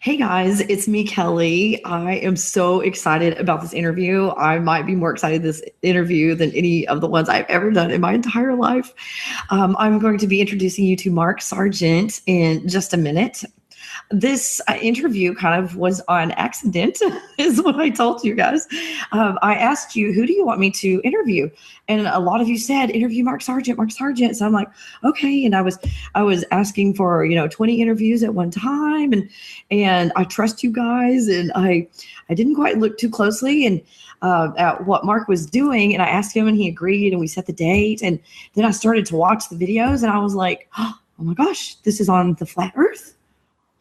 Hey guys, it's me, Kelly. I am so excited about this interview. I might be more excited this interview than any of the ones I've ever done in my entire life. I'm going to be introducing you to Mark Sargent in just a minute. This interview kind of was on accident, is what I told you guys. I asked you, who do you want me to interview? And a lot of you said, interview Mark Sargent, Mark Sargent. So I'm like, okay. And I was asking for 20 interviews at one time, and I trust you guys, and I didn't quite look too closely and at what Mark was doing, and I asked him, and he agreed, and we set the date, and then I started to watch the videos, and I was like, oh my gosh, this is on the flat Earth.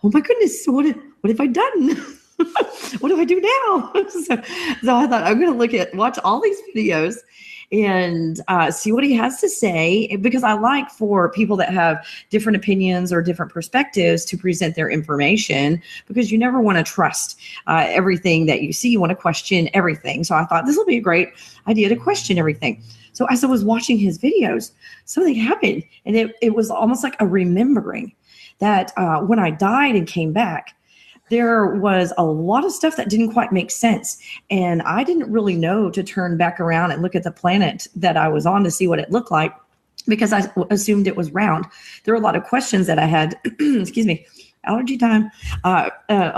Oh my goodness, what have I done? What do I do now? So I thought I'm going to watch all these videos and see what he has to say, because I like for people that have different opinions or different perspectives to present their information, because you never want to trust everything that you see. You want to question everything. So I thought this will be a great idea to question everything. So as I was watching his videos, something happened, and it was almost like a remembering that when I died and came back, there was a lot of stuff that didn't quite make sense. And I didn't really know to turn back around and look at the planet that I was on to see what it looked like, because I assumed it was round. There were a lot of questions that I had, excuse me, allergy time. A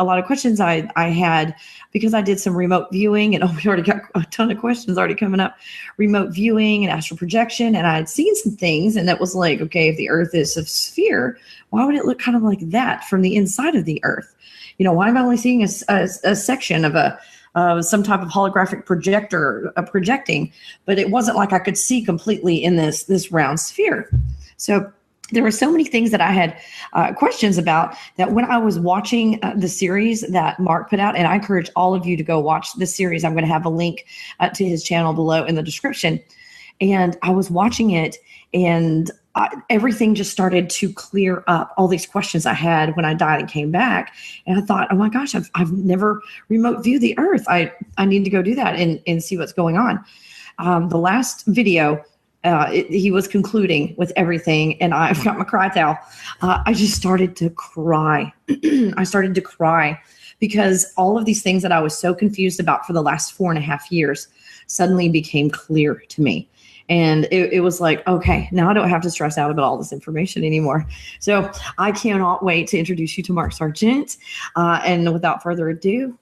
lot of questions I had because I did some remote viewing, and we already got a ton of questions already coming up. Remote viewing and astral projection, and I had seen some things, and that was like, okay, if the Earth is a sphere, why would it look kind of like that from the inside of the Earth? Why am I only seeing a section of some type of holographic projector projecting, but it wasn't like I could see completely in this round sphere. So there were so many things that I had questions about, that when I was watching the series that Mark put out, and I encourage all of you to go watch the series. I'm going to have a link to his channel below in the description. And I was watching it, and everything just started to clear up, all these questions I had when I died and came back. And I thought, oh my gosh, I've never remote viewed the Earth. I need to go do that and see what's going on. The last video, he was concluding with everything, and I've got my cry towel. I just started to cry. I started to cry because all of these things that I was so confused about for the last 4.5 years suddenly became clear to me. And it was like, okay, now I don't have to stress out about all this information anymore. So I cannot wait to introduce you to Mark Sargent. And without further ado,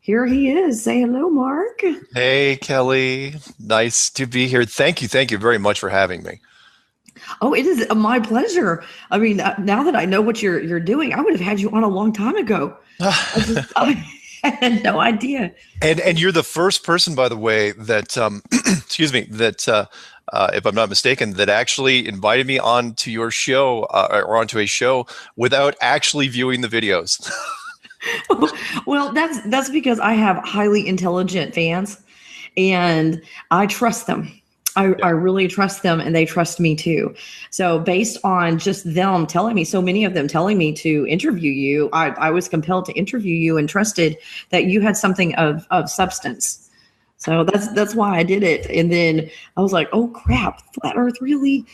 here he is. Say hello, Mark. Hey, Kelly. Nice to be here. Thank you. Thank you very much for having me. Oh, it is my pleasure. I mean, now that I know what you're doing, I would have had you on a long time ago. I had no idea. And you're the first person, by the way, that excuse me, that if I'm not mistaken, that actually invited me onto your show or onto a show without actually viewing the videos. Well, that's because I have highly intelligent fans, and I trust them. I really trust them, and they trust me too. So based on just them telling me, so many of them telling me to interview you, I was compelled to interview you and trusted that you had something of substance. So that's why I did it. And then I was like, oh crap, flat Earth, really?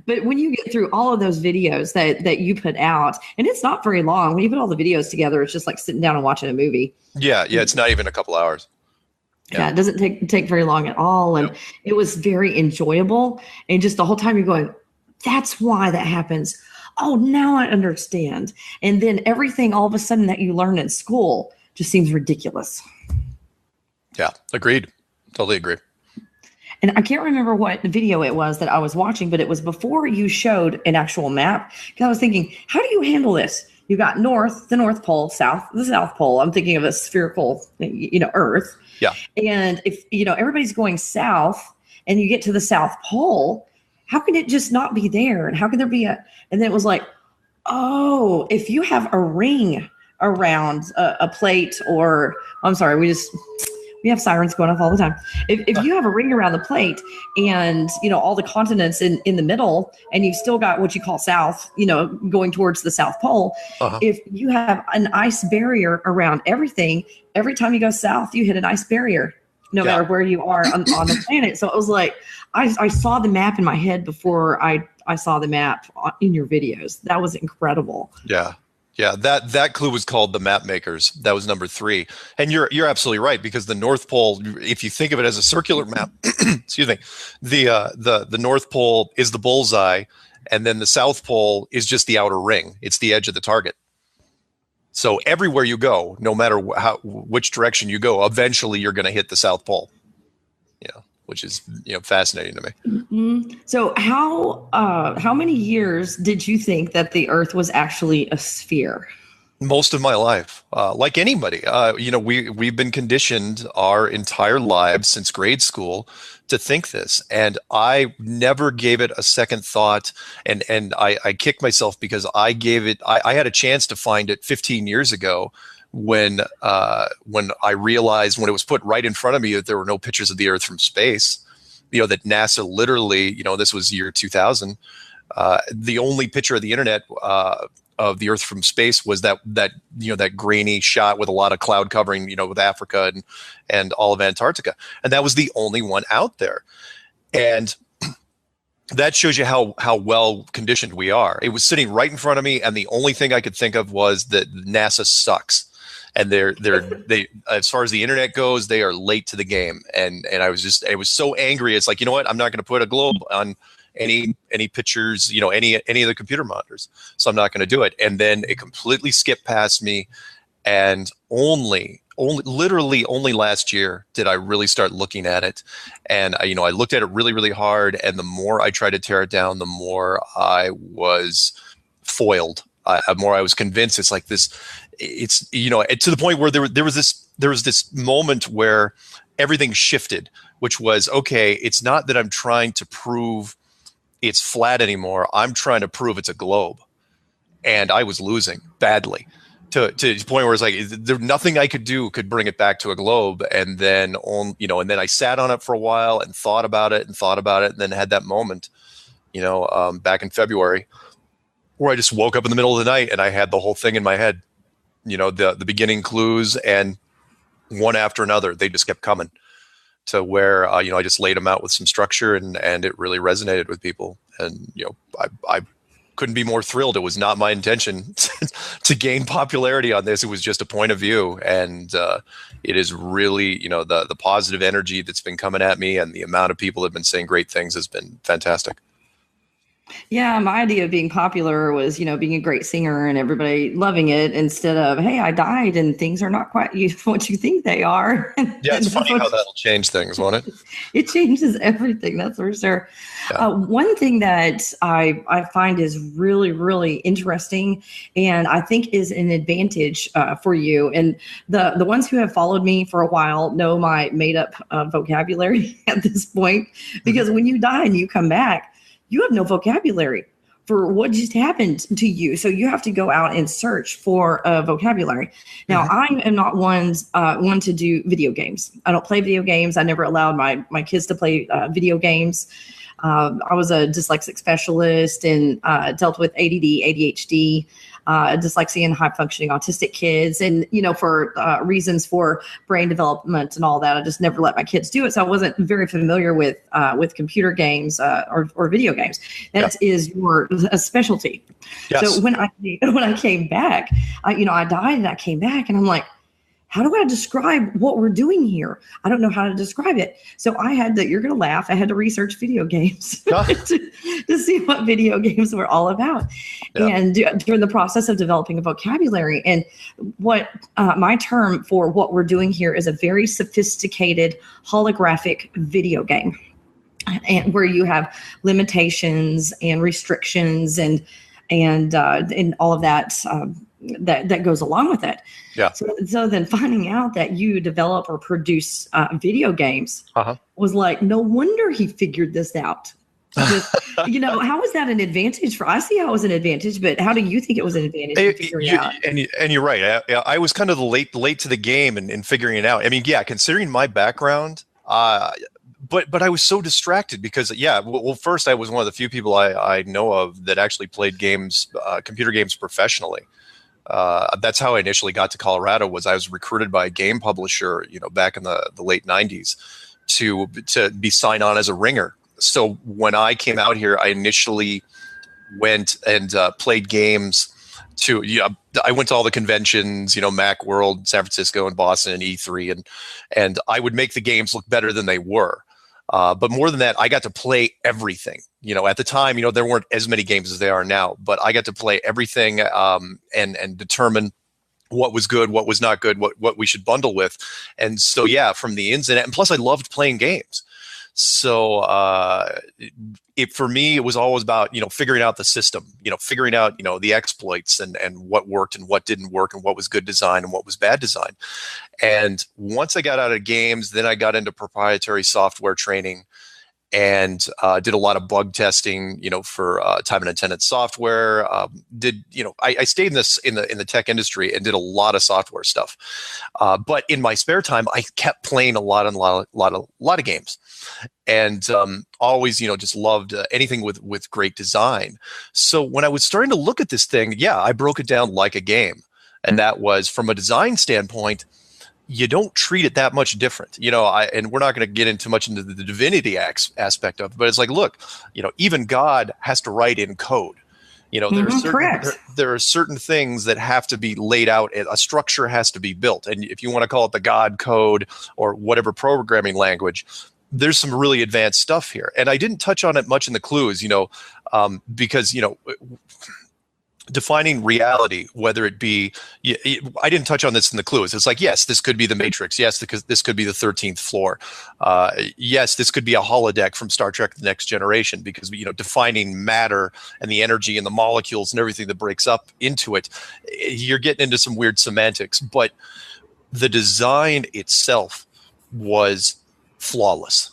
But when you get through all of those videos that you put out, and it's not very long, when you put all the videos together, it's just like sitting down and watching a movie. Yeah, it's not even a couple hours. Yeah, it doesn't take very long at all. And It was very enjoyable. And just the whole time you're going, that's why that happens. Oh, now I understand. And then everything all of a sudden that you learn in school just seems ridiculous. Yeah, agreed. Totally agree. And I can't remember what video it was that I was watching, but it was before you showed an actual map. Because I was thinking, how do you handle this? You got north, the North Pole, south, the South Pole. I'm thinking of a spherical, Earth. Yeah. And if, everybody's going south and you get to the South Pole, how can it just not be there? And how can there be and then it was like, oh, if you have a ring around a plate, or I'm sorry, we have sirens going off all the time. If you have a ring around the plate and, all the continents in the middle, and you've still got what you call south, going towards the South Pole, if you have an ice barrier around everything, every time you go south, you hit an ice barrier, no matter where you are on the planet. So it was like, I saw the map in my head before I I saw the map in your videos. That was incredible. Yeah. Yeah, that clue was called the map makers. That was number 3. And you're absolutely right, because the North Pole, if you think of it as a circular map, excuse me, the North Pole is the bullseye, and then the South Pole is just the outer ring. It's the edge of the target. So everywhere you go, no matter which direction you go, eventually you're going to hit the South Pole. Yeah, which is fascinating to me. Mm-hmm. So how many years did you think that the Earth was actually a sphere? Most of my life, like anybody, we've been conditioned our entire lives since grade school to think this, and I never gave it a second thought. And I kicked myself because I had a chance to find it 15 years ago when I realized, when it was put right in front of me, that there were no pictures of the Earth from space. That NASA literally, this was year 2000. The only picture of the internet of the Earth from space was that grainy shot with a lot of cloud covering, with Africa and all of Antarctica, and that was the only one out there. And that shows you how well conditioned we are. It was sitting right in front of me, and the only thing I could think of was that NASA sucks, and they as far as the internet goes, they are late to the game. And I was so angry. It's like, you know what? I'm not going to put a globe on any pictures, any of the computer monitors. So I'm not going to do it. And then it completely skipped past me. And literally only last year did I really start looking at it. And I looked at it really, really hard. And the more I tried to tear it down, the more I was foiled. The more I was convinced it's like this. It's to the point where there was this moment where everything shifted, which was, okay, it's not that I'm trying to prove it's flat anymore. I'm trying to prove it's a globe. And I was losing badly to the point where it's like, there's nothing I could do could bring it back to a globe. And then and then I sat on it for a while and thought about it, and then had that moment, back in February, where I just woke up in the middle of the night and I had the whole thing in my head, the beginning clues, and one after another, they just kept coming to where, I just laid them out with some structure, and it really resonated with people. And, I couldn't be more thrilled. It was not my intention to gain popularity on this. It was just a point of view. And it is really, the positive energy that's been coming at me, and the amount of people that have been saying great things has been fantastic. Yeah, my idea of being popular was, being a great singer and everybody loving it, instead of, hey, I died and things are not quite what you think they are. Yeah, it's funny how that'll change things, won't it? It changes everything, that's for sure. Yeah. One thing that I find is really, really interesting, and I think is an advantage for you, and the ones who have followed me for a while know my made up vocabulary at this point, because when you die and you come back, you have no vocabulary for what just happened to you. So you have to go out and search for a vocabulary. Now, I am not one to do video games. I don't play video games. I never allowed my kids to play video games. I was a dyslexic specialist and dealt with ADD, ADHD, dyslexia and high functioning autistic kids. And, for reasons for brain development and all that, I just never let my kids do it. So I wasn't very familiar with computer games or video games. That is your specialty. Yes. So when I came back, I died and I came back, and I'm like, how do I describe what we're doing here? I don't know how to describe it. So you're going to laugh, I had to research video games to see what video games were all about. Yeah. And during the process of developing a vocabulary, and what my term for what we're doing here is a very sophisticated holographic video game, and where you have limitations and restrictions and all of that that goes along with it. Yeah. So then finding out that you develop or produce video games was like, no wonder he figured this out. How is that an advantage I see how it was an advantage, but how do you think it was an advantage in figuring it out? And you're right. I was kind of late to the game in figuring it out. I mean, yeah, considering my background, but I was so distracted because, well, first I was one of the few people I know of that actually played games, computer games professionally. That's how I initially got to Colorado. I was recruited by a game publisher, back in the late 90s to be signed on as a ringer. So when I came out here, I initially went and played games to, I went to all the conventions, Macworld, San Francisco and Boston and E3, and I would make the games look better than they were. But more than that, I got to play everything. At the time, there weren't as many games as they are now, but I got to play everything and determine what was good, what was not good, what we should bundle with. And so, yeah, from the ins and outs, and plus I loved playing games. So for me, it was always about, figuring out the system, figuring out, the exploits and what worked and what didn't work and what was good design and what was bad design. And once I got out of games, then I got into proprietary software training and did a lot of bug testing, for time and attendance software. I stayed in the tech industry and did a lot of software stuff. But in my spare time, I kept playing a lot of games, and always, just loved anything with great design. So when I was starting to look at this thing, yeah, I broke it down like a game, and that was from a design standpoint. You don't treat it that much different, and we're not going to get into much into the divinity aspect of it, but it's like, look, even God has to write in code. There are certain things that have to be laid out. A structure has to be built. And if you want to call it the God code or whatever programming language, there's some really advanced stuff here. And I didn't touch on it much in the clues, because, defining reality, whether it be, I didn't touch on this in the clues. It's like, yes, this could be the Matrix. Yes, because this could be the 13th floor. Yes, this could be a holodeck from Star Trek: The Next Generation, because, defining matter and the energy and the molecules and everything that breaks up into it, you're getting into some weird semantics. But the design itself was flawless.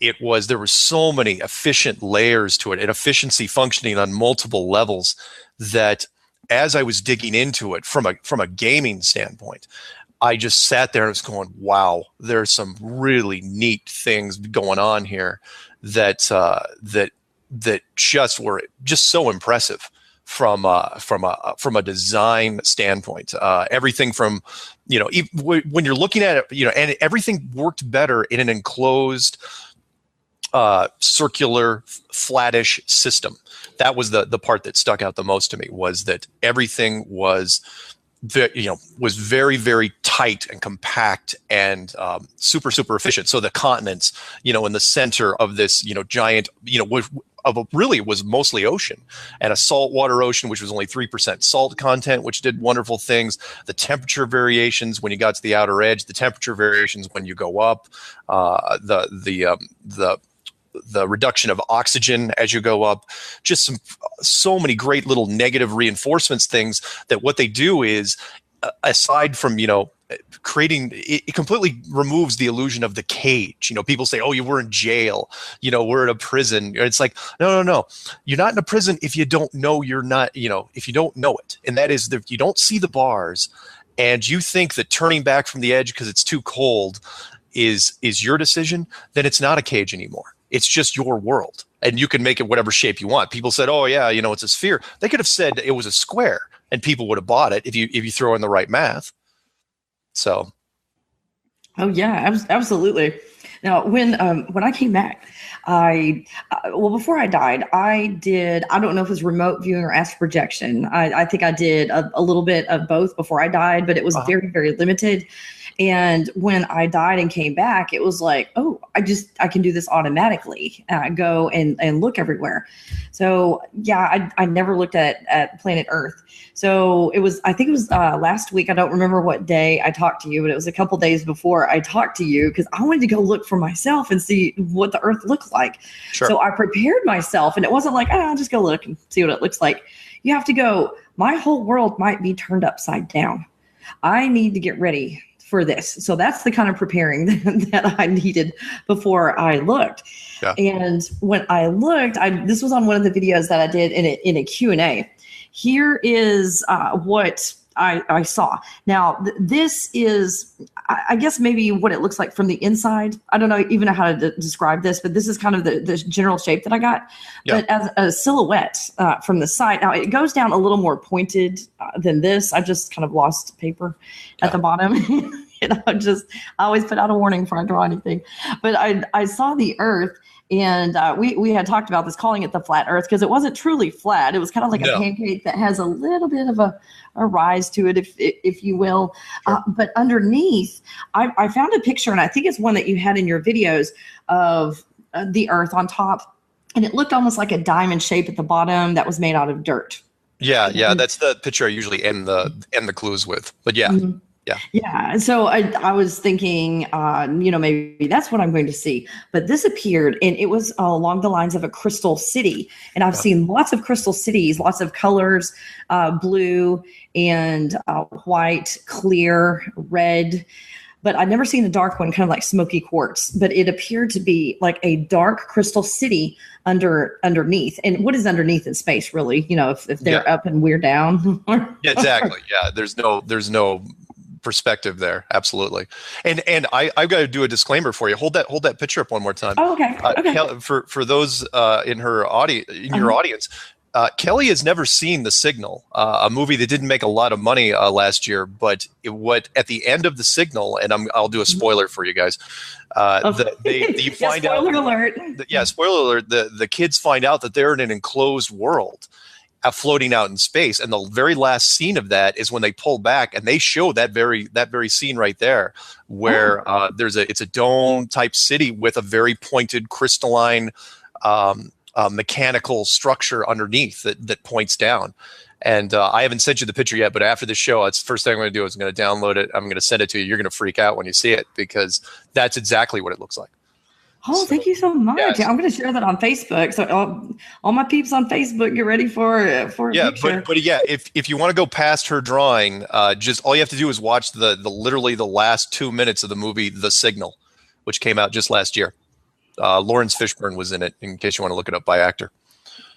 There were so many efficient layers to it and efficiency functioning on multiple levels that as I was digging into it from a gaming standpoint, I just sat there and was going, wow, there's some really neat things going on here that just were just so impressive from a design standpoint. Everything from, when you're looking at it, and everything worked better in an enclosed circular, flattish system. That was the part that stuck out the most to me, was that everything was very, very tight and compact and super, super efficient. So the continents, in the center of this, giant, it was mostly ocean, and a saltwater ocean, which was only 3% salt content, which did wonderful things. The temperature variations when you got to the outer edge, the temperature variations when you go up, the reduction of oxygen as you go up, just so many great little negative reinforcements things that what they do is, aside from, creating, it completely removes the illusion of the cage. People say, oh, you were in jail, we're in a prison. It's like, no. You're not in a prison if you don't know you're not, if you don't know it. And that is that you don't see the bars and you think that turning back from the edge because it's too cold is your decision, then it's not a cage anymore. It's just your world, and you can make it whatever shape you want. People said, oh yeah, it's a sphere. They could have said it was a square and people would have bought it if you throw in the right math. So. Oh yeah, absolutely. Now, when I came back, before I died, I don't know if it was remote viewing or astral projection. I think I did a little bit of both before I died, but it was very, very limited. And when I died and came back, it was like, oh, I can do this automatically. Go and look everywhere. So yeah, I never looked at planet Earth. So I think it was last week. I don't remember what day I talked to you, but it was a couple days before I talked to you because I wanted to go look for myself and see what the Earth looked like. Sure. So I prepared myself, and it wasn't like, I'll just go look and see what it looks like. You have to go, my whole world might be turned upside down. I need to get ready for this. So that's the kind of preparing that I needed before I looked. Yeah. And when I looked, this was on one of the videos that I did in a Q&A. Here is what I saw. Now, this is, I guess, maybe what it looks like from the inside. I don't even know how to describe this, but this is kind of the general shape that I got. Yeah. But as a silhouette from the side, now it goes down a little more pointed than this. I just kind of lost paper at the bottom. And I always put out a warning before I draw anything. But I saw the Earth, and we had talked about this, calling it the flat Earth, because it wasn't truly flat. It was kind of like a pancake that has a little bit of a rise to it, if you will. Sure. But underneath, I found a picture, and I think it's one that you had in your videos, of the Earth on top, and it looked almost like a diamond shape at the bottom that was made out of dirt. Yeah, that's the picture I usually end the clues with. But yeah. Mm-hmm. Yeah. So I was thinking, maybe that's what I'm going to see. But this appeared, and it was along the lines of a crystal city. And I've seen lots of crystal cities, lots of colors, blue and white, clear, red. But I'd never seen a dark one, kind of like smoky quartz. But it appeared to be like a dark crystal city underneath. And what is underneath in space, really? If they're up and we're down. Exactly. Yeah. There's no perspective there. Absolutely. And I've got to do a disclaimer for you. Hold that picture up one more time. Oh, okay. Okay. For those in your audience, Kelly has never seen The Signal, a movie that didn't make a lot of money last year, but at the end of The Signal, and I'll do a spoiler for you guys. You find spoiler alert. Spoiler alert. The kids find out that they're in an enclosed world, floating out in space, and the very last scene of that is when they pull back and they show that very scene right there, where it's a dome type city with a very pointed crystalline mechanical structure underneath that points down. And I haven't sent you the picture yet, but after the show, that's the first thing I'm going to do is I'm going to download it. I'm going to send it to you. You're going to freak out when you see it, because that's exactly what it looks like. Oh, thank you so much. Yes. I'm going to share that on Facebook. So all my peeps on Facebook, get ready for a picture. But if you want to go past her drawing, just all you have to do is watch the literally the last 2 minutes of the movie The Signal, which came out just last year. Lawrence Fishburne was in it, in case you want to look it up by actor.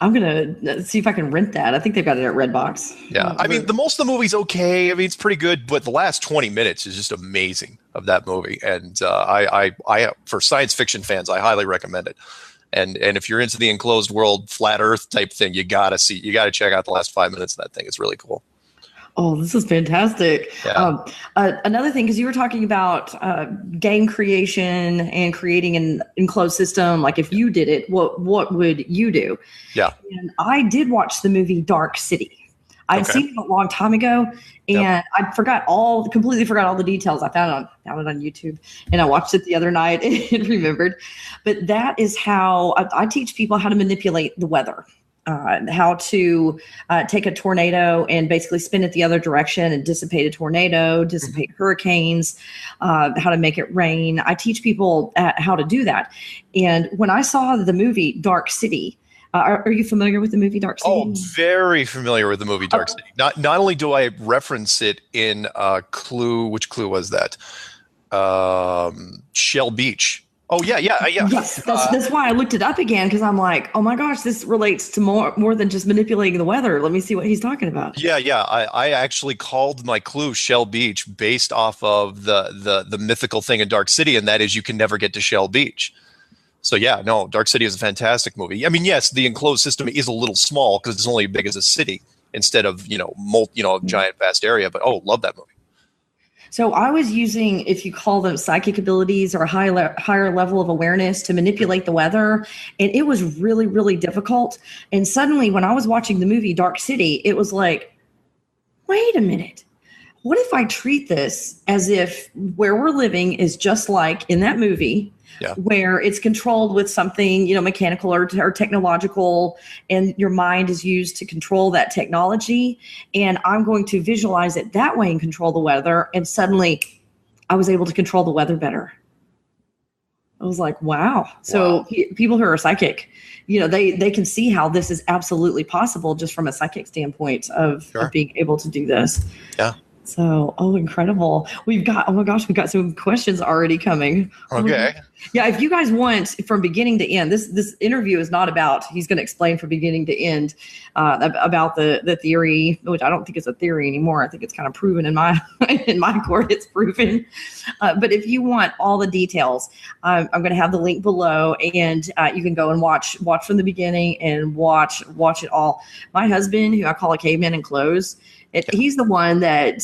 I'm going to see if I can rent that. I think they've got it at Redbox. Yeah. I mean, most of the movie's okay. I mean, it's pretty good, but the last 20 minutes is just amazing of that movie. And I for science fiction fans, I highly recommend it. And if you're into the enclosed world, flat Earth type thing, you got to check out the last 5 minutes of that thing. It's really cool. Oh, this is fantastic. Yeah. Another thing, because you were talking about game creation and creating an enclosed system, like if you did it, what would you do? Yeah. And I did watch the movie Dark City. I'd seen it a long time ago, and I completely forgot all the details. I found it on YouTube, and I watched it the other night and remembered. But that is how I teach people how to manipulate the weather. How to take a tornado and basically spin it the other direction and dissipate a tornado, dissipate hurricanes, how to make it rain. I teach people how to do that. And when I saw the movie Dark City, are you familiar with the movie Dark City? Oh, very familiar with the movie Dark City. Not only do I reference it in Clue, which Clue was that? Shell Beach. Oh, yeah. Yes, that's why I looked it up again, because I'm like, oh my gosh, this relates to more than just manipulating the weather. Let me see what he's talking about. Yeah. I actually called my clue Shell Beach based off of the mythical thing in Dark City, and that is you can never get to Shell Beach. So yeah, no, Dark City is a fantastic movie. I mean, yes, the enclosed system is a little small because it's only as big as a city instead of a giant vast area. But love that movie. So I was using, if you call them psychic abilities or a higher level of awareness, to manipulate the weather. And it was really, really difficult. And suddenly when I was watching the movie Dark City, it was like, wait a minute. What if I treat this as if where we're living is just like in that movie, where it's controlled with something, mechanical or technological, and your mind is used to control that technology. And I'm going to visualize it that way and control the weather. And suddenly I was able to control the weather better. I was like, wow. So people who are psychic, they can see how this is absolutely possible just from a psychic standpoint of being able to do this. Yeah. So, incredible. We've got some questions already coming. Okay. Yeah, if you guys want from beginning to end, this interview is not about, he's going to explain from beginning to end about the theory, which I don't think is a theory anymore. I think it's kind of proven in my court, it's proven. But if you want all the details, I'm going to have the link below, and you can go and watch from the beginning and watch it all. My husband, who I call a caveman in clothes, he's the one that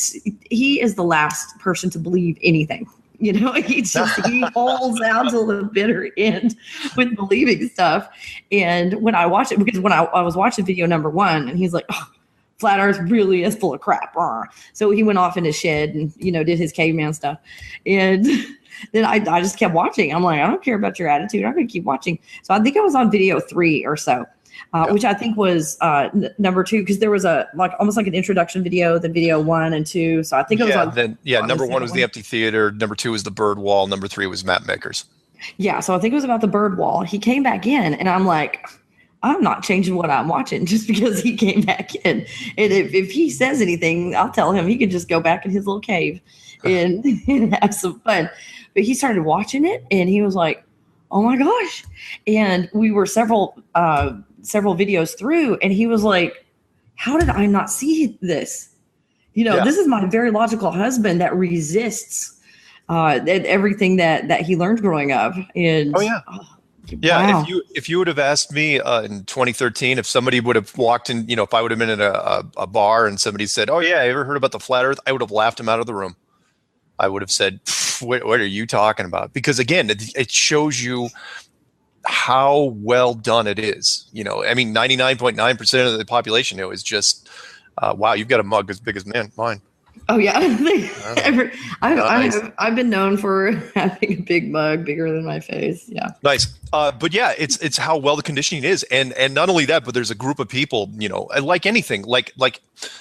he is the last person to believe anything. You know, he holds out till the bitter end with believing stuff. And when I watch it, because when I was watching video number 1, and he's like, oh, flat Earth really is full of crap. So he went off in his shed and, did his caveman stuff. And then I just kept watching. I'm like, I don't care about your attitude. I'm going to keep watching. So I think I was on video 3 or so. Which I think was number 2, because there was almost like an introduction video, then video 1 and 2. So I think it was on. Number 1 was the empty theater. Number 2 was the bird wall. Number 3 was map makers. Yeah. So I think it was about the bird wall. He came back in, and I'm like, I'm not changing what I'm watching just because he came back in. And if he says anything, I'll tell him he can just go back in his little cave and have some fun. But he started watching it, and he was like, oh my gosh. And we were several videos through, and he was like, how did I not see this? This is my very logical husband that resists everything that he learned growing up. And wow. If you would have asked me in 2013, if somebody would have walked in, if I would have been in a bar and somebody said, oh yeah, I ever heard about the flat Earth? I would have laughed him out of the room. I would have said, what are you talking about? Because again, it shows you how well done it is. 99.9% of the population is just, wow, you've got a mug as big as mine. Oh yeah. I've been known for having a big mug bigger than my face. Yeah. Nice. But yeah, it's how well the conditioning is. And not only that, but there's a group of people, like anything, like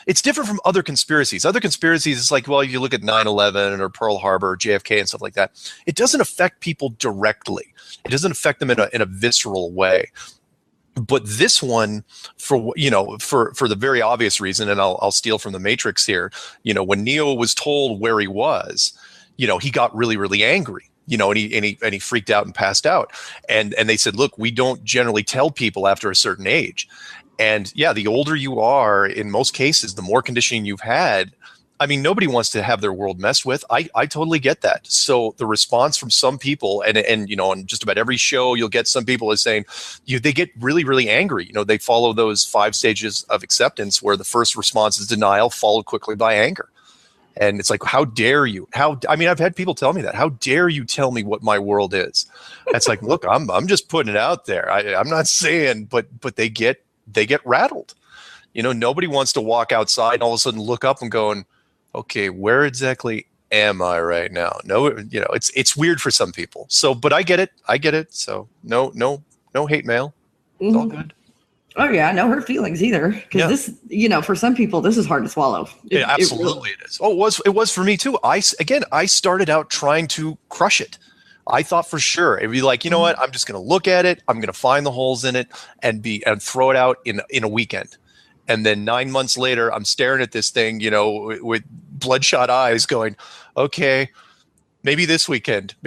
it's different from other conspiracies. Other conspiracies, it's like, well, if you look at 9/11 or Pearl Harbor or JFK and stuff like that, it doesn't affect people directly. It doesn't affect them in a visceral way. But this one, for the very obvious reason, and I'll steal from the Matrix here, when Neo was told where he was, he got really, really angry, and he freaked out and passed out. And they said, look, we don't generally tell people after a certain age. And yeah, the older you are, in most cases, the more conditioning you've had. I mean, nobody wants to have their world messed with. I totally get that. So the response from some people, and on just about every show, you'll get some people is saying, they get really, really angry. They follow those 5 stages of acceptance, where the first response is denial, followed quickly by anger. And it's like, how dare you? I've had people tell me that. How dare you tell me what my world is? It's like, look, I'm just putting it out there. I'm not saying, but they get rattled. Nobody wants to walk outside and all of a sudden look up and going, okay, where exactly am I right now? No, it's weird for some people. So, but I get it. So no hate mail. It's all good. Oh yeah, no hurt feelings either. Because this, for some people, this is hard to swallow. Absolutely it is. Oh, it was for me too. I started out trying to crush it. I thought for sure it'd be like, you know what? I'm just going to look at it. I'm going to find the holes in it and throw it out in a weekend. And then 9 months later, I'm staring at this thing, with bloodshot eyes, going, "Okay, maybe this weekend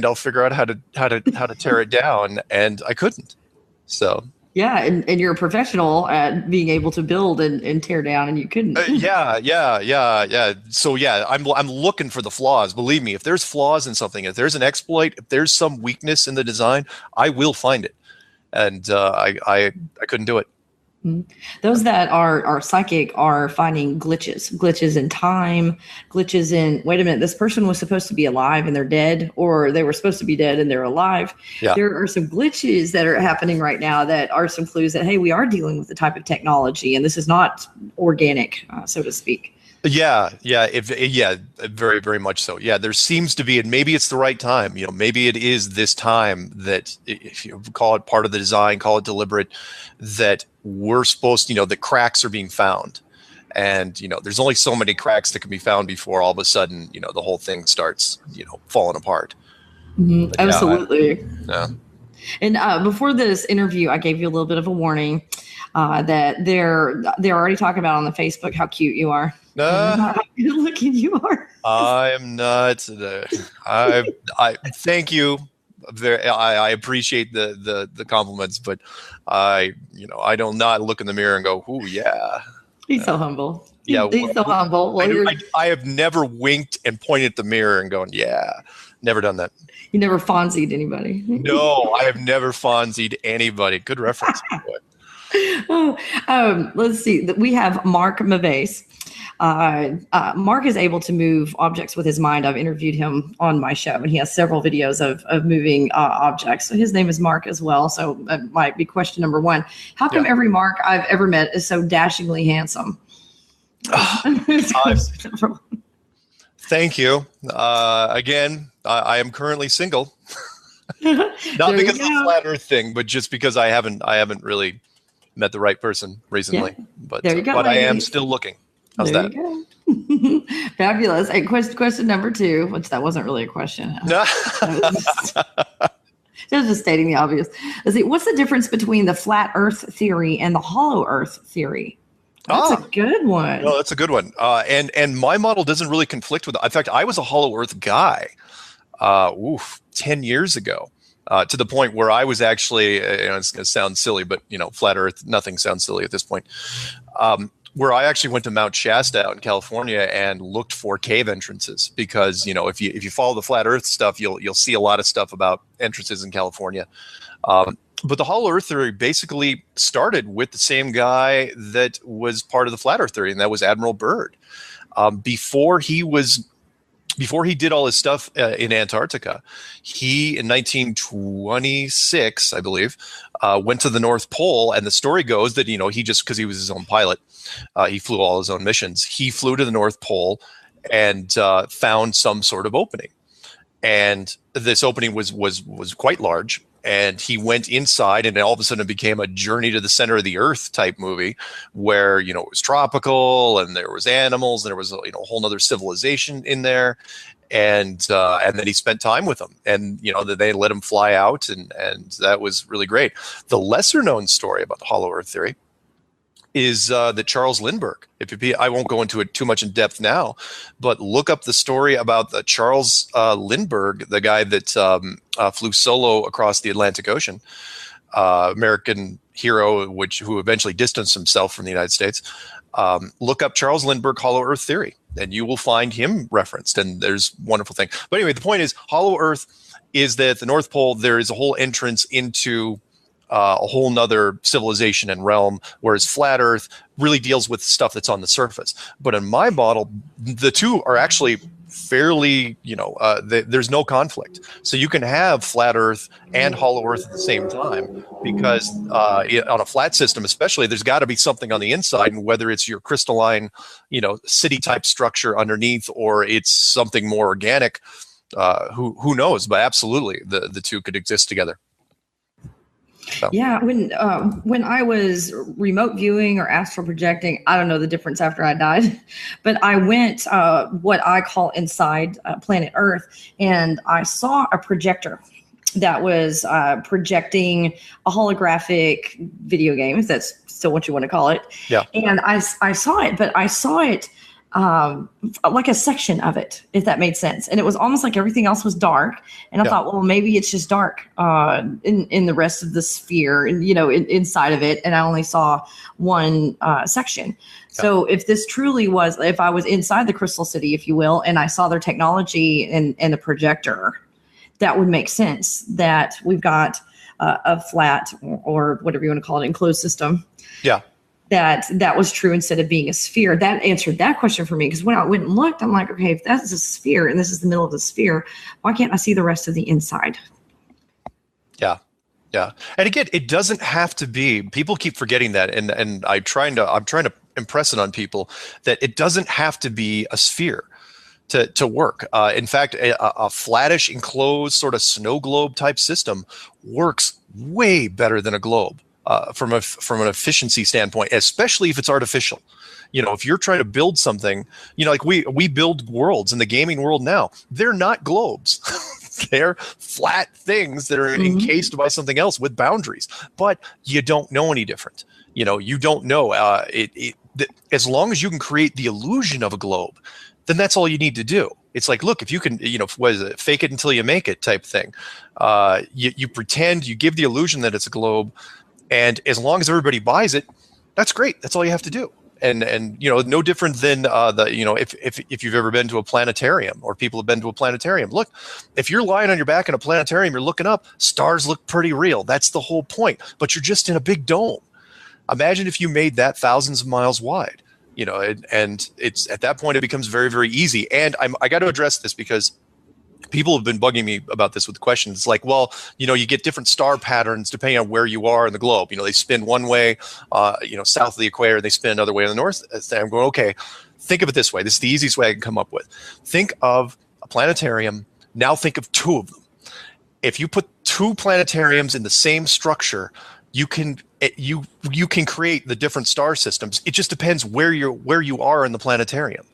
I'll figure out how to tear it down." And I couldn't. So yeah, and you're a professional at being able to build and tear down, and you couldn't. Yeah. So yeah, I'm looking for the flaws. Believe me, if there's flaws in something, if there's an exploit, if there's some weakness in the design, I will find it. And I couldn't do it. Those that are psychic are finding glitches in time, glitches in, wait a minute, this person was supposed to be alive and they're dead, or they were supposed to be dead and they're alive. Yeah. There are some glitches that are happening right now that are some clues that, hey, we are dealing with the type of technology and this is not organic, so to speak. Yeah, very, very much so. Yeah, there seems to be, and maybe it's the right time. Maybe it is this time that, if you call it part of the design, call it deliberate, that we're supposed to, the cracks are being found. And, there's only so many cracks that can be found before all of a sudden, the whole thing starts, falling apart. Mm-hmm. Absolutely. Yeah. And before this interview, I gave you a little bit of a warning that they're already talking about on the Facebook how cute you are. How good looking you are. I am not. I thank you. I appreciate the compliments, but I do not look in the mirror and go, "Ooh, yeah." He's so humble. Yeah, he's so humble. Well, I have never winked and pointed at the mirror and gone, "Yeah." Never done that. You never Fonzied anybody. No, I have never Fonzied anybody. Good reference. Oh, let's see. We have Mark Maves. Mark is able to move objects with his mind. I've interviewed him on my show, and he has several videos of moving objects. So his name is Mark as well. So that might be question number one. How come every Mark I've ever met is so dashingly handsome? Thank you. Again, I am currently single. Not because of the flat Earth thing, but just because I haven't really met the right person recently. Yeah. But there you go, but I am still looking. How's there that? You go. Fabulous. And question number two, which that wasn't really a question. That was just stating the obvious. Let's see, what's the difference between the flat Earth theory and the hollow Earth theory? That's a good one. No, that's a good one. And my model doesn't really conflict with it. In fact, I was a hollow Earth guy 10 years ago. To the point where I was actually, it's going to sound silly, but flat Earth, nothing sounds silly at this point. Where I actually went to Mount Shasta out in California and looked for cave entrances because if you follow the flat Earth stuff, you'll see a lot of stuff about entrances in California. But the hollow Earth theory basically started with the same guy that was part of the flat Earth theory, and that was Admiral Byrd. Before he did all his stuff in Antarctica, he, in 1926, I believe, went to the North Pole. And the story goes that, he just, because he was his own pilot, he flew all his own missions. He flew to the North Pole and found some sort of opening. And this opening was quite large. And he went inside, and all of a sudden it became a journey to the center of the earth type movie where, it was tropical and there was animals and there was a whole nother civilization in there. And then he spent time with them, and, they let him fly out, and that was really great. The lesser known story about the hollow Earth theory is that Charles Lindbergh, I won't go into it too much in depth now, but look up the story about the Charles Lindbergh, the guy that flew solo across the Atlantic Ocean, American hero, who eventually distanced himself from the United States. Look up Charles Lindbergh hollow Earth theory, and you will find him referenced, and there's wonderful thing. But anyway, the point is, hollow Earth is that at the North Pole, there is a whole entrance into a whole nother civilization and realm, whereas flat Earth really deals with stuff that's on the surface. But in my model, the two are actually fairly, there's no conflict. So you can have flat Earth and hollow Earth at the same time, because on a flat system especially, there's got to be something on the inside, and whether it's your crystalline, city type structure underneath, or it's something more organic, who knows? But absolutely, the two could exist together. So. Yeah, when I was remote viewing or astral projecting, I don't know the difference after I died, but I went what I call inside planet Earth, and I saw a projector that was projecting a holographic video game, if that's still what you want to call it. Yeah. And I saw it, but I saw it like a section of it, if that made sense. And it was almost like everything else was dark. And I thought, well, maybe it's just dark in the rest of the sphere, and inside of it. And I only saw one section. So if this truly was, if I was inside the Crystal City, if you will, and I saw their technology and the projector, that would make sense that we've got a flat, or whatever you want to call it, enclosed system. Yeah. That was true instead of being a sphere. That answered that question for me, because when I went and looked, I'm like, okay, if that's a sphere and this is the middle of the sphere, why can't I see the rest of the inside? Yeah. Yeah. And again, it doesn't have to be, people keep forgetting that. And I'm trying to impress it on people that it doesn't have to be a sphere to work. In fact, a flattish enclosed sort of snow globe type system works way better than a globe. From an efficiency standpoint, especially if it's artificial. If you're trying to build something, like we build worlds in the gaming world now, they're not globes. They're flat things that are encased by something else with boundaries, but you don't know any different. You don't know. As long as you can create the illusion of a globe, then that's all you need to do. It's like, look, if you can, what is it? Fake it until you make it type thing. You pretend, you give the illusion that it's a globe. And as long as everybody buys it, that's great. That's all you have to do. And no different than if you've ever been to a planetarium, or people have been to a planetarium. Look, if you're lying on your back in a planetarium, you're looking up, stars look pretty real. That's the whole point. But you're just in a big dome. Imagine if you made that thousands of miles wide, and it's at that point it becomes very, very easy. And I got to address this because people have been bugging me about this with questions. It's like, well, you get different star patterns depending on where you are in the globe. They spin one way, south of the equator, they spin another way in the north. I'm going, okay, think of it this way. This is the easiest way I can come up with. Think of a planetarium. Now think of two of them. If you put two planetariums in the same structure, you can create the different star systems. It just depends where you are in the planetarium.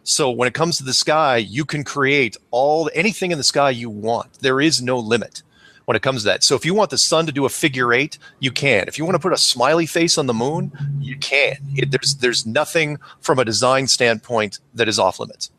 So when it comes to the sky, you can create anything in the sky you want. There is no limit when it comes to that. So if you want the sun to do a figure eight, you can. If you want to put a smiley face on the moon, you can. There's nothing from a design standpoint that is off limits.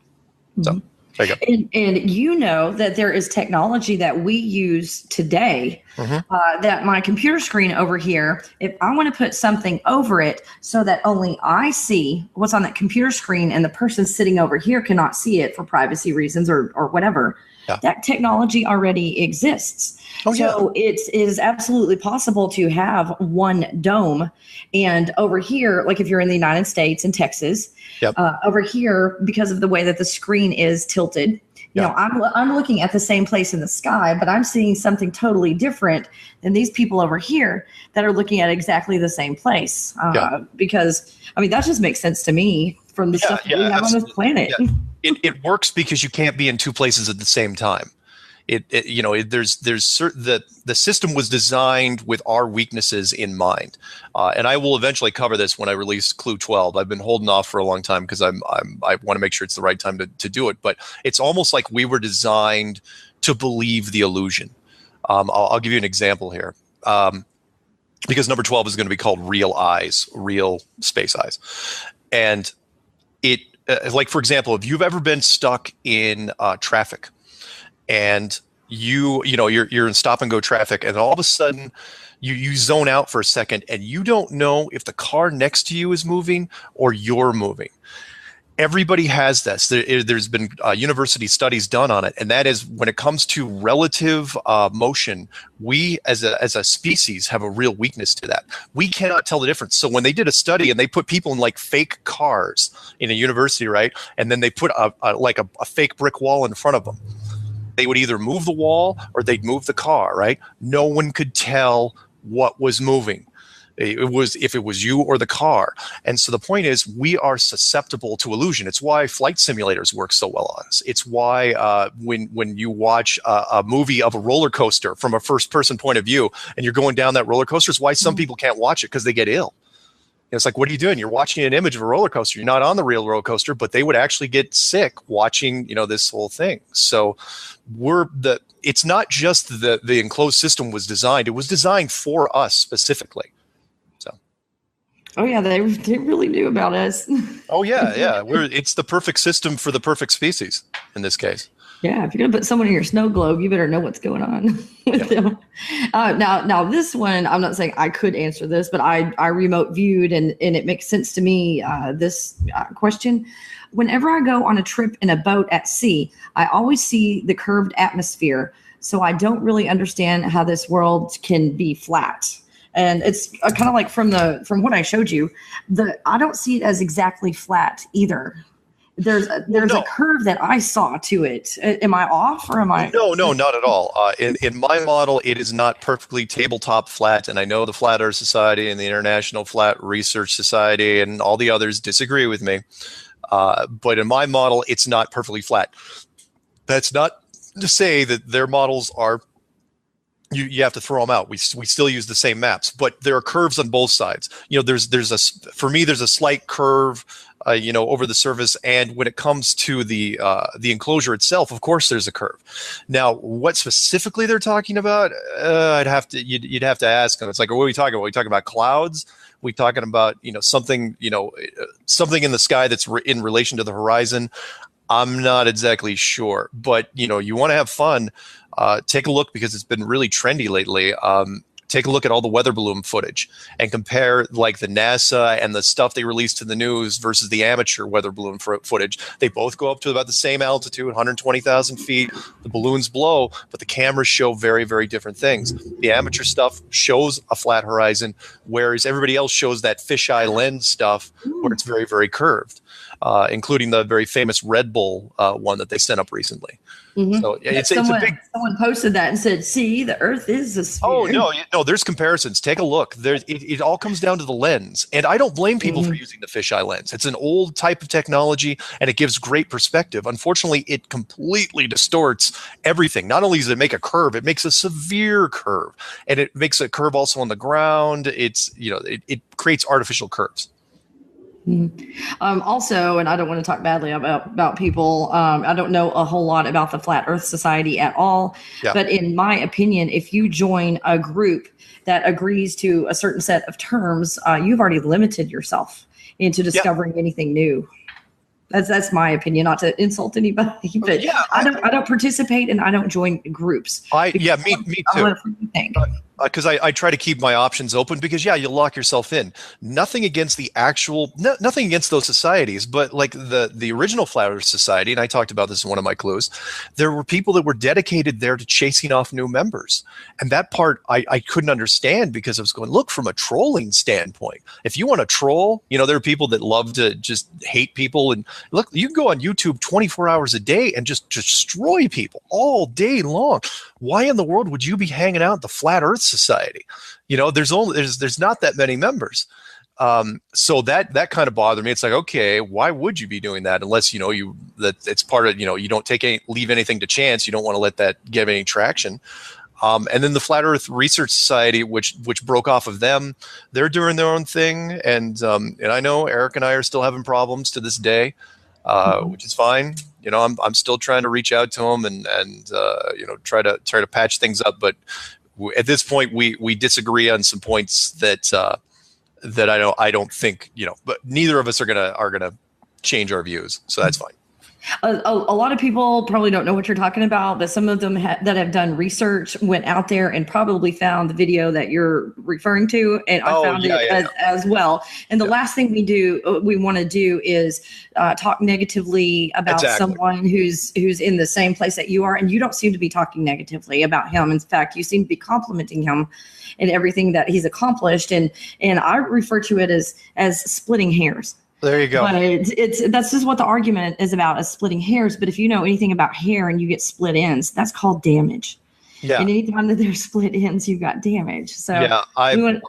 So there you go. And that there is technology that we use today, that my computer screen over here, if I want to put something over it so that only I see what's on that computer screen and the person sitting over here cannot see it for privacy reasons or whatever, that technology already exists. So it is absolutely possible to have one dome. And over here, like if you're in the United States in Texas, over here, because of the way that the screen is tilted, I'm looking at the same place in the sky, but I'm seeing something totally different than these people over here that are looking at exactly the same place. Because, that just makes sense to me from the stuff that we have on this planet. It works because you can't be in two places at the same time. There's certain the system was designed with our weaknesses in mind, and I will eventually cover this when I release Clue 12. I've been holding off for a long time because I want to make sure it's the right time to do it. But it's almost like we were designed to believe the illusion. I'll give you an example here, because number 12 is going to be called real eyes, real space eyes, and it like, for example, if you've ever been stuck in traffic. And you're in stop and go traffic, and all of a sudden you zone out for a second, and you don't know if the car next to you is moving or you're moving. Everybody has this. There's been university studies done on it, and that is when it comes to relative motion, we as a species have a real weakness to that. We cannot tell the difference. So when they did a study and they put people in like fake cars in a university, right, and then they put a fake brick wall in front of them. They would either move the wall or they'd move the car, right? No one could tell what was moving. If it was you or the car. And so the point is, we are susceptible to illusion. It's why flight simulators work so well on us. It's why when you watch a movie of a roller coaster from a first person point of view and you're going down that roller coaster, it's why some people can't watch it because they get ill. It's like, what are you doing? You're watching an image of a roller coaster. You're not on the real roller coaster, but they would actually get sick watching, this whole thing. So it's not just the enclosed system was designed. It was designed for us specifically. So. Oh yeah, they really knew about us. Oh yeah. It's the perfect system for the perfect species in this case. Yeah, if you're gonna put someone in your snow globe, you better know what's going on with them. Now this one, I'm not saying I could answer this, but I remote viewed and it makes sense to me. This question: whenever I go on a trip in a boat at sea, I always see the curved atmosphere, so I don't really understand how this world can be flat. And it's kind of like from what I showed you, I don't see it as exactly flat either. There's a curve that I saw to it. Am I off or am I? No, not at all. In my model, it is not perfectly tabletop flat. And I know the Flat Earth Society and the International Flat Research Society and all the others disagree with me. But in my model, it's not perfectly flat. That's not to say that their models are, you have to throw them out. We still use the same maps, but there are curves on both sides. For me, there's a slight curve over the surface, and when it comes to the enclosure itself, of course, there's a curve. Now, what specifically they're talking about, you'd have to ask them. It's like, what are we talking about? Are we talking about clouds? Are we talking about something something in the sky that's in relation to the horizon? I'm not exactly sure, but you want to have fun. Take a look because it's been really trendy lately. take a look at all the weather balloon footage and compare like the NASA and the stuff they released to the news versus the amateur weather balloon footage. They both go up to about the same altitude, 120,000 feet. The balloons blow, but the cameras show very, very different things. The amateur stuff shows a flat horizon, whereas everybody else shows that fisheye lens stuff where it's very, very curved, including the very famous Red Bull one that they sent up recently. Mm-hmm. So it's someone, a big. Someone posted that and said, "See, the Earth is a sphere." Oh no! There's comparisons. Take a look. It all comes down to the lens, and I don't blame people for using the fisheye lens. It's an old type of technology, and it gives great perspective. Unfortunately, it completely distorts everything. Not only does it make a curve, it makes a severe curve, and it makes a curve also on the ground. It creates artificial curves. Also, and I don't want to talk badly about people. I don't know a whole lot about the Flat Earth Society at all. Yeah. But in my opinion, if you join a group that agrees to a certain set of terms, you've already limited yourself into discovering anything new. That's my opinion. Not to insult anybody, but I don't participate and I don't join groups. Me too. Because I try to keep my options open because you'll lock yourself in. Nothing against nothing against those societies, but like the original Flat Earth Society, and I talked about this in one of my clues, there were people that were dedicated there to chasing off new members. And that part I couldn't understand because I was going, look, from a trolling standpoint, if you want to troll, there are people that love to just hate people. And look, you can go on YouTube 24 hours a day and just destroy people all day long. Why in the world would you be hanging out at the Flat Earth Society? There's not that many members. So that kind of bothered me. It's like, okay, why would you be doing that unless that it's part of you don't leave anything to chance. You don't want to let that give any traction. And then the Flat Earth Research Society, which broke off of them, they're doing their own thing. And I know Eric and I are still having problems to this day, which is fine. I'm still trying to reach out to them and try to patch things up. But at this point, we disagree on some points that I don't think but neither of us are gonna change our views, so that's fine. A lot of people probably don't know what you're talking about, but some of them that have done research went out there and probably found the video that you're referring to, and I found it as well. And the last thing we want to do is talk negatively about someone who's in the same place that you are, and you don't seem to be talking negatively about him. In fact, you seem to be complimenting him and everything that he's accomplished, and I refer to it as splitting hairs. There you go. But that's just what the argument is about, is splitting hairs. But if you know anything about hair and you get split ends, that's called damage. Yeah. And anytime that there's split ends, you've got damage. So we want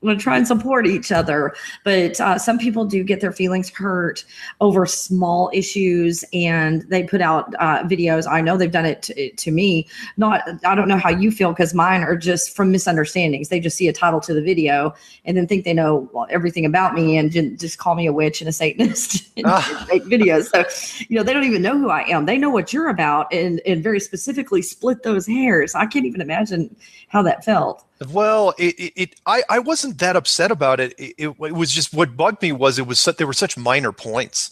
to try and support each other. But some people do get their feelings hurt over small issues, and they put out videos. I know they've done it to me. I don't know how you feel, because mine are just from misunderstandings. They just see a title to the video and then think they know everything about me and just call me a witch and a Satanist and make videos. So, they don't even know who I am. They know what you're about and very specifically split those hairs. I can't even imagine how that felt. Well, I wasn't that upset about it. It was just, what bugged me was there were such minor points.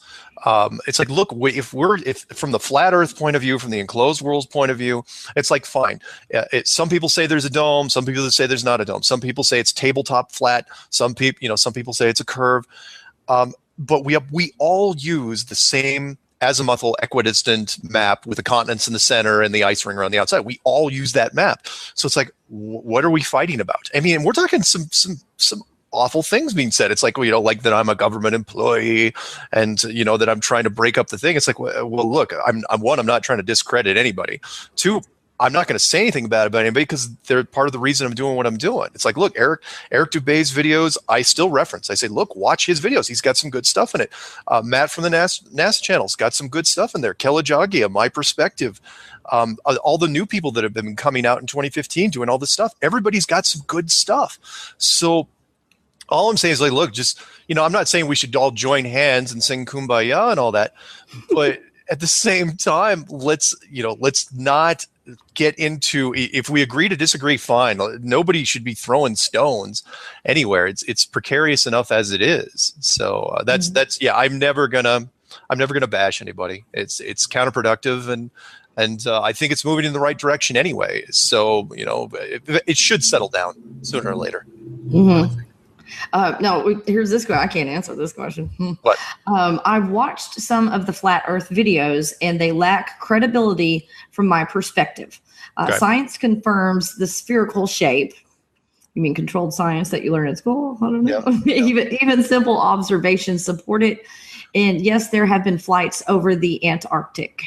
It's like, look, if from the flat Earth point of view, from the enclosed world's point of view, it's like, fine. Some people say there's a dome. Some people say there's not a dome. Some people say it's tabletop flat. Some people say it's a curve. But we all use the same azimuthal equidistant map with the continents in the center and the ice ring around the outside. We all use that map. So it's like, what are we fighting about? I mean, we're talking some awful things being said. It's like, like that I'm a government employee and, that I'm trying to break up the thing. It's like, well, look, I'm not trying to discredit anybody. Two, I'm not going to say anything bad about anybody because they're part of the reason I'm doing what I'm doing. It's like, look, Eric Dubé's videos, I still reference. I say, look, watch his videos. He's got some good stuff in it. Matt from the NASA channel's got some good stuff in there. Kelajagia, My Perspective, all the new people that have been coming out in 2015 doing all this stuff. Everybody's got some good stuff. So all I'm saying is, like, look, just, I'm not saying we should all join hands and sing Kumbaya and all that, but at the same time, let's not get into, if we agree to disagree, fine. Nobody should be throwing stones anywhere. It's precarious enough as it is. So I'm never gonna bash anybody. It's counterproductive, and and I think it's moving in the right direction anyway. So it should settle down sooner or later. Mm-hmm. No, here's this question. I can't answer this question. What? I've watched some of the flat Earth videos, and they lack credibility from my perspective. Okay. Science confirms the spherical shape. You mean controlled science that you learn at school? I don't know. Yeah. Even simple observations support it. And yes, there have been flights over the Antarctic.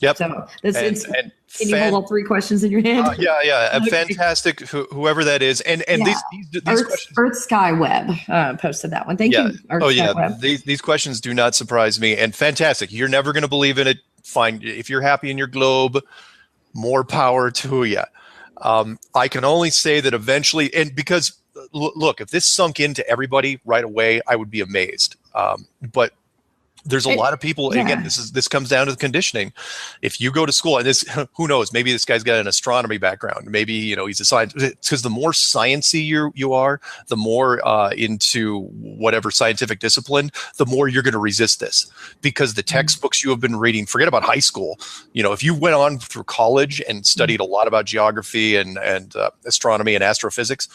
Yep. So can you hold all three questions in your hand? Yeah. Okay. Fantastic. Whoever that is, and these questions. Earth Sky Web posted that one. Thank you. These questions do not surprise me, and fantastic. You're never going to believe in it. Fine. If you're happy in your globe, more power to you. I can only say that eventually, and because look, if this sunk into everybody right away, I would be amazed. But there's a lot of people, and again, this comes down to the conditioning. If you go to school, and this, who knows, maybe this guy's got an astronomy background, maybe he's a scientist, because the more sciencey you are, the more into whatever scientific discipline, the more you're going to resist this, because the textbooks you have been reading, forget about high school, if you went on through college and studied a lot about geography and astronomy and astrophysics,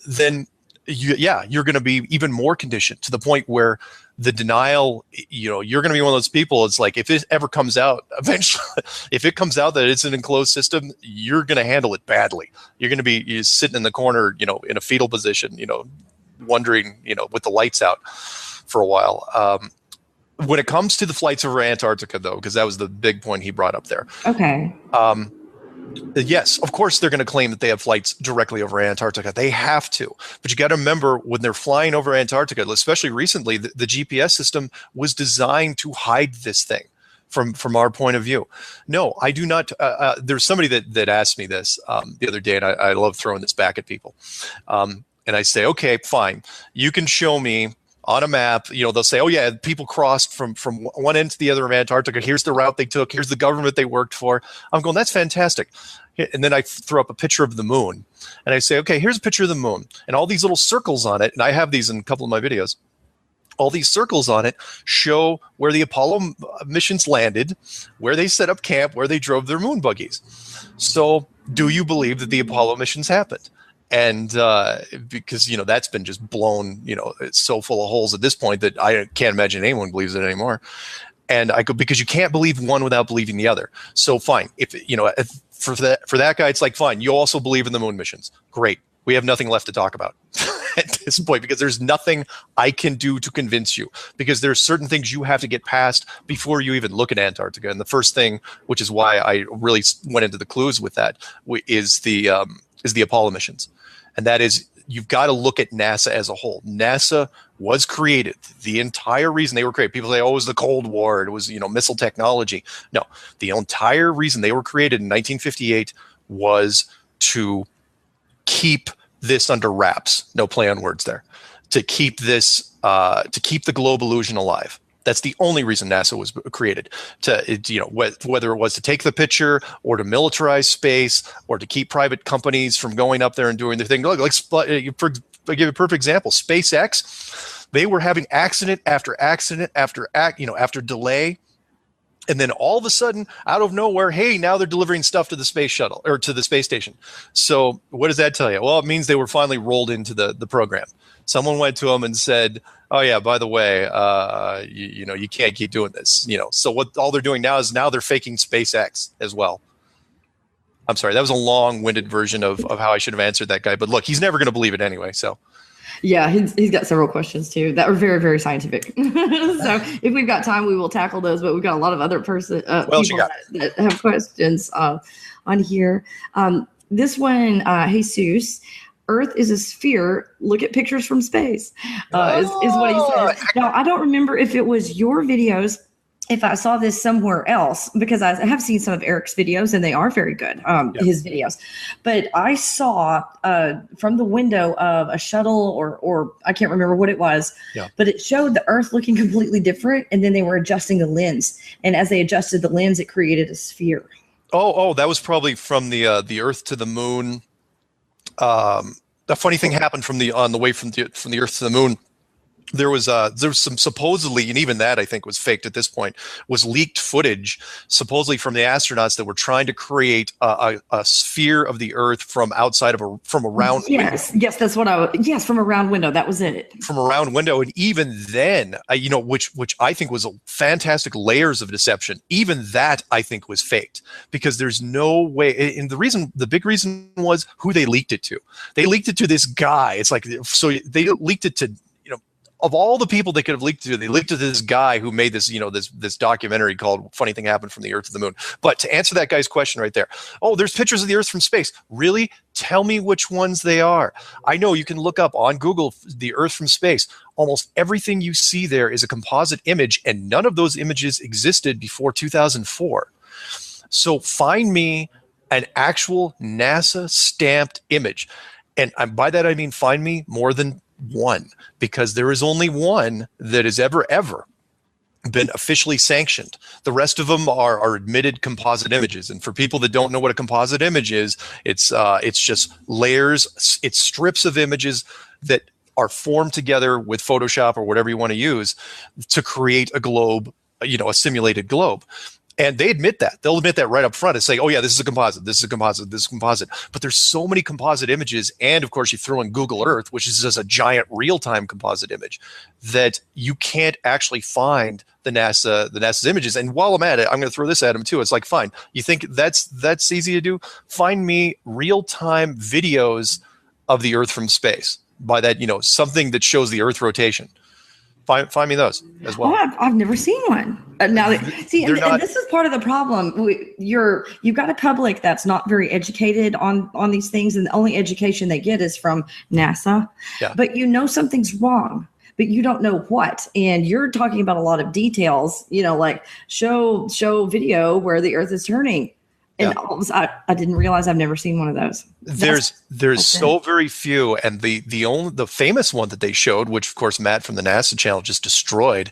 then you're going to be even more conditioned to the point where the denial, you're going to be one of those people. It's like, if it ever comes out eventually, if it comes out that it's an enclosed system, you're going to handle it badly. You're going to be sitting in the corner, in a fetal position, wondering, with the lights out for a while. When it comes to the flights over Antarctica, though, because that was the big point he brought up there. Okay. Yes, of course they're going to claim that they have flights directly over Antarctica. They have to. But you got to remember, when they're flying over Antarctica, especially recently, the GPS system was designed to hide this thing from our point of view. No, I do not. There's somebody that asked me this the other day, and I love throwing this back at people. And I say, okay, fine. You can show me on a map, they'll say, oh yeah, people crossed from one end to the other of Antarctica. Here's the route they took. Here's the government they worked for. I'm going, that's fantastic. And then I throw up a picture of the moon, and I say, okay, here's a picture of the moon, and all these little circles on it. And I have these in a couple of my videos. All these circles on it show where the Apollo missions landed, where they set up camp, where they drove their moon buggies. So do you believe that the Apollo missions happened? And because, that's been just blown, it's so full of holes at this point that I can't imagine anyone believes it anymore. And because you can't believe one without believing the other. So fine. If for that guy, it's like, fine, you also believe in the moon missions. Great. We have nothing left to talk about at this point, because there's nothing I can do to convince you, because there's certain things you have to get past before you even look at Antarctica. And the first thing, which is why I really went into the clues with that, is the Apollo missions. And that is, you've got to look at NASA as a whole. NASA was created. The entire reason they were created, people say, oh, it was the Cold War. It was, missile technology. No, the entire reason they were created in 1958 was to keep this under wraps. No play on words there. To keep this, to keep the globe illusion alive. That's the only reason NASA was created, whether it was to take the picture or to militarize space or to keep private companies from going up there and doing their thing. Look, I'll give you a perfect example. SpaceX, they were having accident after accident after delay. And then all of a sudden, out of nowhere, hey, now they're delivering stuff to the space shuttle or to the space station. So what does that tell you? Well, it means they were finally rolled into the program. Someone went to them and said, oh yeah, by the way, you can't keep doing this. So what all they're doing now is they're faking SpaceX as well. I'm sorry, that was a long-winded version of how I should have answered that guy. But look, he's never going to believe it anyway. So. Yeah, he's got several questions too that are very, very scientific. So if we've got time, we will tackle those. But we've got a lot of other people that have questions on here. This one, Jesus, Earth is a sphere. Look at pictures from space, is what he says. Now, I don't remember if it was your videos, if I saw this somewhere else, because I have seen some of Eric's videos and they are very good, his videos. But I saw from the window of a shuttle or I can't remember what it was, but it showed the Earth looking completely different. And then they were adjusting the lens. And as they adjusted the lens, it created a sphere. Oh, that was probably from the Earth to the moon. A funny thing happened on the way from the Earth to the moon. there was some supposedly, and even that I think was faked at this point, was leaked footage supposedly from the astronauts that were trying to create a sphere of the Earth from outside of from a round window. Yes, that's what yes, from a round window. That was it. From a round window, and even then, which I think was a fantastic layers of deception. Even that I think was faked, because there's no way. And the big reason was who they leaked it to. They leaked it to this guy. It's like, so they leaked it to, of all the people they could have leaked to, they leaked to this guy who made this, this documentary called "Funny Thing Happened from the Earth to the Moon." But to answer that guy's question right there, oh, there's pictures of the Earth from space. Really? Tell me which ones they are. I know you can look up on Google the Earth from space. Almost everything you see there is a composite image, and none of those images existed before 2004. So find me an actual NASA stamped image. And by that I mean find me more than one, because there is only one that has ever been officially sanctioned. The rest of them are admitted composite images. And for people that don't know what a composite image is, it's just layers, it's strips of images that are formed together with Photoshop or whatever you want to use to create a globe, a simulated globe. And they admit that. They'll admit that right up front and say, oh, yeah, this is a composite, this is a composite, this is a composite. But there's so many composite images. And, of course, you throw in Google Earth, which is just a giant real-time composite image, that you can't actually find the NASA's images. And while I'm at it, I'm going to throw this at them, too. It's like, fine, you think that's easy to do? Find me real-time videos of the Earth from space. By that, something that shows the Earth rotation. Find me those as well. Oh, I've never seen one. Now, see, and this is part of the problem. You've got a public that's not very educated on these things, and the only education they get is from NASA. Yeah. But something's wrong, but you don't know what. And you're talking about a lot of details. Like show video where the Earth is turning. And I didn't realize I've never seen one of those. There's so very few, and the famous one that they showed, which of course Matt from the NASA channel just destroyed,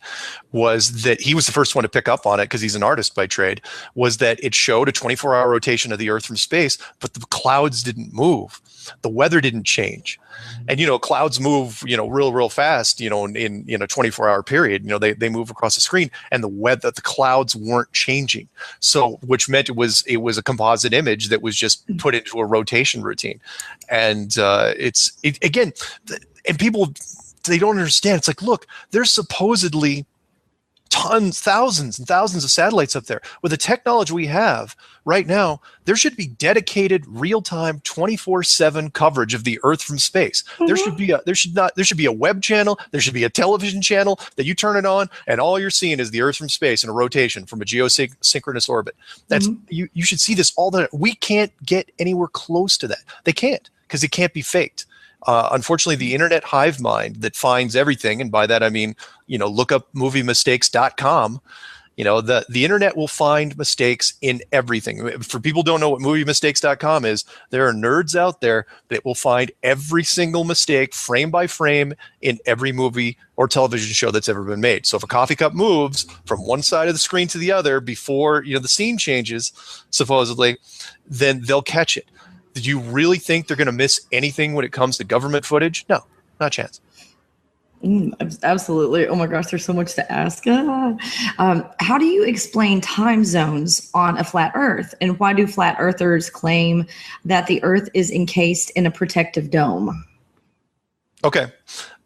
was that he was the first one to pick up on it because he's an artist by trade. Was that it showed a 24-hour rotation of the Earth from space, but the clouds didn't move, the weather didn't change, and clouds move real fast in a 24-hour period. They move across the screen, and the clouds weren't changing, so which meant it was a composite image that was just put into a rotation routine. And again, and people, they don't understand. It's like, look, there's supposedly thousands and thousands of satellites up there. With the technology we have right now, there should be dedicated real-time 24/7 coverage of the Earth from space. Mm-hmm. There should be a web channel, there should be a television channel that you turn it on and all you're seeing is the Earth from space in a rotation from a geosynchronous orbit. That's you should see this all the time. We can't get anywhere close to that. They can't, because it can't be faked. Unfortunately, the internet hive mind that finds everything, and by that I mean, look up moviemistakes.com. The internet will find mistakes in everything. For people who don't know what moviemistakes.com is, there are nerds out there that will find every single mistake frame by frame in every movie or television show that's ever been made. So if a coffee cup moves from one side of the screen to the other before the scene changes, supposedly, then they'll catch it. Do you really think they're going to miss anything when it comes to government footage? No, not a chance. Absolutely. Oh my gosh, there's so much to ask. How do you explain time zones on a flat Earth? And why do flat earthers claim that the Earth is encased in a protective dome? Okay.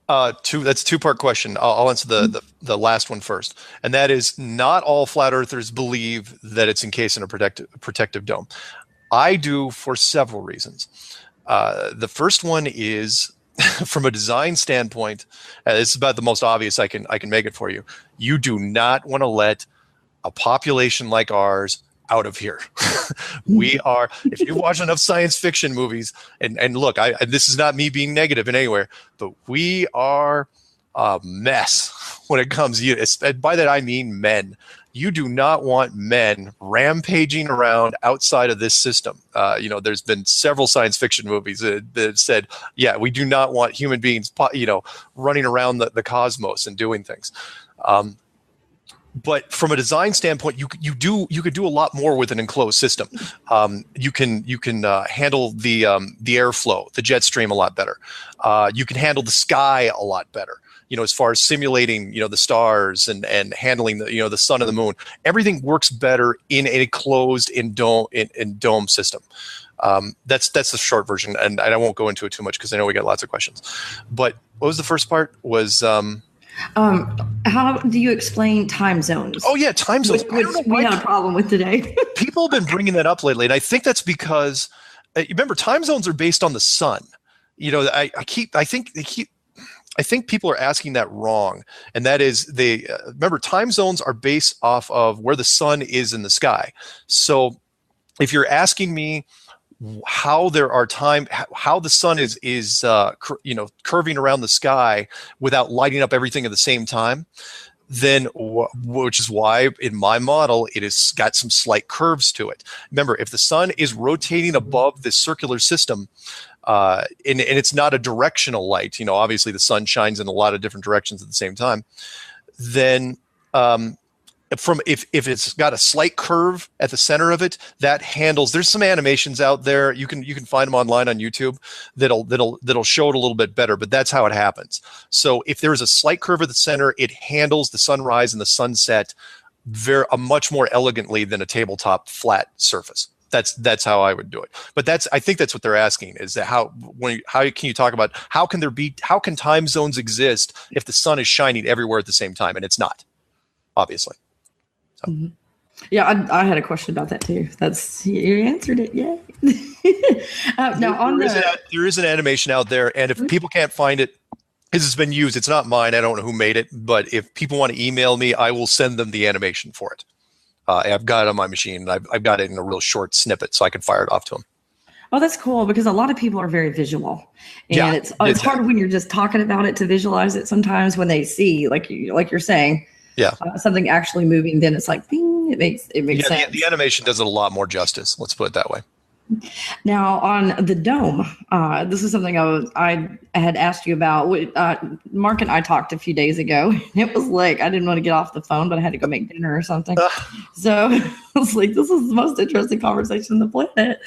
That's a two-part question. I'll answer the last one first. And that is, not all flat earthers believe that it's encased in a protective dome. I do, for several reasons. The first one is, from a design standpoint, this is about the most obvious I can make it for you. You do not want to let a population like ours out of here. We are, if you watch enough science fiction movies, and look, this is not me being negative in anywhere, but we are a mess when it comes to, by that I mean men. You do not want men rampaging around outside of this system. There's been several science fiction movies that said, yeah, we do not want human beings, running around the cosmos and doing things. But from a design standpoint, you could do a lot more with an enclosed system. You can handle the airflow, the jet stream a lot better. You can handle the sky a lot better. as far as simulating, the stars and handling the, the sun and the moon. Everything works better in a closed in dome system. That's the short version, and I won't go into it too much because I know we got lots of questions. But what was the first part? Was how do you explain time zones? Oh yeah, time zones. Which we had a problem with today. People have been bringing that up lately, and I think that's because remember, time zones are based on the sun. I think people are asking that wrong, and that is remember, time zones are based off of where the sun is in the sky. So if you're asking me how the sun is curving around the sky without lighting up everything at the same time, then which is why in my model it has got some slight curves to it. Remember, if the sun is rotating above this circular system, and it's not a directional light, obviously the sun shines in a lot of different directions at the same time, then if it's got a slight curve at the center of it, that handles. There's some animations out there. You can find them online on YouTube that'll show it a little bit better. But that's how it happens. So if there's a slight curve at the center, it handles the sunrise and the sunset much more elegantly than a tabletop flat surface. That's how I would do it. But I think that's what they're asking, is that how can you talk about how can time zones exist if the sun is shining everywhere at the same time, and it's not, obviously. So. Mm-hmm. Yeah, I had a question about that too. You answered it. Yeah. Now there is an animation out there, and if people can't find it, because it's been used, it's not mine. I don't know who made it, but if people want to email me, I will send them the animation for it. I've got it on my machine, and I've got it in a real short snippet, so I can fire it off to them. Oh, that's cool, because a lot of people are very visual, and it's hard when you're just talking about it to visualize it. Sometimes when they see, like you're saying. Yeah, something actually moving, then it's like, bing, it makes sense. The animation does it a lot more justice. Let's put it that way. Now on the dome, this is something I had asked you about. Mark and I talked a few days ago. It was like I didn't want to get off the phone, but I had to go make dinner or something. So I was like, this is the most interesting conversation on the planet.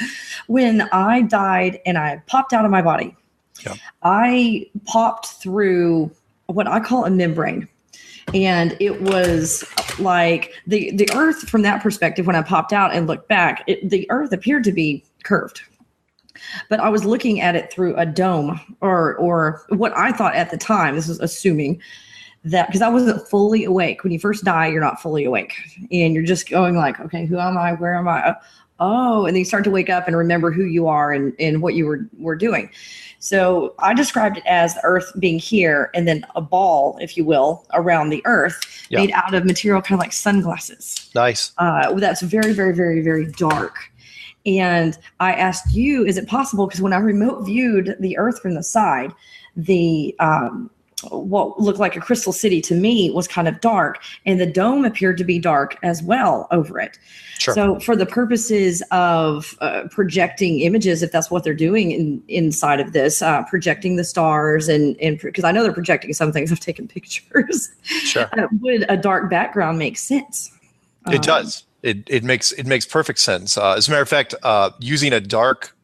When I died and I popped out of my body, I popped through what I call a membrane. And it was like the earth from that perspective, when I popped out and looked back, the earth appeared to be curved. But I was looking at it through a dome or what I thought at the time, this was assuming that, because I wasn't fully awake. When you first die, you're not fully awake. And you're just going like, okay, who am I? Where am I? Oh, and then you start to wake up and remember who you are and what you were doing. So I described it as the earth being here and then a ball, if you will, around the earth made out of material kind of like sunglasses. Nice. That's very, very, very, very dark. And I asked you, is it possible? Because when I remote viewed the earth from the side, the what looked like a crystal city to me was kind of dark, and the dome appeared to be dark as well over it. Sure. So for the purposes of projecting images, if that's what they're doing inside of this, projecting the stars and because I know they're projecting some things, I've taken pictures. Sure. Would a dark background make sense? It does. It makes perfect sense. As a matter of fact, using a dark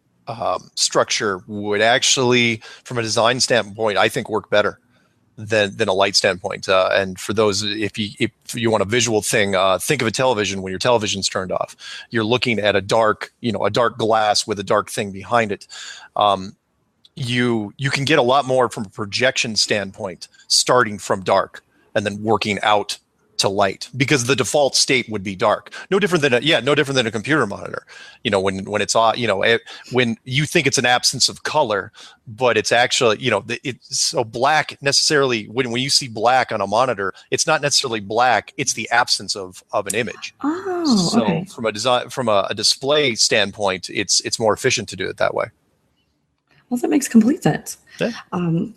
structure would actually, from a design standpoint, I think work better than a light standpoint. And for those, if you want a visual thing, think of a television. When your television's turned off, you're looking at a dark glass with a dark thing behind it. You can get a lot more from a projection standpoint, starting from dark and then working out to light, because the default state would be dark. No different than a computer monitor. When it's when you think it's an absence of color, but it's actually, it's so black necessarily. When you see black on a monitor, it's not necessarily black. It's the absence of an image. Oh, so okay. from a display standpoint, it's more efficient to do it that way. Well, that makes complete sense. Yeah.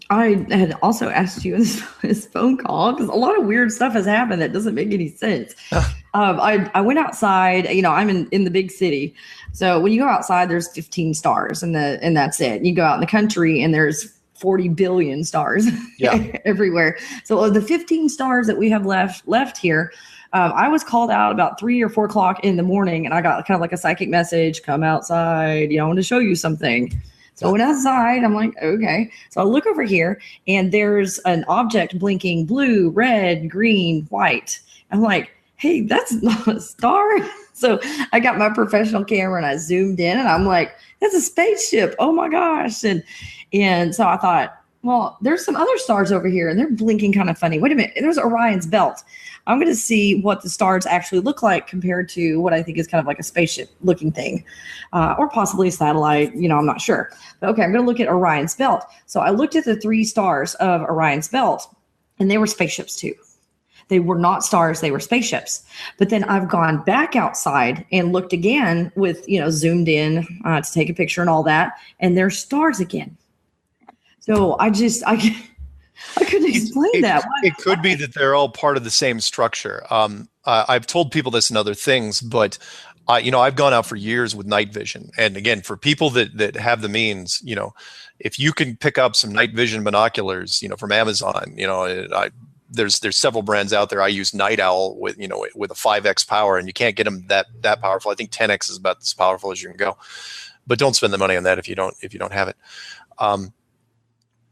I had also asked you in this phone call, because a lot of weird stuff has happened that doesn't make any sense. I went outside. I'm in the big city, so when you go outside, there's 15 stars, and that's it. You go out in the country, and there's 40 billion stars everywhere. So of the 15 stars that we have left here, I was called out about 3 or 4 o'clock in the morning, and I got kind of like a psychic message: "Come outside. I want to show you something." So I went outside. I'm like, okay. So I look over here, and there's an object blinking blue, red, green, white. I'm like, hey, that's not a star. So I got my professional camera and I zoomed in, and I'm like, that's a spaceship. Oh my gosh. And so I thought, well, there's some other stars over here, and they're blinking kind of funny. Wait a minute. There's Orion's belt. I'm going to see what the stars actually look like compared to what I think is kind of like a spaceship looking thing, or possibly a satellite. I'm not sure. But okay, I'm going to look at Orion's belt. So I looked at the 3 stars of Orion's belt, and they were spaceships too. They were not stars, they were spaceships. But then I've gone back outside and looked again with, zoomed in to take a picture and all that, and there's stars again. So I couldn't explain that. It could be that they're all part of the same structure. I've told people this in other things, but I've gone out for years with night vision. And again, for people that have the means, if you can pick up some night vision binoculars, from Amazon, there's several brands out there. I use Night Owl with a 5x power, and you can't get them that powerful. I think 10x is about as powerful as you can go, but don't spend the money on that if you don't have it.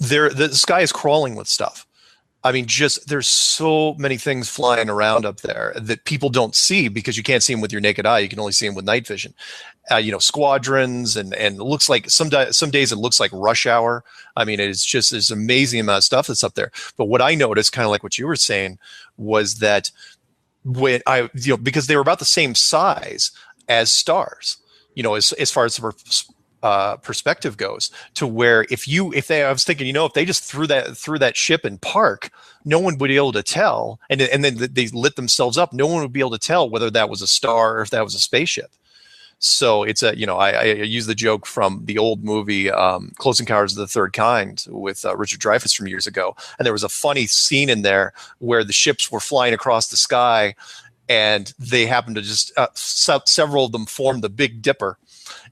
The sky is crawling with stuff. I mean, there's so many things flying around up there that people don't see because you can't see them with your naked eye. You can only see them with night vision. Squadrons and it looks like some days it looks like rush hour. I mean, it's an amazing amount of stuff that's up there. But what I noticed, kind of like what you were saying, was that when because they were about the same size as stars, as far as the perspective goes, to where I was thinking, if they just threw that ship in park, no one would be able to tell, and then they lit themselves up. No one would be able to tell whether that was a star or if that was a spaceship. So it's I use the joke from the old movie Close Encounters of the Third Kind with Richard Dreyfuss from years ago, and there was a funny scene in there where the ships were flying across the sky, and they happened to just several of them formed the Big Dipper.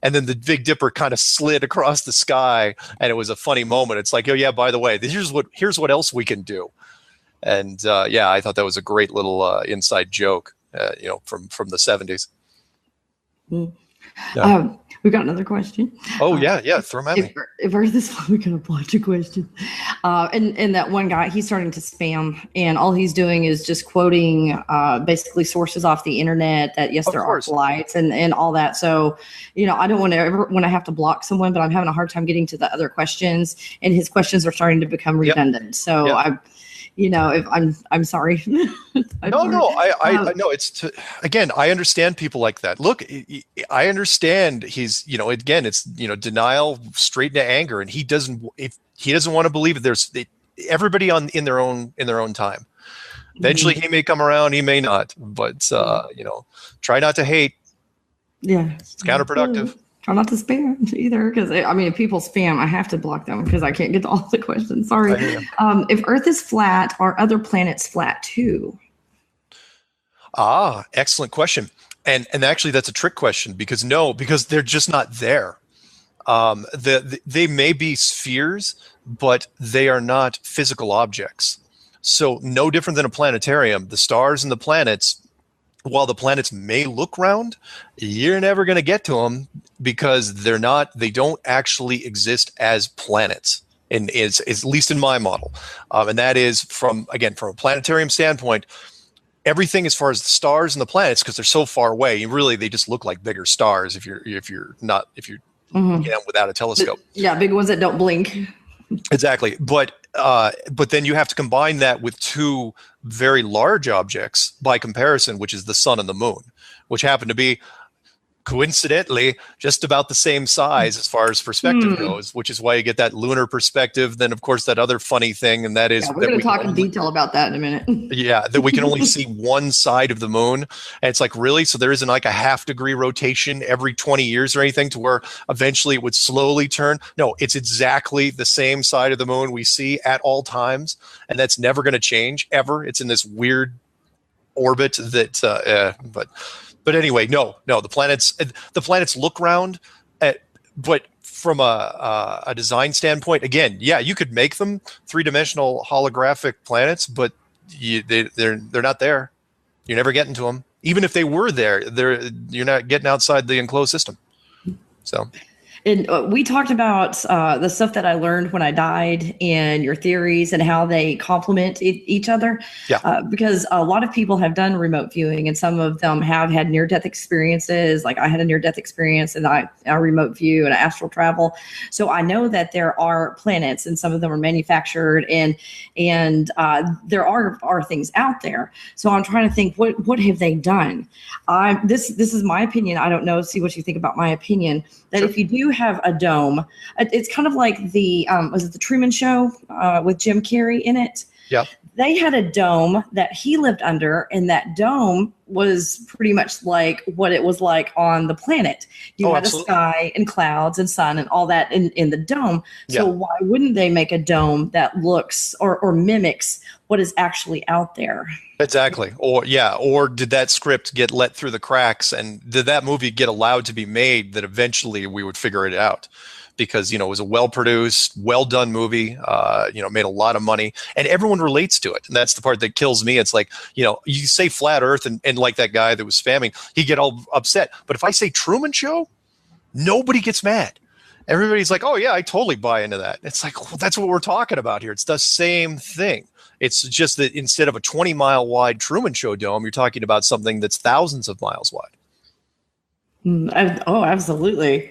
And then the Big Dipper kind of slid across the sky, and it was a funny moment. It's like, oh yeah, by the way, here's what else we can do. And I thought that was a great little inside joke, from the 70s. Mm. Yeah. We've got another question. Oh yeah, throw them at me. If Earth is flat, we got a bunch of questions. And that one guy, he's starting to spam, and all he's doing is just quoting basically sources off the internet that there are flights and all that. So, I don't want to ever when I have to block someone, but I'm having a hard time getting to the other questions, and his questions are starting to become redundant. Yep. So if I'm sorry. I know again, I understand people like that. Look, I understand he's, again, it's, denial straight into anger. And he doesn't want to believe that everybody in their own time. Eventually he may come around, he may not, but try not to hate. Yeah. It's counterproductive. Try not to spam either, because if people spam, I have to block them because I can't get to all the questions. Sorry. If Earth is flat, are other planets flat too? Excellent question. And actually, that's a trick question because they're just not there. They may be spheres, but they are not physical objects. So no different than a planetarium. The stars and the planets, while the planets may look round, you're never going to get to them because they don't actually exist as planets, and is at least in my model. And that is from a planetarium standpoint, everything as far as the stars and the planets, because they're so far away, they just look like bigger stars if you're without a telescope. Yeah, big ones that don't blink. Exactly. But then you have to combine that with 2 very large objects by comparison, which is the sun and the moon, which happen to be coincidentally just about the same size as far as perspective goes, which is why you get that lunar perspective. Then, of course, that other funny thing, and that is we're going to talk in detail about that in a minute. Yeah, that we can only see one side of the moon, and it's like, really? So there isn't like a half-degree rotation every 20 years or anything to where eventually it would slowly turn? No, it's exactly the same side of the moon we see at all times, and that's never going to change ever. It's in this weird orbit that, But anyway, no, the planets look round, but from a design standpoint, again, yeah, you could make them 3-dimensional holographic planets, but they're not there. You're never getting to them. Even if they were there, you're not getting outside the enclosed system. So, And we talked about the stuff that I learned when I died and your theories and how they complement each other. Yeah. Because a lot of people have done remote viewing and some of them have had near-death experiences. Like I had a near-death experience and I remote view and astral travel. So I know that there are planets and some of them are manufactured and there are things out there. So I'm trying to think, what have they done? This is my opinion. I don't know. See what you think about my opinion. That Sure. if you do have a dome, it's kind of like the was it the Truman Show with Jim Carrey in it? Yeah. They had a dome that he lived under, and that dome was pretty much like what it was like on the planet. You had absolutely. a sky and clouds and sun and all that in the dome. So Yeah. why wouldn't they make a dome that looks or mimics what is actually out there? Exactly. Or did that script get let through the cracks, and did that movie get allowed to be made that eventually we would figure it out? Because, it was a well-produced, well-done movie, made a lot of money, and everyone relates to it. And that's the part that kills me. It's like, you say flat earth and like that guy that was spamming, he'd get all upset. But if I say Truman Show, nobody gets mad. Everybody's like, oh yeah, I totally buy into that. It's like, well, that's what we're talking about here. It's the same thing. It's just that instead of a 20-mile wide Truman Show dome, you're talking about something that's thousands of miles wide. Oh, absolutely.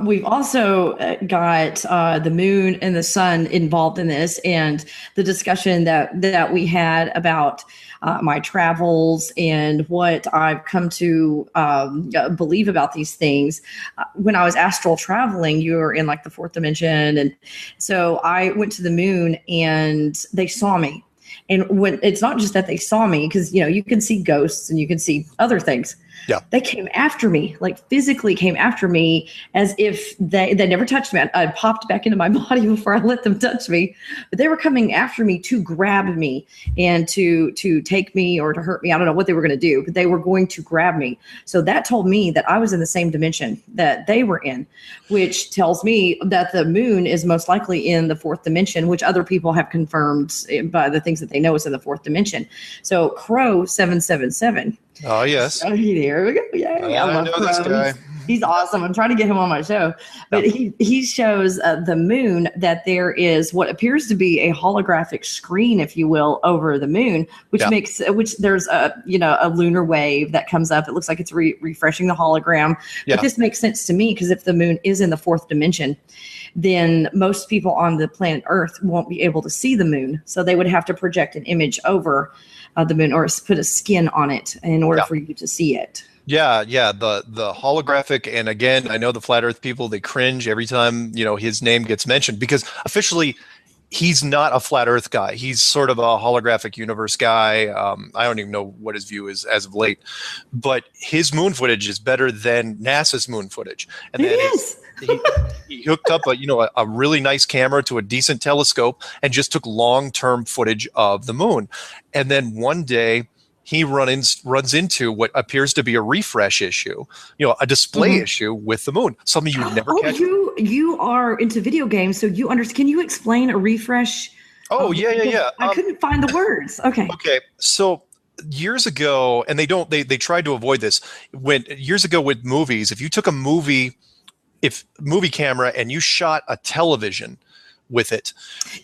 We've also got the moon and the sun involved in this, and the discussion that we had about my travels and what I've come to believe about these things. When I was astral traveling, you were in like the fourth dimension, and so I went to the moon, and they saw me. And when it's not just that they saw me, because you can see ghosts and you can see other things. Yeah. They came after me, like physically came after me, as if they never touched me. I popped back into my body before I let them touch me, but they were coming after me to grab me and to take me or to hurt me. I don't know what they were going to do, but they were going to grab me. So that told me that I was in the same dimension that they were in, which tells me that the moon is most likely in the fourth dimension, which other people have confirmed by the things that they know is in the fourth dimension. So Crow 777. Oh, yes. Oh, here we go. Yay. I love know this Crow. guy. He's awesome. I'm trying to get him on my show. But he shows the moon that there is what appears to be a holographic screen, if you will, over the moon, which there's a lunar wave that comes up. It looks like it's refreshing the hologram. But this makes sense to me, because if the moon is in the fourth dimension, then most people on the planet Earth won't be able to see the moon. So they would have to project an image over the moon or put a skin on it in order for you to see it. Yeah, the holographic, and again, I know the flat Earth people, they cringe every time his name gets mentioned, because officially he's not a flat Earth guy. He's sort of a holographic universe guy. I don't even know what his view is as of late, but his moon footage is better than NASA's moon footage. And it is. He hooked up a really nice camera to a decent telescope and just took long-term footage of the moon. And then one day he runs into what appears to be a refresh issue, a display issue with the moon. Something you would never catch. You are into video games, so you understand. Can you explain a refresh? Oh, yeah. I couldn't find the words. Okay. So years ago, and they tried to avoid this. Years ago with movies, if you took a movie camera and you shot a television with it,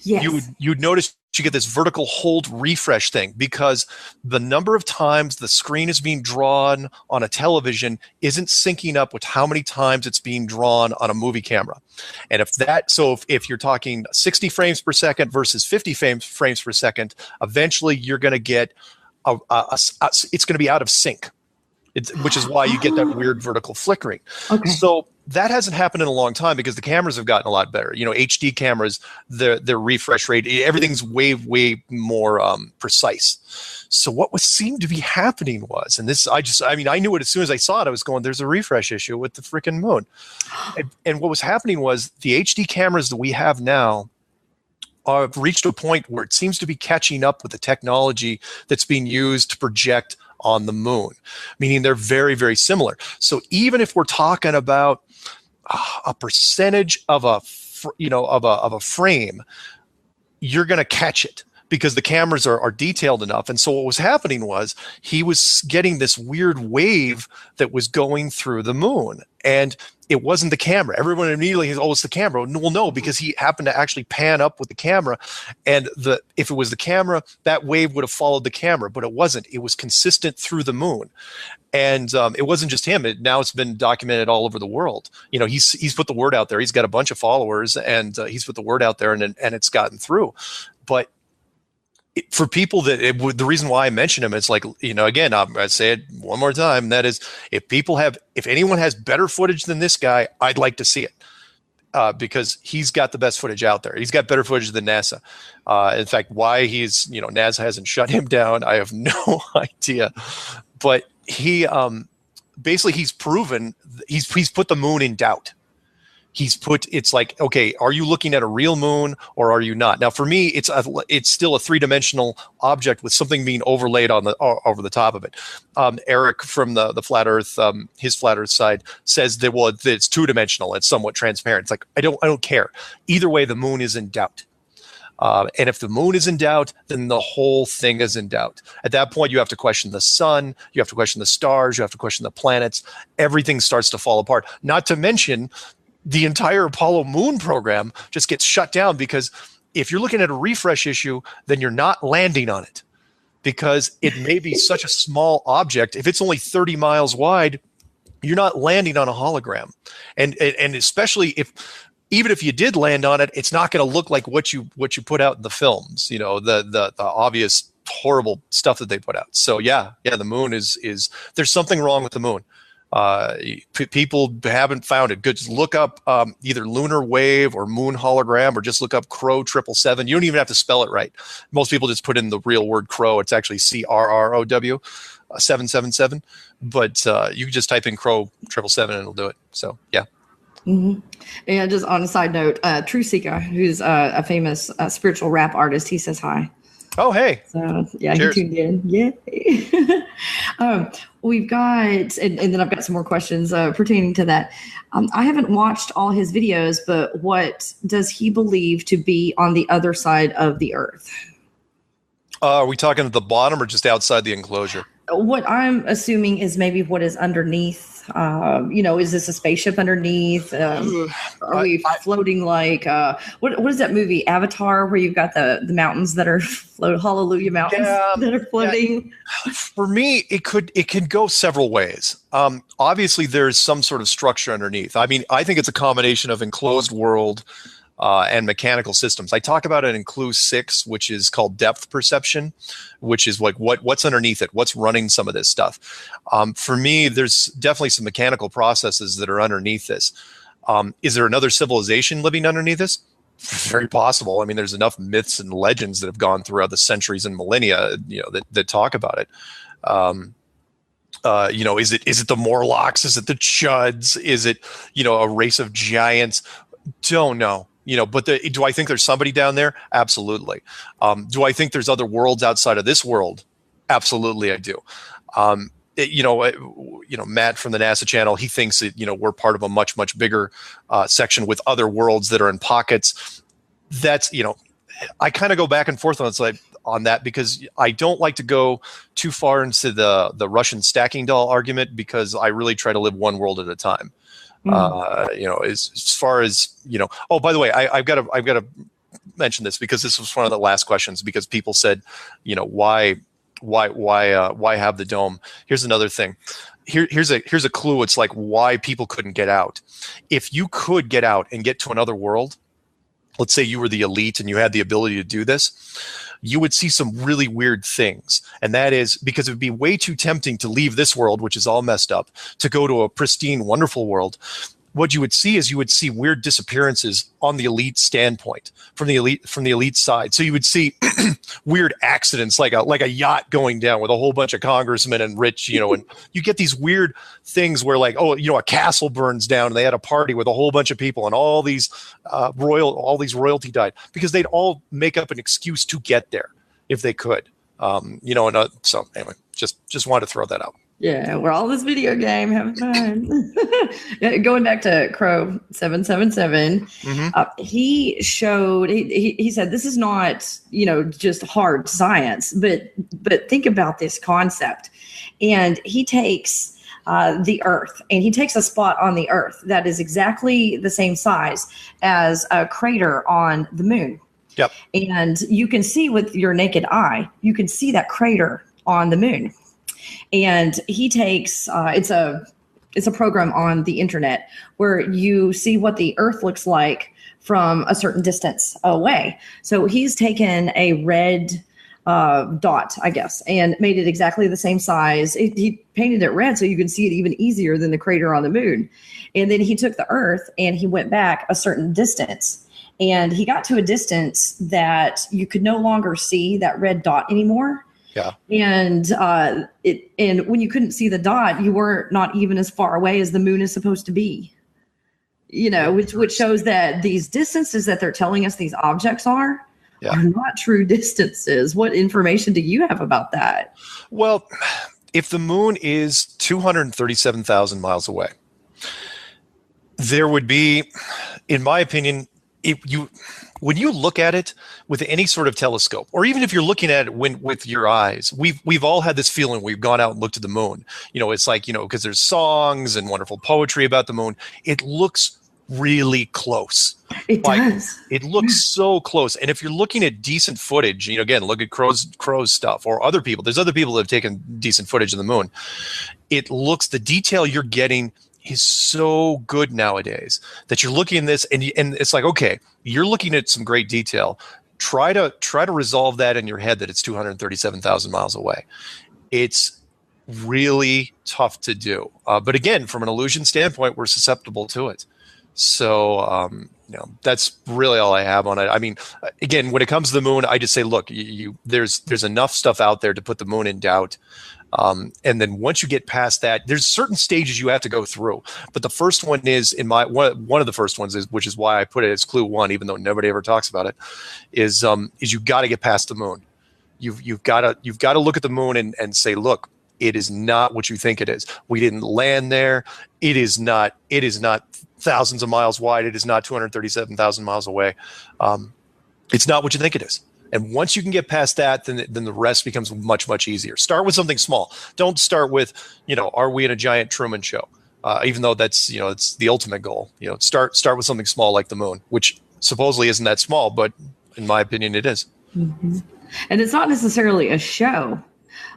you'd notice you get this vertical hold refresh thing, because the number of times the screen is being drawn on a television isn't syncing up with how many times it's being drawn on a movie camera. And if you're talking 60 frames per second versus 50 frames per second, eventually you're going to get it's going to be out of sync. Which is why you get that weird vertical flickering. Okay. So that hasn't happened in a long time, because the cameras have gotten a lot better. HD cameras, their refresh rate, everything's way more precise. So what seemed to be happening was, and this, I knew it as soon as I saw it. I was going, there's a refresh issue with the freaking moon. And what was happening was the HD cameras that we have now have reached a point where it seems to be catching up with the technology that's being used to project on the moon, meaning they're very, very similar. So even if we're talking about a percentage of a frame, you're going to catch it, because the cameras are detailed enough. And so what was happening was he was getting this weird wave that was going through the moon. And it wasn't the camera. Everyone immediately says, oh, it's the camera. Well, no, because he happened to actually pan up with the camera. And if it was the camera, that wave would have followed the camera, but it wasn't. It was consistent through the moon. And it wasn't just him. Now it's been documented all over the world. You know, he's put the word out there. He's got a bunch of followers, and he's put the word out there, and it's gotten through. But for people the reason why I mention him, it's like, you know, again, I say it one more time. That is, if anyone has better footage than this guy, I'd like to see it. Because he's got the best footage out there. He's got better footage than NASA. In fact, why NASA hasn't shut him down, I have no idea. But he basically he's proven he's put the moon in doubt. It's like, okay, are you looking at a real moon or are you not? Now, for me, it's still a three-dimensional object with something being overlaid over the top of it. Eric from the Flat Earth, his Flat Earth side, says that it's two-dimensional. It's somewhat transparent. It's like, I don't care. Either way, the moon is in doubt. And if the moon is in doubt, then the whole thing is in doubt. At that point, you have to question the sun, you have to question the stars, you have to question the planets. Everything starts to fall apart. Not to mention, the entire Apollo moon program just gets shut down, because if you're looking at a refresh issue, then you're not landing on it, because it may be such a small object. If it's only 30 miles wide, you're not landing on a hologram. And especially even if you did land on it, it's not going to look like what you put out in the films, you know, the obvious horrible stuff that they put out. So yeah, the moon is there's something wrong with the moon. People haven't found it. Good. Just look up either lunar wave or moon hologram, or just look up Crow 777. You don't even have to spell it right. Most people just put in the real word Crow. It's actually CRROW 777. But you can just type in Crow 777 and it'll do it. So yeah. Mm-hmm. And just on a side note, True Sika, who's a famous spiritual rap artist, he says hi. Oh, hey. So yeah, cheers. He tuned in. Yay. We've got, and then I've got some more questions pertaining to that. I haven't watched all his videos, but what does he believe to be on the other side of the earth? Are we talking at the bottom or just outside the enclosure? What I'm assuming is maybe what is underneath. Is this a spaceship underneath? Are we floating like what is that movie Avatar, where you've got the mountains that are Hallelujah mountains that are floating? Yeah. For me, it can go several ways. Obviously, there's some sort of structure underneath. I mean, I think it's a combination of enclosed world and mechanical systems. I talk about it in Clue 6, which is called depth perception, which is like what's underneath it, what's running some of this stuff. For me, there's definitely some mechanical processes that are underneath this. Is there another civilization living underneath this? Very possible. I mean, there's enough myths and legends that have gone throughout the centuries and millennia, that talk about it. Is it the Morlocks? Is it the Chuds? Is it, a race of giants? Don't know. But do I think there's somebody down there? Absolutely. Do I think there's other worlds outside of this world? Absolutely, I do. Matt from the NASA channel, he thinks that, we're part of a much, much bigger section with other worlds that are in pockets. That's, I kind of go back and forth on that, because I don't like to go too far into the Russian stacking doll argument, because I really try to live one world at a time. As far as, oh, by the way, I've got to mention this, because this was one of the last questions, because people said, why have the dome? Here's another thing. Here's a clue. It's like why people couldn't get out. If you could get out and get to another world, let's say you were the elite and you had the ability to do this, you would see some really weird things. And that is because it would be way too tempting to leave this world, which is all messed up, to go to a pristine, wonderful world. What you would see is weird disappearances on the elite standpoint, from the elite side. So you would see weird accidents, like a yacht going down with a whole bunch of congressmen and rich, and you get these weird things where a castle burns down and they had a party with a whole bunch of people and all these royalty died, because they'd all make up an excuse to get there if they could. So anyway, just wanted to throw that out. Yeah, we're all this video game having fun. Yeah, going back to Crow 777, he showed he said this is not, just hard science, but think about this concept. And he takes the Earth, and he takes a spot on the Earth that is exactly the same size as a crater on the moon. Yep. And you can see with your naked eye, you can see that crater on the moon. And he takes it's a program on the internet where you see what the Earth looks like from a certain distance away. So he's taken a red dot, I guess, and made it exactly the same size. He painted it red so you can see it even easier than the crater on the moon. And then he took the Earth and he went back a certain distance. And he got to a distance that you could no longer see that red dot anymore. Yeah. And and when you couldn't see the dot, you were not even as far away as the moon is supposed to be. Which shows that these distances that they're telling us these objects are not true distances. What information do you have about that? Well, if the moon is 237,000 miles away, there would be, in my opinion, when you look at it with any sort of telescope, or even if you're looking at it with your eyes, we've all had this feeling. We've gone out and looked at the moon. It's like, because there's songs and wonderful poetry about the moon. It looks really close. It does. It looks so close. And if you're looking at decent footage, again, look at Crow's stuff or other people. There's other people that have taken decent footage of the moon. The detail you're getting is so good nowadays that you're looking at this and it's like, okay, you're looking at some great detail. Try to resolve that in your head that it's 237,000 miles away. It's really tough to do. But again, from an illusion standpoint, we're susceptible to it. So, that's really all I have on it. I mean, again, when it comes to the moon, I just say, look, there's enough stuff out there to put the moon in doubt. And then once you get past that, there's certain stages you have to go through. But the first one is one of the first ones is, which is why I put it as clue 1, even though nobody ever talks about it, is you've got to get past the moon. You've got to look at the moon and say, look, it is not what you think it is. We didn't land there. It is not thousands of miles wide. It is not 237,000 miles away. It's not what you think it is. And once you can get past that, then the rest becomes much, much easier. Start with something small. Don't start with, are we in a giant Truman Show? Even though that's, it's the ultimate goal. Start with something small like the moon, which supposedly isn't that small, but in my opinion, it is. Mm-hmm. And it's not necessarily a show,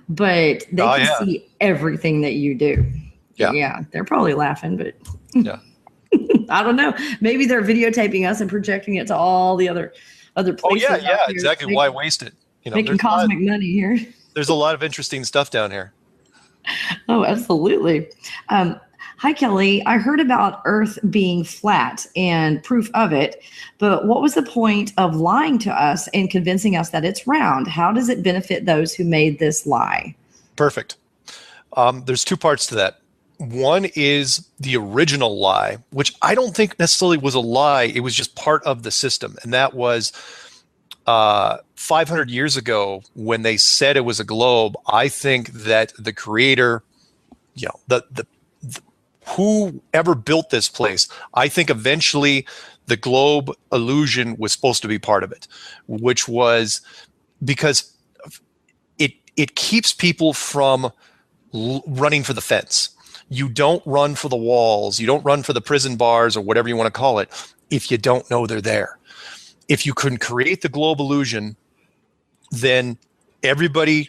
but they can see everything that you do. Yeah. They're probably laughing, but yeah. I don't know. Maybe they're videotaping us and projecting it to all the other places. Oh yeah, exactly. Why waste it? Making cosmic money here. There's a lot of interesting stuff down here. Oh, absolutely. Hi, Kelly. I heard about Earth being flat and proof of it, but what was the point of lying to us and convincing us that it's round? How does it benefit those who made this lie? Perfect. There's two parts to that. One is the original lie, which I don't think necessarily was a lie. It was just part of the system. And that was 500 years ago when they said it was a globe. I think that the creator, whoever built this place, I think eventually the globe illusion was supposed to be part of it, which was because it keeps people from running for the fence. You don't run for the walls. You don't run for the prison bars or whatever you want to call it if you don't know they're there. If you can create the globe illusion, then everybody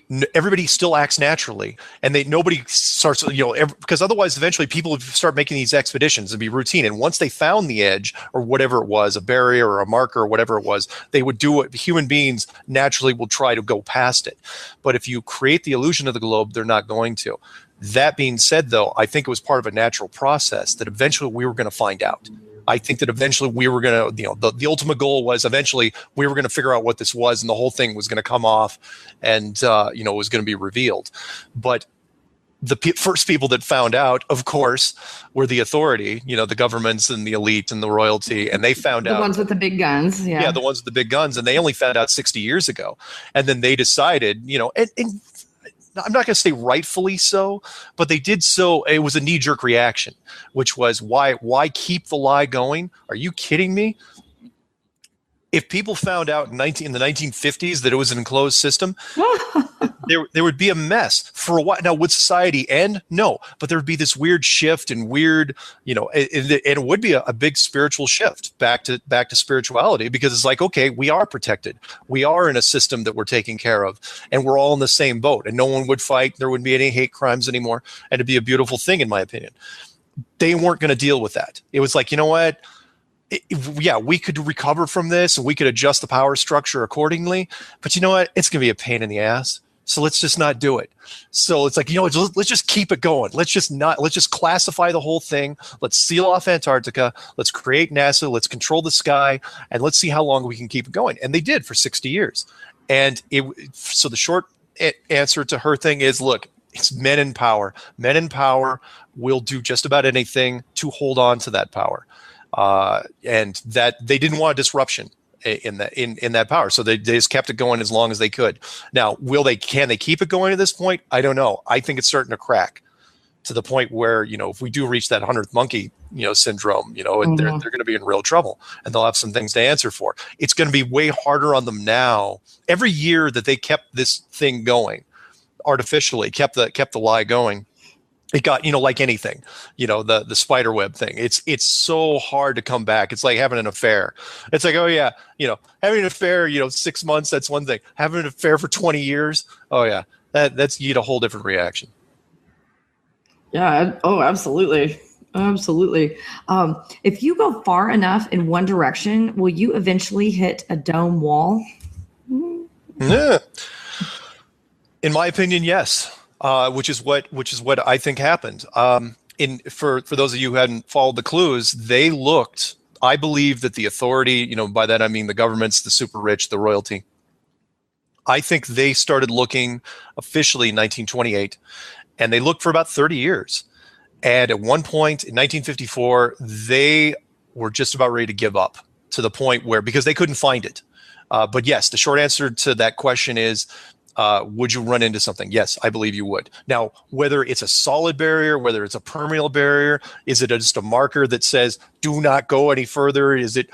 still acts naturally, and nobody starts, because otherwise eventually people would start making these expeditions and be routine. And once they found the edge or whatever it was, a barrier or a marker or whatever it was, they would do what human beings naturally will try to go past it. But if you create the illusion of the globe, they're not going to. That being said, though, I think it was part of a natural process that eventually we were going to find out. I think that eventually we were going to, the ultimate goal was eventually we were going to figure out what this was, and the whole thing was going to come off and, it was going to be revealed. But the first people that found out, of course, were the authority, the governments and the elite and the royalty, and they found out. The ones with the big guns. Yeah, the ones with the big guns, and they only found out 60 years ago. And then they decided, and I'm not going to say rightfully so, but they did so. It was a knee-jerk reaction, which was why keep the lie going? Are you kidding me? If people found out in the 1950s that it was an enclosed system, there would be a mess for a while. Now, would society end? No, but there would be this weird shift and weird, and it would be a big spiritual shift back to spirituality, because it's like, okay, we are protected. We are in a system that we're taking care of, and we're all in the same boat, and no one would fight. There wouldn't be any hate crimes anymore, and it'd be a beautiful thing, in my opinion. They weren't going to deal with that. It was like, you know what? We could recover from this and we could adjust the power structure accordingly, but you know what? It's going to be a pain in the ass. So let's just not do it. So it's like, let's just keep it going. Let's just classify the whole thing. Let's seal off Antarctica. Let's create NASA. Let's control the sky, and let's see how long we can keep it going. And they did for 60 years. And so the short answer to her thing is, look, it's men in power. Men in power will do just about anything to hold on to that power. And that they didn't want a disruption in that power, so they just kept it going as long as they could. Now, can they keep it going at this point? I don't know. I think it's starting to crack to the point where, if we do reach that 100th monkey, syndrome, Mm-hmm. they're going to be in real trouble, and they'll have some things to answer for. It's going to be way harder on them now. Every year that they kept this thing going, kept the lie going, it got, like anything, the spider web thing. It's so hard to come back. It's like having an affair. It's like, oh yeah, having an affair, 6 months, that's one thing. Having an affair for 20 years, oh yeah, that's, you get a whole different reaction. Yeah. Oh, absolutely. Absolutely. If you go far enough in one direction, will you eventually hit a dome wall? Yeah. In my opinion, yes. Which is what I think happened. For those of you who hadn't followed the clues, they looked. I believe that the authority, by that I mean the governments, the super rich, the royalty. I think they started looking officially in 1928, and they looked for about 30 years. And at one point in 1954, they were just about ready to give up, to the point where, because they couldn't find it. But yes, the short answer to that question is, would you run into something? Yes, I believe you would. Now, whether it's a solid barrier, whether it's a permeable barrier, is it just a marker that says, do not go any further? Is it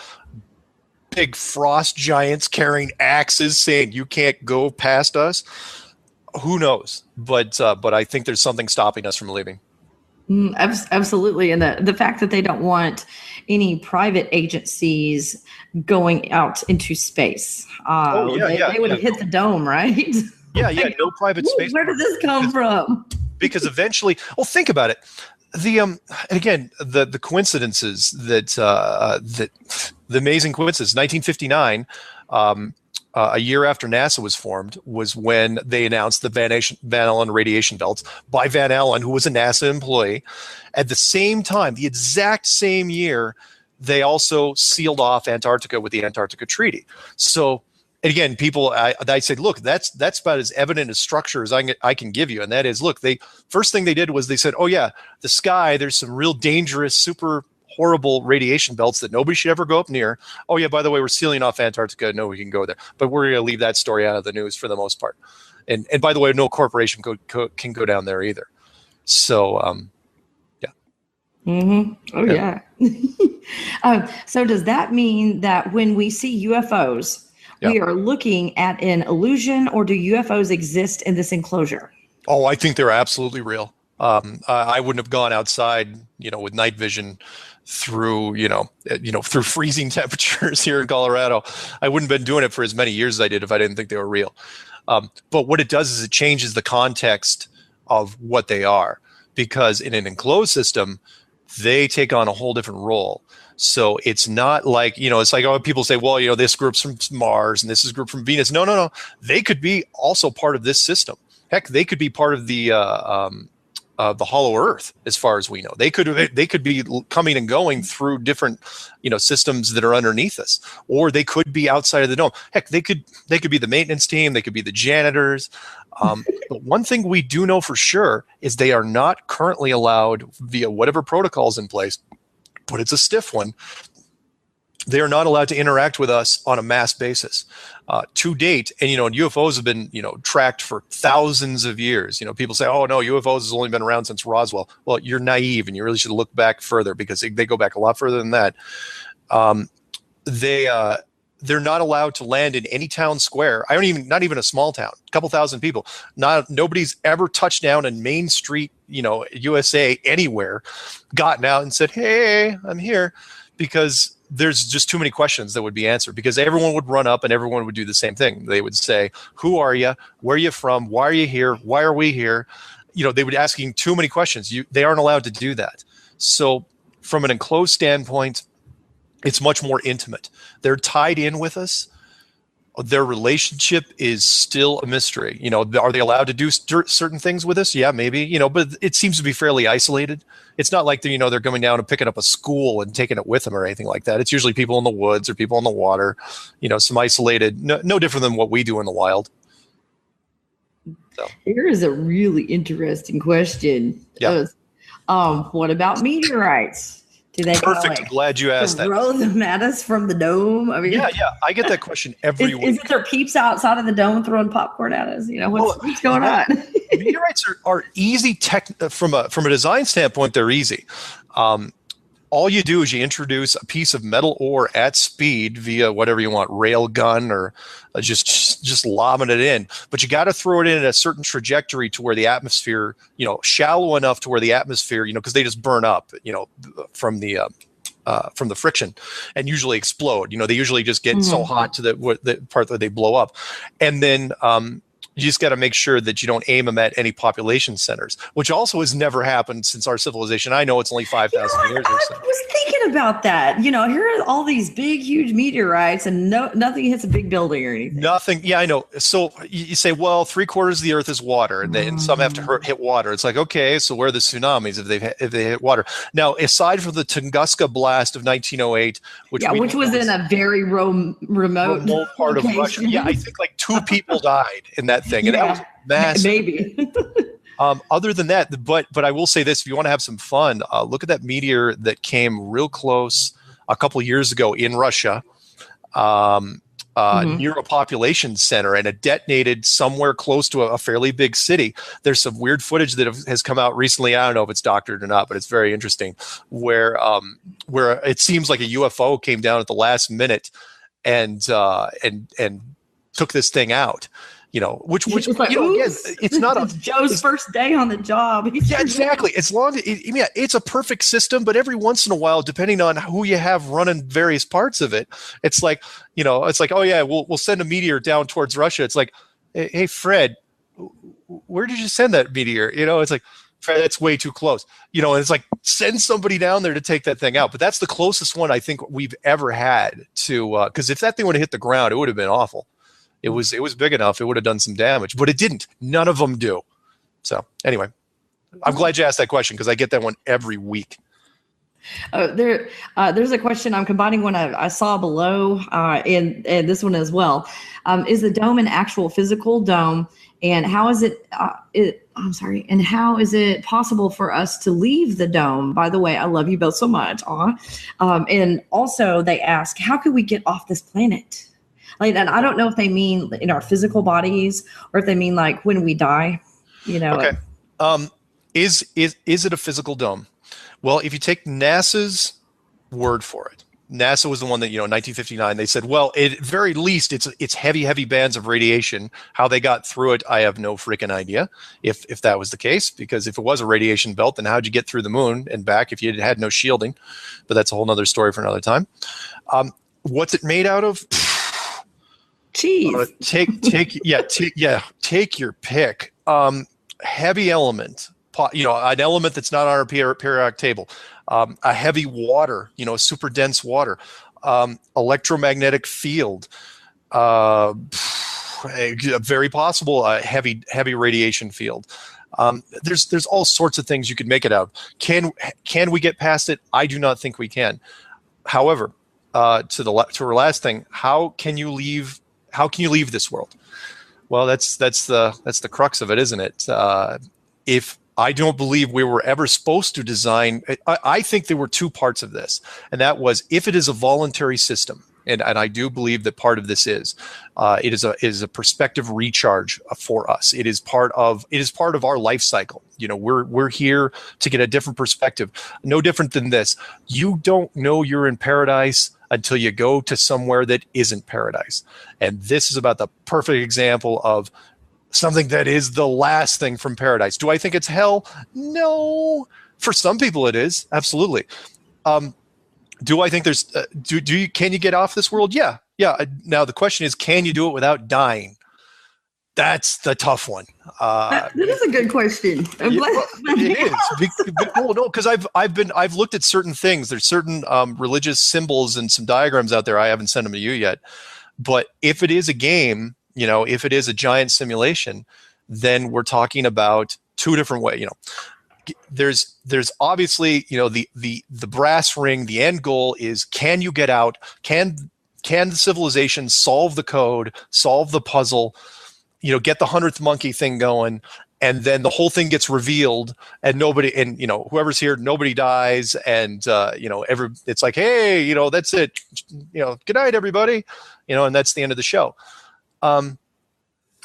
big frost giants carrying axes saying you can't go past us? Who knows? But I think there's something stopping us from leaving. Absolutely. And the fact that they don't want any private agencies going out into space. They would have hit the dome, right? Yeah, no private space. Where did this come from? Because eventually, think about it. And again, the coincidences that the amazing coincidence. 1959, a year after NASA was formed, was when they announced the Van Allen radiation belts by Van Allen, who was a NASA employee. At the same time, the exact same year, they also sealed off Antarctica with the Antarctica Treaty. So, and again, I said, look, that's about as evident a structure as I can give you. And that is, look, first thing they did was they said, oh yeah, the sky, there's some real dangerous, super horrible radiation belts that nobody should ever go up near. Oh yeah, by the way, we're sealing off Antarctica. No, we can go there, but we're going to leave that story out of the news for the most part. And by the way, no corporation can go down there either. So, yeah. Mm-hmm. Oh yeah. So does that mean that when we see UFOs, we are looking at an illusion, or do UFOs exist in this enclosure? Oh, I think they're absolutely real. I wouldn't have gone outside, with night vision through freezing temperatures here in Colorado. I wouldn't have been doing it for as many years as I did if I didn't think they were real. But what it does is it changes the context of what they are, because in an enclosed system, they take on a whole different role. So it's not like, it's like, people say, well, this group's from Mars and this is a group from Venus. No. They could be also part of this system. Heck, they could be part of the hollow Earth, as far as we know. They could be coming and going through different, systems that are underneath us, or they could be outside of the dome. Heck, they could be the maintenance team. They could be the janitors. But one thing we do know for sure is they are not currently allowed, via whatever protocols in place, but it's a stiff one, they are not allowed to interact with us on a mass basis. To date, and UFOs have been tracked for thousands of years. People say, "Oh no, UFOs has only been around since Roswell." Well, you're naive, and you really should look back further, because they go back a lot further than that. They're not allowed to land in any town square. Not even a small town, a couple thousand people. Nobody's ever touched down in Main Street, USA, anywhere, gotten out and said, "Hey, I'm here," because there's just too many questions that would be answered, because everyone would run up and everyone would do the same thing. They would say, "Who are you? Where are you from? Why are you here? Why are we here?" They would be asking too many questions. They aren't allowed to do that. So from an enclosed standpoint, it's much more intimate. They're tied in with us. Their relationship is still a mystery. Are they allowed to do certain things with us? Yeah, maybe, but it seems to be fairly isolated. It's not like they're coming down and picking up a school and taking it with them or anything like that. It's usually people in the woods or people in the water, some isolated, no different than what we do in the wild. So. Here is a really interesting question. Yeah. What about meteorites? Do they Perfect. I'm glad you asked that. Throw them at us from the dome? I mean, yeah. I get that question every week. Is it their peeps outside of the dome throwing popcorn at us? What's going on? Meteorites are easy from a design standpoint. They're easy. All you do is you introduce a piece of metal ore at speed via whatever you want, rail gun, or just lobbing it in. But you got to throw it in at a certain trajectory to where the atmosphere, shallow enough to where the atmosphere, because they just burn up, from the friction, and usually explode. They usually just get so hot to the part that they blow up, and then you just got to make sure that you don't aim them at any population centers, which also has never happened since our civilization. I know it's only 5,000 years or so. I was thinking about that. Here are all these big, huge meteorites, and nothing hits a big building or anything. Nothing. Yeah, I know. So you say, well, 3/4 of the Earth is water, and some have to hit water. It's like, okay, so where are the tsunamis if they hit water? Now, aside from the Tunguska blast of 1908, which was in a very remote part of Russia. Yeah, I think like 2 people died in that thing, and that was massive. Maybe. Other than that, but I will say this: if you want to have some fun, look at that meteor that came real close a couple of years ago in Russia, near a population center, and it detonated somewhere close to a fairly big city. There's some weird footage that has come out recently. I don't know if it's doctored or not, but it's very interesting. Where it seems like a UFO came down at the last minute and took this thing out. Which it's like, again, it's not Joe's first day on the job. Yeah, exactly. As long as it's a perfect system, but every once in a while, depending on who you have running various parts of it, it's like, oh yeah, we'll send a meteor down towards Russia. It's like, hey Fred, where did you send that meteor? It's like, Fred, that's way too close. And it's like, send somebody down there to take that thing out. But that's the closest one I think we've ever had to, because if that thing would have hit the ground, it would have been awful. It was big enough. It would have done some damage, but it didn't. None of them do. So anyway, I'm glad you asked that question, because I get that one every week. There's a question. I'm combining one I saw below and this one as well. Is the dome an actual physical dome? And how is it? And how is it possible for us to leave the dome? By the way, I love you both so much. And also they ask, how could we get off this planet? And I don't know if they mean in our physical bodies or if they mean like when we die, Okay. Is it a physical dome? Well, if you take NASA's word for it, NASA was the one that, in 1959, they said, well, at very least it's heavy bands of radiation. How they got through it, I have no freaking idea if that was the case, because if it was a radiation belt, then how'd you get through the moon and back if you had no shielding? But that's a whole nother story for another time. What's it made out of? Cheese. Take your pick. Heavy element, an element that's not on our periodic table. A heavy water, super dense water. Electromagnetic field. Very possible heavy radiation field. There's all sorts of things you could make it out of. Can we get past it? I do not think we can. However, to our last thing, how can you leave this world? Well, that's the crux of it, isn't it? If I don't believe we were ever supposed to design. I think there were two parts of this, and that was if it is a voluntary system, and I do believe that part of this is it is a perspective recharge for us. It is part of our life cycle. You know, we're here to get a different perspective. No different than this. You don't know you're in paradise until you go to somewhere that isn't paradise, and this is about the perfect example of something that is the last thing from paradise. Do I think it's hell? No. For some people it is, absolutely. Do I think there's can you get off this world? Yeah. Now the question is, can you do it without dying? That's the tough one. That is a good question. It is. Well, no, because I've looked at certain things. There's certain religious symbols and some diagrams out there. I haven't sent them to you yet. But if it is a game, you know, if it is a giant simulation, then we're talking about two different ways. You know, there's obviously, you know, the brass ring. The end goal is, can you get out? Can the civilization solve the code, solve the puzzle? You know, get the 100th monkey thing going, and then the whole thing gets revealed, and you know, whoever's here, nobody dies, and you know, it's like, hey, you know, that's it. You know, good night, everybody. You know, and that's the end of the show.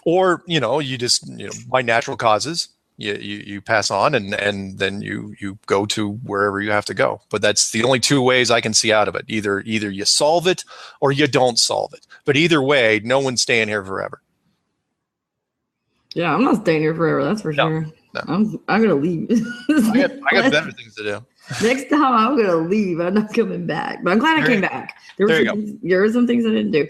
Or, you know, you just, you know, by natural causes, you pass on and then you go to wherever you have to go. But that's the only two ways I can see out of it. Either you solve it or you don't solve it. But either way, no one's staying here forever. Yeah, I'm not staying here forever. That's for sure. No. I'm gonna leave. I got better things to do. Next time I'm gonna leave. I'm not coming back. But I'm glad I came back. There were some things I didn't do.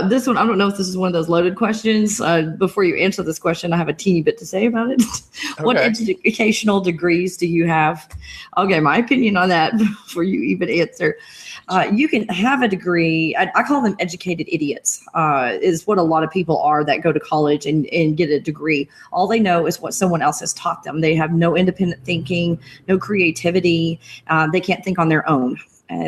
This one, I don't know if this is one of those loaded questions. Before you answer this question, I have a teeny bit to say about it. Okay. What educational degrees do you have? I'll get my opinion on that before you even answer. You can have a degree. I call them educated idiots, is what a lot of people are that go to college and get a degree. All they know is what someone else has taught them. They have no independent thinking, no creativity. They can't think on their own.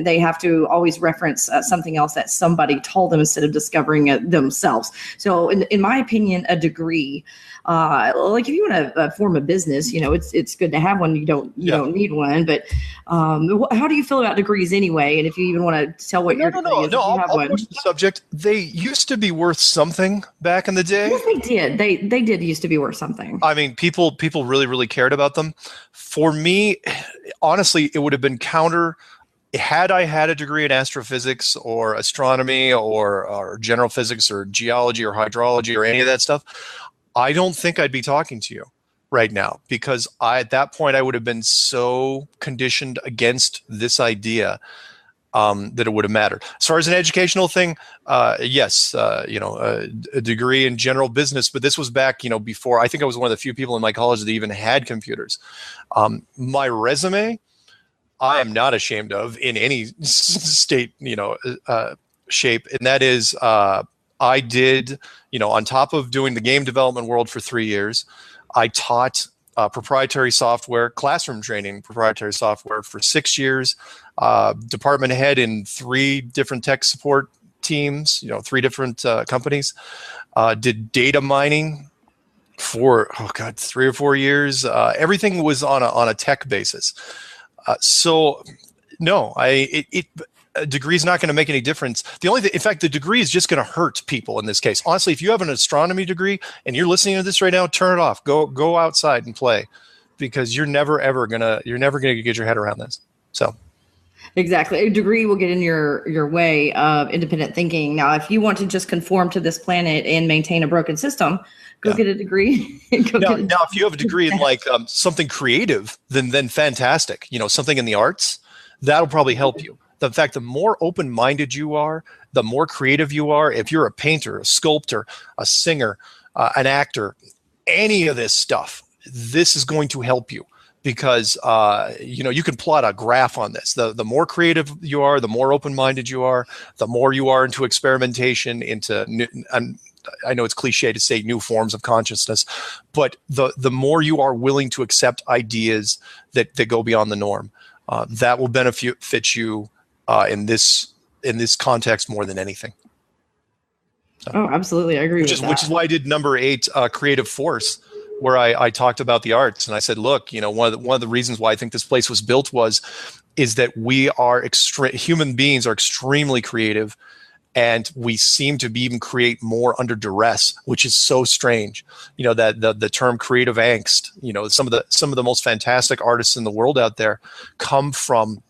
They have to always reference something else that somebody told them instead of discovering it themselves. So in my opinion, a degree, like if you want to form a business, you know, it's good to have one. You don't need one. But how do you feel about degrees anyway? And if you even want to tell what your degree is, I'll push the subject. They used to be worth something back in the day. Yes, they did. They did used to be worth something. I mean, people really, really cared about them. For me, honestly, it would have been counter. Had I had a degree in astrophysics or astronomy or general physics or geology or hydrology or any of that stuff, I don't think I'd be talking to you right now, because at that point I would have been so conditioned against this idea that it would have mattered. As far as an educational thing, yes, you know, a degree in general business, but this was back, you know, before. I think I was one of the few people in my college that even had computers. My resume, I am not ashamed of in any state, you know, shape. And that is, I did, you know, on top of doing the game development world for 3 years, I taught proprietary software, classroom training, proprietary software for 6 years, department head in 3 different tech support teams, you know, 3 different companies, did data mining for, 3 or 4 years. Everything was on a tech basis. So no, a degree is not going to make any difference. The only thing, in fact, the degree is just going to hurt people in this case. Honestly, if you have an astronomy degree and you're listening to this right now, turn it off. Go outside and play, because you're never gonna get your head around this. So. Exactly. A degree will get in your way of independent thinking. Now, if you want to just conform to this planet and maintain a broken system, go get a degree. Now, if you have a degree in like something creative, then fantastic. You know, something in the arts, that'll probably help you. The fact, the more open-minded you are, the more creative you are. If you're a painter, a sculptor, a singer, an actor, any of this stuff, this is going to help you. Because you know, you can plot a graph on this. The more creative you are, the more open-minded you are, the more you are into experimentation, into new, and I know it's cliche to say new forms of consciousness, but the more you are willing to accept ideas that go beyond the norm, that will benefit you in this context more than anything. So, oh, absolutely, I agree with that. Which is why I did number 8, creative force. where I talked about the arts, and I said, look, one of the reasons why I think this place was built is that human beings are extremely creative, and we seem to even create more under duress, which is so strange. That the term creative angst. Some of the most fantastic artists in the world out there come from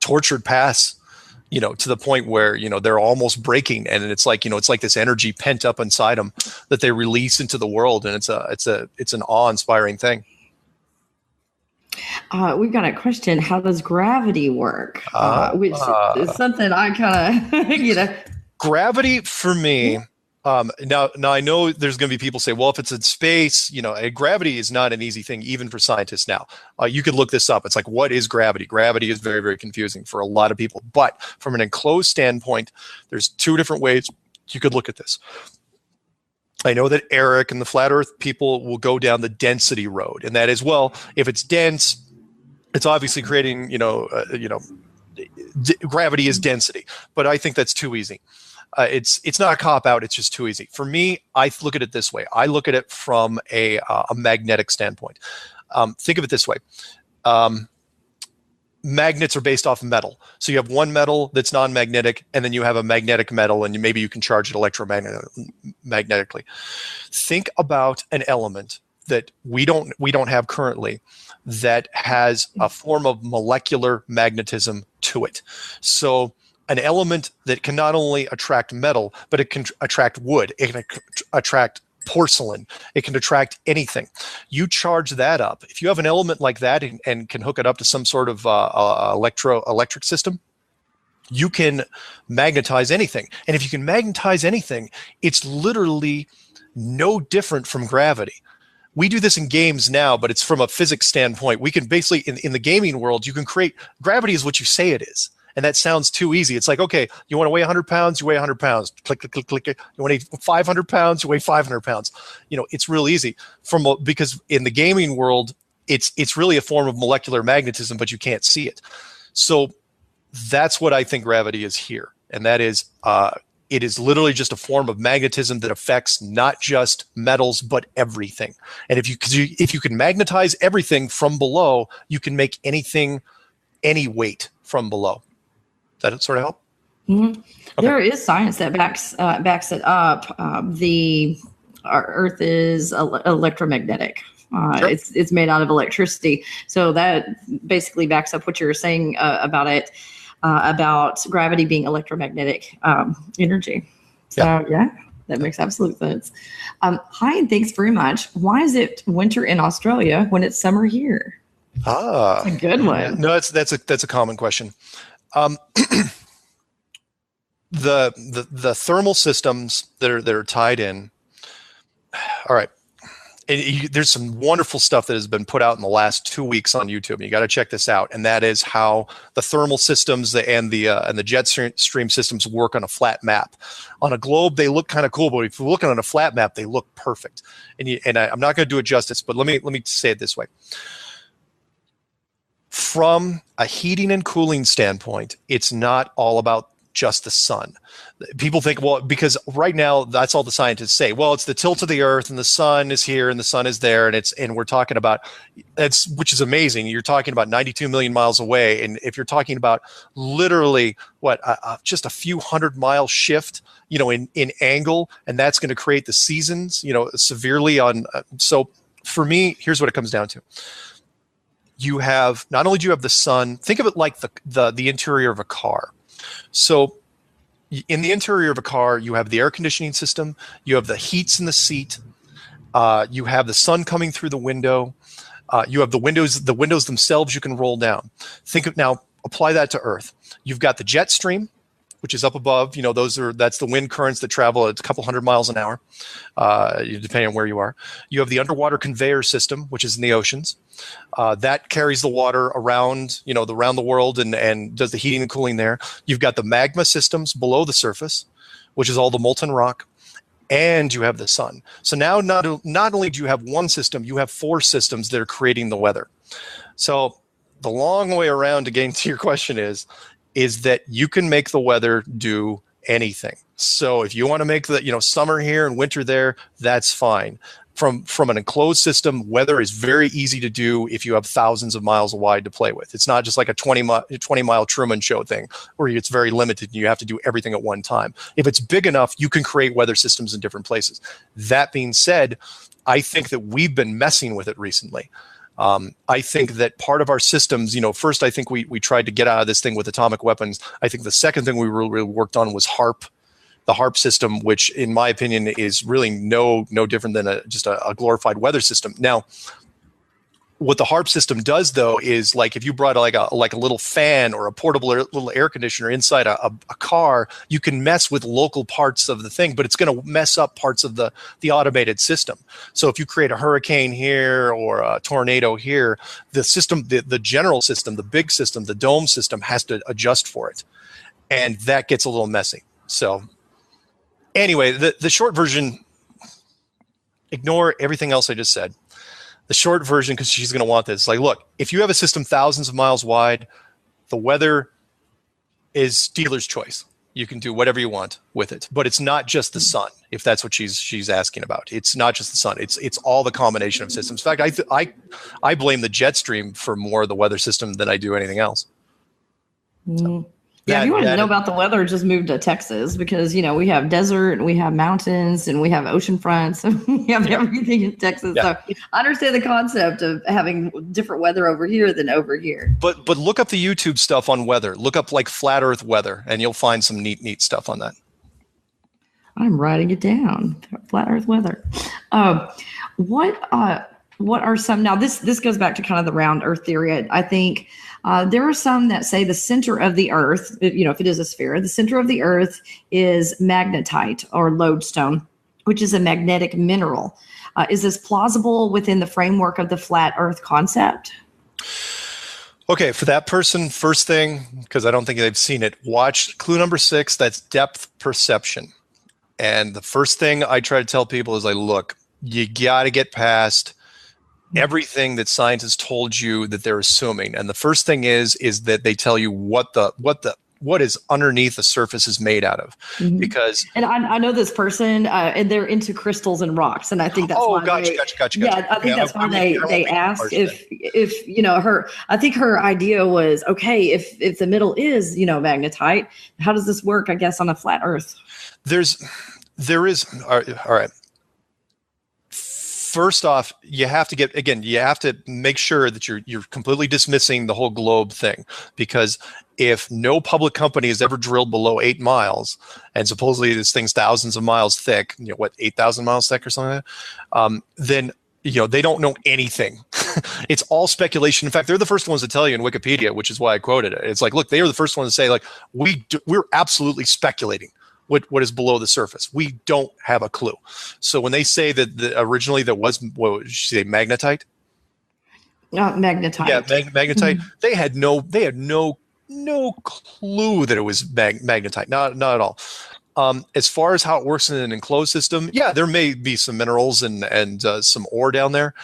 tortured pasts. To the point where they're almost breaking, and it's like this energy pent up inside them that they release into the world, and it's an awe-inspiring thing. We've got a question. How does gravity work? Which is something I kind of, Gravity for me. Now I know there's going to be people say, well, if it's in space, gravity is not an easy thing, even for scientists now. You could look this up. It's like, what is gravity? Gravity is very, very confusing for a lot of people. But from an enclosed standpoint, there's two different ways you could look at this. I know that Eric and the flat earth people will go down the density road. And that is, well, if it's dense, it's obviously creating, gravity is density. But I think that's too easy. It's not a cop-out. It's just too easy. For me, I look at it this way. I look at it from a magnetic standpoint. Think of it this way. Magnets are based off of metal. So you have one metal that's non-magnetic, and then you have a magnetic metal, and maybe you can charge it electromagnetically. Think about an element that we don't have currently that has a form of molecular magnetism to it. So an element that can not only attract metal, but it can attract wood. It can attract porcelain. It can attract anything. You charge that up. If you have an element like that and can hook it up to some sort of electric system, you can magnetize anything. And if you can magnetize anything, it's literally no different from gravity. We do this in games now, but it's from a physics standpoint. We can basically, in the gaming world, you can create, gravity is what you say it is. And that sounds too easy. It's like, okay, you want to weigh 100 pounds, you weigh 100 pounds. Click, click, click, click. You want to weigh 500 pounds, you weigh 500 pounds. It's real easy because in the gaming world, it's really a form of molecular magnetism, but you can't see it. So that's what I think gravity is here. And that is, it is literally just a form of magnetism that affects not just metals, but everything. And if you can magnetize everything from below, you can make anything, any weight from below. Does that sort of help? Mm-hmm. Okay. There is science that backs it up. Our Earth is electromagnetic. Sure. It's made out of electricity. So that basically backs up what you're saying about it, about gravity being electromagnetic energy. So yeah, that makes absolute sense. Hi, and thanks very much. Why is it winter in Australia when it's summer here? That's a good one. No, that's a common question. The thermal systems that are tied in. All right. There's some wonderful stuff that has been put out in the last 2 weeks on YouTube. You got to check this out, and that is how the thermal systems and the jet stream systems work on a flat map. On a globe, they look kind of cool, but if you're looking on a flat map, they look perfect. And I'm not going to do it justice, but let me say it this way. From a heating and cooling standpoint, it's not all about just the sun. People think, well, because right now that's all the scientists say. Well, it's the tilt of the Earth, and the sun is here, and the sun is there, and we're talking about which is amazing. You're talking about 92 million miles away, and if you're talking about literally just a few 100-mile shift, in angle, and that's going to create the seasons, severely on. So for me, here's what it comes down to. You have not only do you have the sun. Think of it like the interior of a car. So in the interior of a car, you have the air conditioning system, you have the heats in the seat, you have the sun coming through the window, you have the windows themselves you can roll down. Now, apply that to Earth. You've got the jet stream, which is up above. That's the wind currents that travel at a couple 100 miles an hour, depending on where you are. You have the underwater conveyor system, which is in the oceans. That carries the water around the world and does the heating and cooling there. You've got the magma systems below the surface, which is all the molten rock, and you have the sun. So now not only do you have one system, you have four systems that are creating the weather. So the long way around to getting to your question is that you can make the weather do anything. So if you want to make the, summer here and winter there, that's fine. From an enclosed system, weather is very easy to do if you have thousands of miles wide to play with. It's not just like a 20-mile Truman Show thing where it's very limited and you have to do everything at one time. If it's big enough, you can create weather systems in different places. That being said, I think that we've been messing with it recently. I think that part of our systems, first, I think we tried to get out of this thing with atomic weapons. I think the second thing we really worked on was HARP. The HARP system, which in my opinion is really no different than just a glorified weather system. Now, what the HARP system does though is like if you brought like a little fan or a portable little air conditioner inside a car, you can mess with local parts of the thing, but it's going to mess up parts of the automated system. So if you create a hurricane here or a tornado here, the system, the general system, the big system, the dome system has to adjust for it, and that gets a little messy. So anyway, the short version, ignore everything else I just said. The short version, because she's going to want this, like, look, if you have a system thousands of miles wide, the weather is dealer's choice. You can do whatever you want with it, but it's not just the sun. If that's what she's asking about, it's not just the sun. It's all the combination of systems. In fact, I blame the jet stream for more of the weather system than I do anything else. So, yeah, if you want to know about the weather, just move to Texas because, we have desert and we have mountains and we have ocean fronts and we have everything in Texas. Yeah. So I understand the concept of having different weather over here than over here. But look up the YouTube stuff on weather. Look up like flat Earth weather and you'll find some neat stuff on that. I'm writing it down. Flat Earth weather. What are some, now this goes back to kind of the round Earth theory. I think there are some that say the center of the Earth, if it is a sphere, the center of the Earth is magnetite or lodestone, which is a magnetic mineral. Is this plausible within the framework of the flat Earth concept? Okay, for that person, first thing, because I don't think they've seen it, watch clue number 6, that's depth perception. And the first thing I try to tell people is like, look, you got to get past everything that scientists told you that they're assuming. And the first thing is that they tell you what is underneath the surface is made out of. Mm-hmm. Because and I know this person and they're into crystals and rocks, and I think that's why gotcha. Yeah, I think that's why they asked if her, I think her idea was, okay, if the middle is magnetite, how does this work, I guess, on a flat Earth? There is all right. First off, you have to make sure that you're completely dismissing the whole globe thing, because if no public company has ever drilled below 8 miles, and supposedly this thing's thousands of miles thick, 8,000 miles thick or something like that, then they don't know anything. It's all speculation. In fact, they're the first ones to tell you in Wikipedia, which is why I quoted it. It's like, look, they are the first ones to say, like, we're absolutely speculating what is below the surface. We don't have a clue. So when they say that originally there was, what did she say, magnetite? Magnetite. Yeah, magnetite. Mm-hmm. They had no clue that it was magnetite. Not at all. As far as how it works in an enclosed system, yeah, there may be some minerals and some ore down there.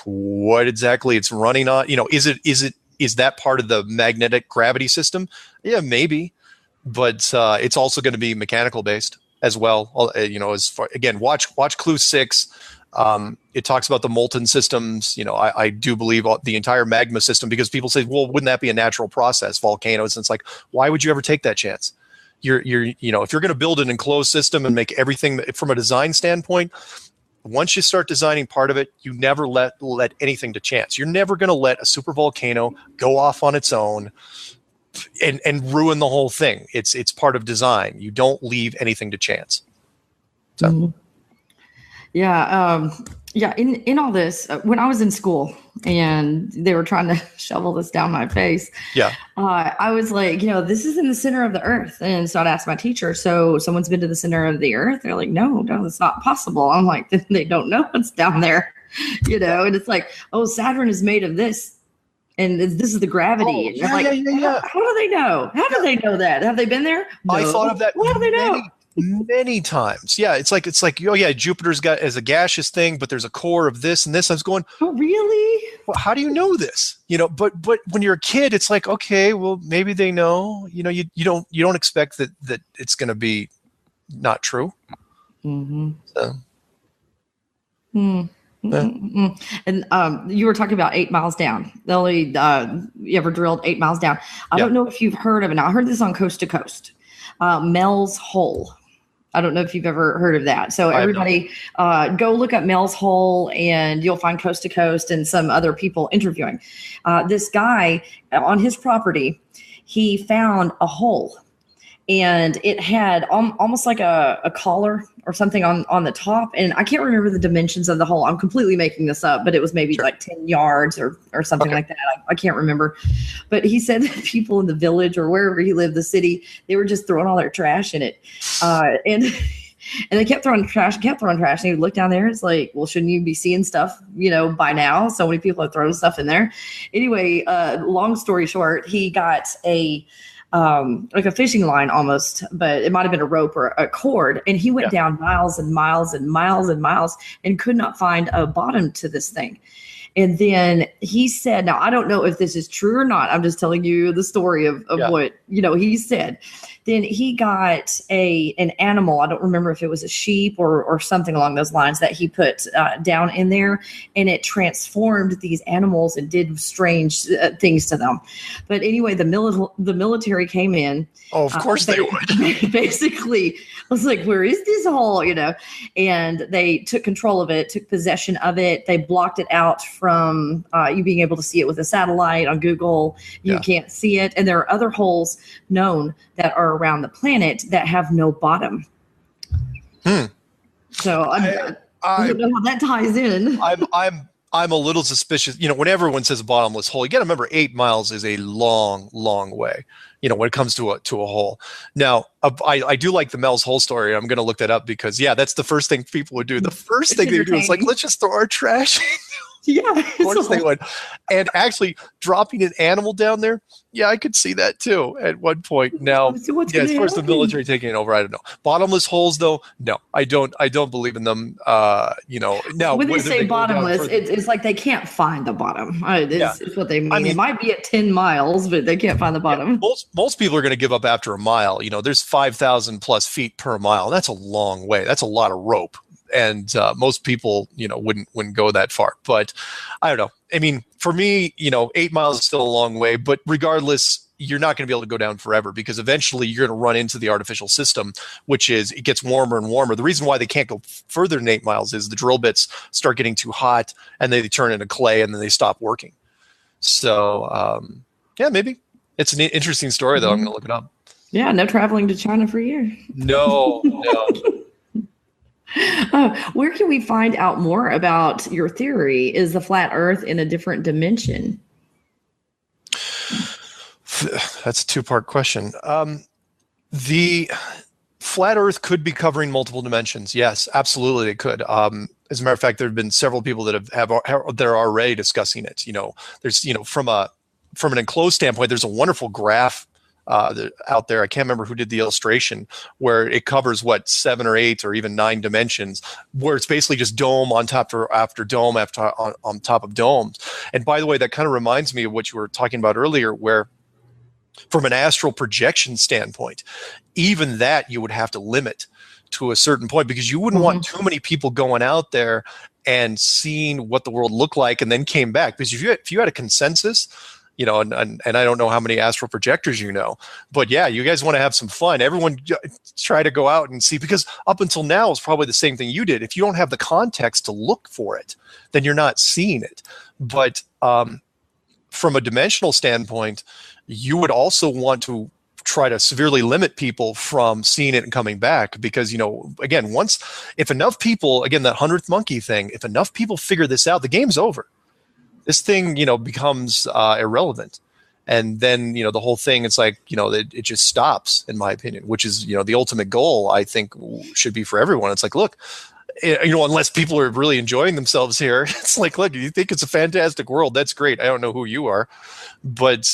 What exactly it's running on? Is that part of the magnetic gravity system? Yeah, maybe. But it's also going to be mechanical based as well. As far, again, watch clue 6. It talks about the molten systems. I do believe the entire magma system, because people say, well, wouldn't that be a natural process, volcanoes? And it's like, why would you ever take that chance? If you're going to build an enclosed system and make everything from a design standpoint, once you start designing part of it, you never let anything to chance. You're never going to let a super volcano go off on its own and ruin the whole thing. It's part of design. You don't leave anything to chance. So, in all this, when I was in school and they were trying to shovel this down my face, I was like, this is in the center of the Earth, and so I'd ask my teacher, so someone's been to the center of the Earth? They're like, no, that's not possible. I'm like, they don't know what's down there, and it's like, oh, Saturn is made of this. And this is the gravity. How do they know? How do they know that? Have they been there? No. I thought of that. How do they know? Many times. Yeah, it's like, oh yeah, Jupiter's got as a gaseous thing, but there's a core of this and this. I was going, oh really? well, how do you know this? But when you're a kid, it's like, okay, well, maybe they know. You don't expect that it's going to be not true. Mm-hmm. So. And you were talking about 8 miles down. You ever drilled 8 miles down? I don't know if you've heard of it. Now, I heard this on Coast to Coast, Mel's Hole. I don't know if you've ever heard of that. So everybody go look up Mel's Hole and you'll find Coast to Coast and some other people interviewing. This guy on his property, he found a hole. And it had almost like a collar or something on the top. And I can't remember the dimensions of the hole. I'm completely making this up, but it was maybe like 10 yards or something like that. I can't remember. But he said that people in the village or wherever he lived, the city, they were just throwing all their trash in it. And they kept throwing trash. And he would look down there. It's like, well, shouldn't you be seeing stuff, by now? So many people are throwing stuff in there. Anyway, long story short, he got like a fishing line almost, but it might have been a rope or a cord. And he went down miles and miles and miles and miles and could not find a bottom to this thing. And then he said, now I don't know if this is true or not. I'm just telling you the story of what, he said. Then he got an animal. I don't remember if it was a sheep or something along those lines that he put down in there, and it transformed these animals and did strange things to them. But anyway, the military came in. Oh, of course they would. Basically, I was like, where is this hole? And they took control of it, took possession of it. They blocked it out from you being able to see it with a satellite on Google. You can't see it. And there are other holes known that are around the planet that have no bottom. So I don't know how that ties in. I'm a little suspicious. When everyone says a bottomless hole, you got to remember 8 miles is a long, long way. When it comes to a hole. Now, I do like the Mel's Hole story. I'm going to look that up because that's the first thing people would do. The first thing they would do is like, let's just throw our trash in. Yeah. Of course they would. And actually dropping an animal down there, I could see that too at one point. Now, as far as the military taking it over, I don't know. Bottomless holes, though, no, I don't believe in them. Now when they say bottomless, it's like they can't find the bottom. It's what they mean. I mean, it might be at 10 miles, but they can't find the bottom. Most people are going to give up after a mile. There's 5,000 plus feet per mile. That's a long way. That's a lot of rope. And most people, wouldn't go that far. But I don't know. I mean, for me, 8 miles is still a long way. But regardless, you're not going to be able to go down forever because eventually you're going to run into the artificial system, which is it gets warmer and warmer. The reason why they can't go further than 8 miles is the drill bits start getting too hot and they turn into clay and then they stop working. So, maybe. It's an interesting story, though. I'm going to look it up. Yeah, no traveling to China for you. No. Where can we find out more about your theory? Is the flat Earth in a different dimension? That's a two-part question. The flat Earth could be covering multiple dimensions. Yes, absolutely, it could. As a matter of fact, there have been several people that they're already discussing it. There's from an enclosed standpoint, there's a wonderful graph out there. I can't remember who did the illustration where it covers 7 or 8 or even 9 dimensions, where it's basically just dome on top after dome on top of domes. And by the way, that kind of reminds me of what you were talking about earlier, where from an astral projection standpoint, even that you would have to limit to a certain point because you wouldn't want too many people going out there and seeing what the world looked like and then came back. Because if you had a consensus, and I don't know how many astral projectors but you guys want to have some fun. Everyone try to go out and see, because up until now it's probably the same thing you did. If you don't have the context to look for it, then you're not seeing it. But from a dimensional standpoint, you would also want to try to severely limit people from seeing it and coming back because, again, if enough people, again, that 100th monkey thing, if enough people figure this out, the game's over. This thing, becomes irrelevant. And then, the whole thing, it's like, it just stops, in my opinion, which is, the ultimate goal, I think, should be for everyone. It's like, look, unless people are really enjoying themselves here, it's like, look, you think it's a fantastic world. That's great. I don't know who you are. But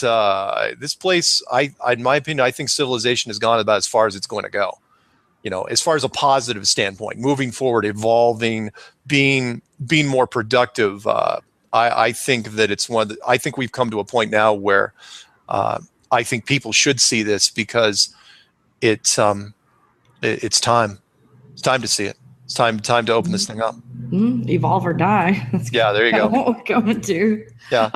this place, in my opinion, I think civilization has gone about as far as it's going to go. As far as a positive standpoint, moving forward, evolving, being more productive, I think that it's I think we've come to a point now where I think people should see this because it's time. It's time to see it. It's time to open this thing up. Evolve or die. That's Yeah, there you go. what we're going to. Yeah.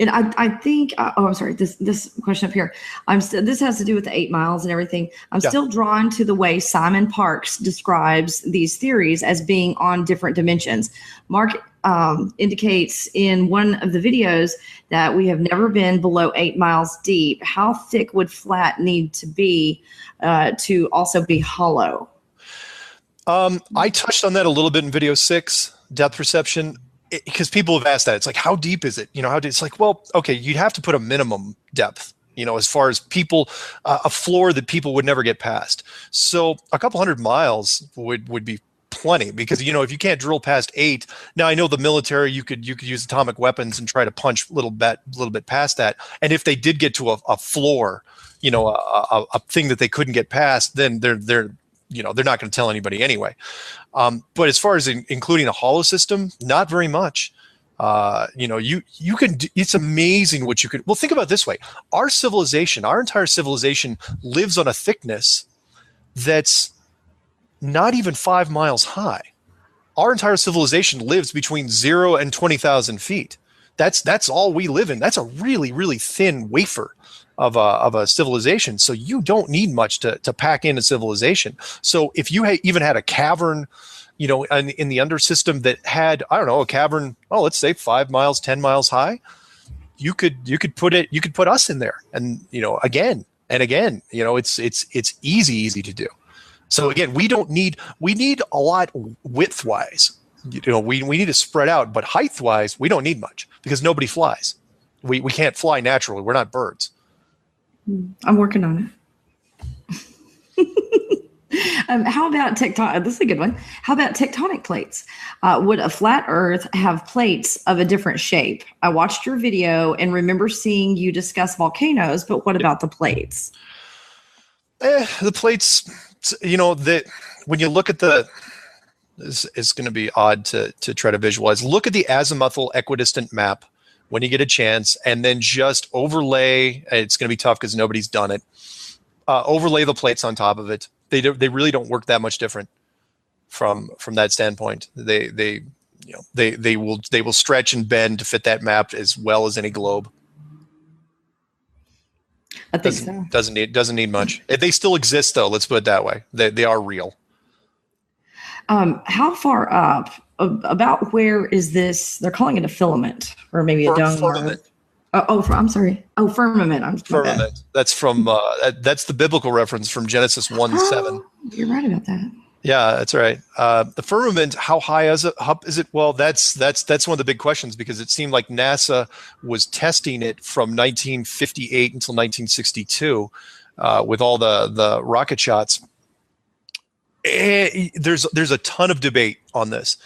And I think, I'm sorry, this question up here, this has to do with the 8 miles and everything. I'm still drawn to the way Simon Parkes describes these theories as being on different dimensions. Mark indicates in one of the videos that we have never been below 8 miles deep. How thick would flat need to be to also be hollow? I touched on that a little bit in video 6, depth perception. Because people have asked that. It's like, how deep is it? How deep? It's like, well, okay, you'd have to put a minimum depth, as far as people, a floor that people would never get past. So a couple hundred miles would be plenty, because, if you can't drill past 8, now I know the military, you could use atomic weapons and try to punch a little bit past that. And if they did get to a floor, a thing that they couldn't get past, then they're not going to tell anybody anyway. But as far as including a hollow system, not very much. You can. It's amazing what you could. Well, think about it this way: our entire civilization, lives on a thickness that's not even 5 miles high. Our entire civilization lives between 0 and 20,000 feet. That's all we live in. That's a really, really thin wafer of a civilization. So you don't need much to pack in a civilization. So if you even had a cavern, in the under system that had, I don't know, a cavern, let's say 5 miles, 10 miles high, you could put us in there, and again and again, it's easy to do. So again, we need a lot width wise. We need to spread out, but height wise, we don't need much, because nobody flies. We can't fly naturally. We're not birds. I'm working on it. How about tectonic? This is a good one. How about tectonic plates? Would a flat Earth have plates of a different shape? I watched your video and remember seeing you discuss volcanoes, but what about the plates? The plates, when you look at it's going to be odd to try to visualize. Look at the azimuthal equidistant map when you get a chance, and then just overlay. It's going to be tough because nobody's done it. Overlay the plates on top of it. They really don't work that much different from that standpoint. They will stretch and bend to fit that map as well as any globe. I think so. Doesn't need much. They still exist, though. Let's put it that way. They are real. How far up? About where is this? They're calling it a filament, or maybe a dome. Firmament. I'm sorry. Oh, firmament. Firmament. That's from that's the biblical reference from Genesis 1:7. You're right about that. Yeah, that's right. The firmament, how high is it? Well, that's one of the big questions, because it seemed like NASA was testing it from 1958 until 1962 with all the rocket shots. There's a ton of debate on this,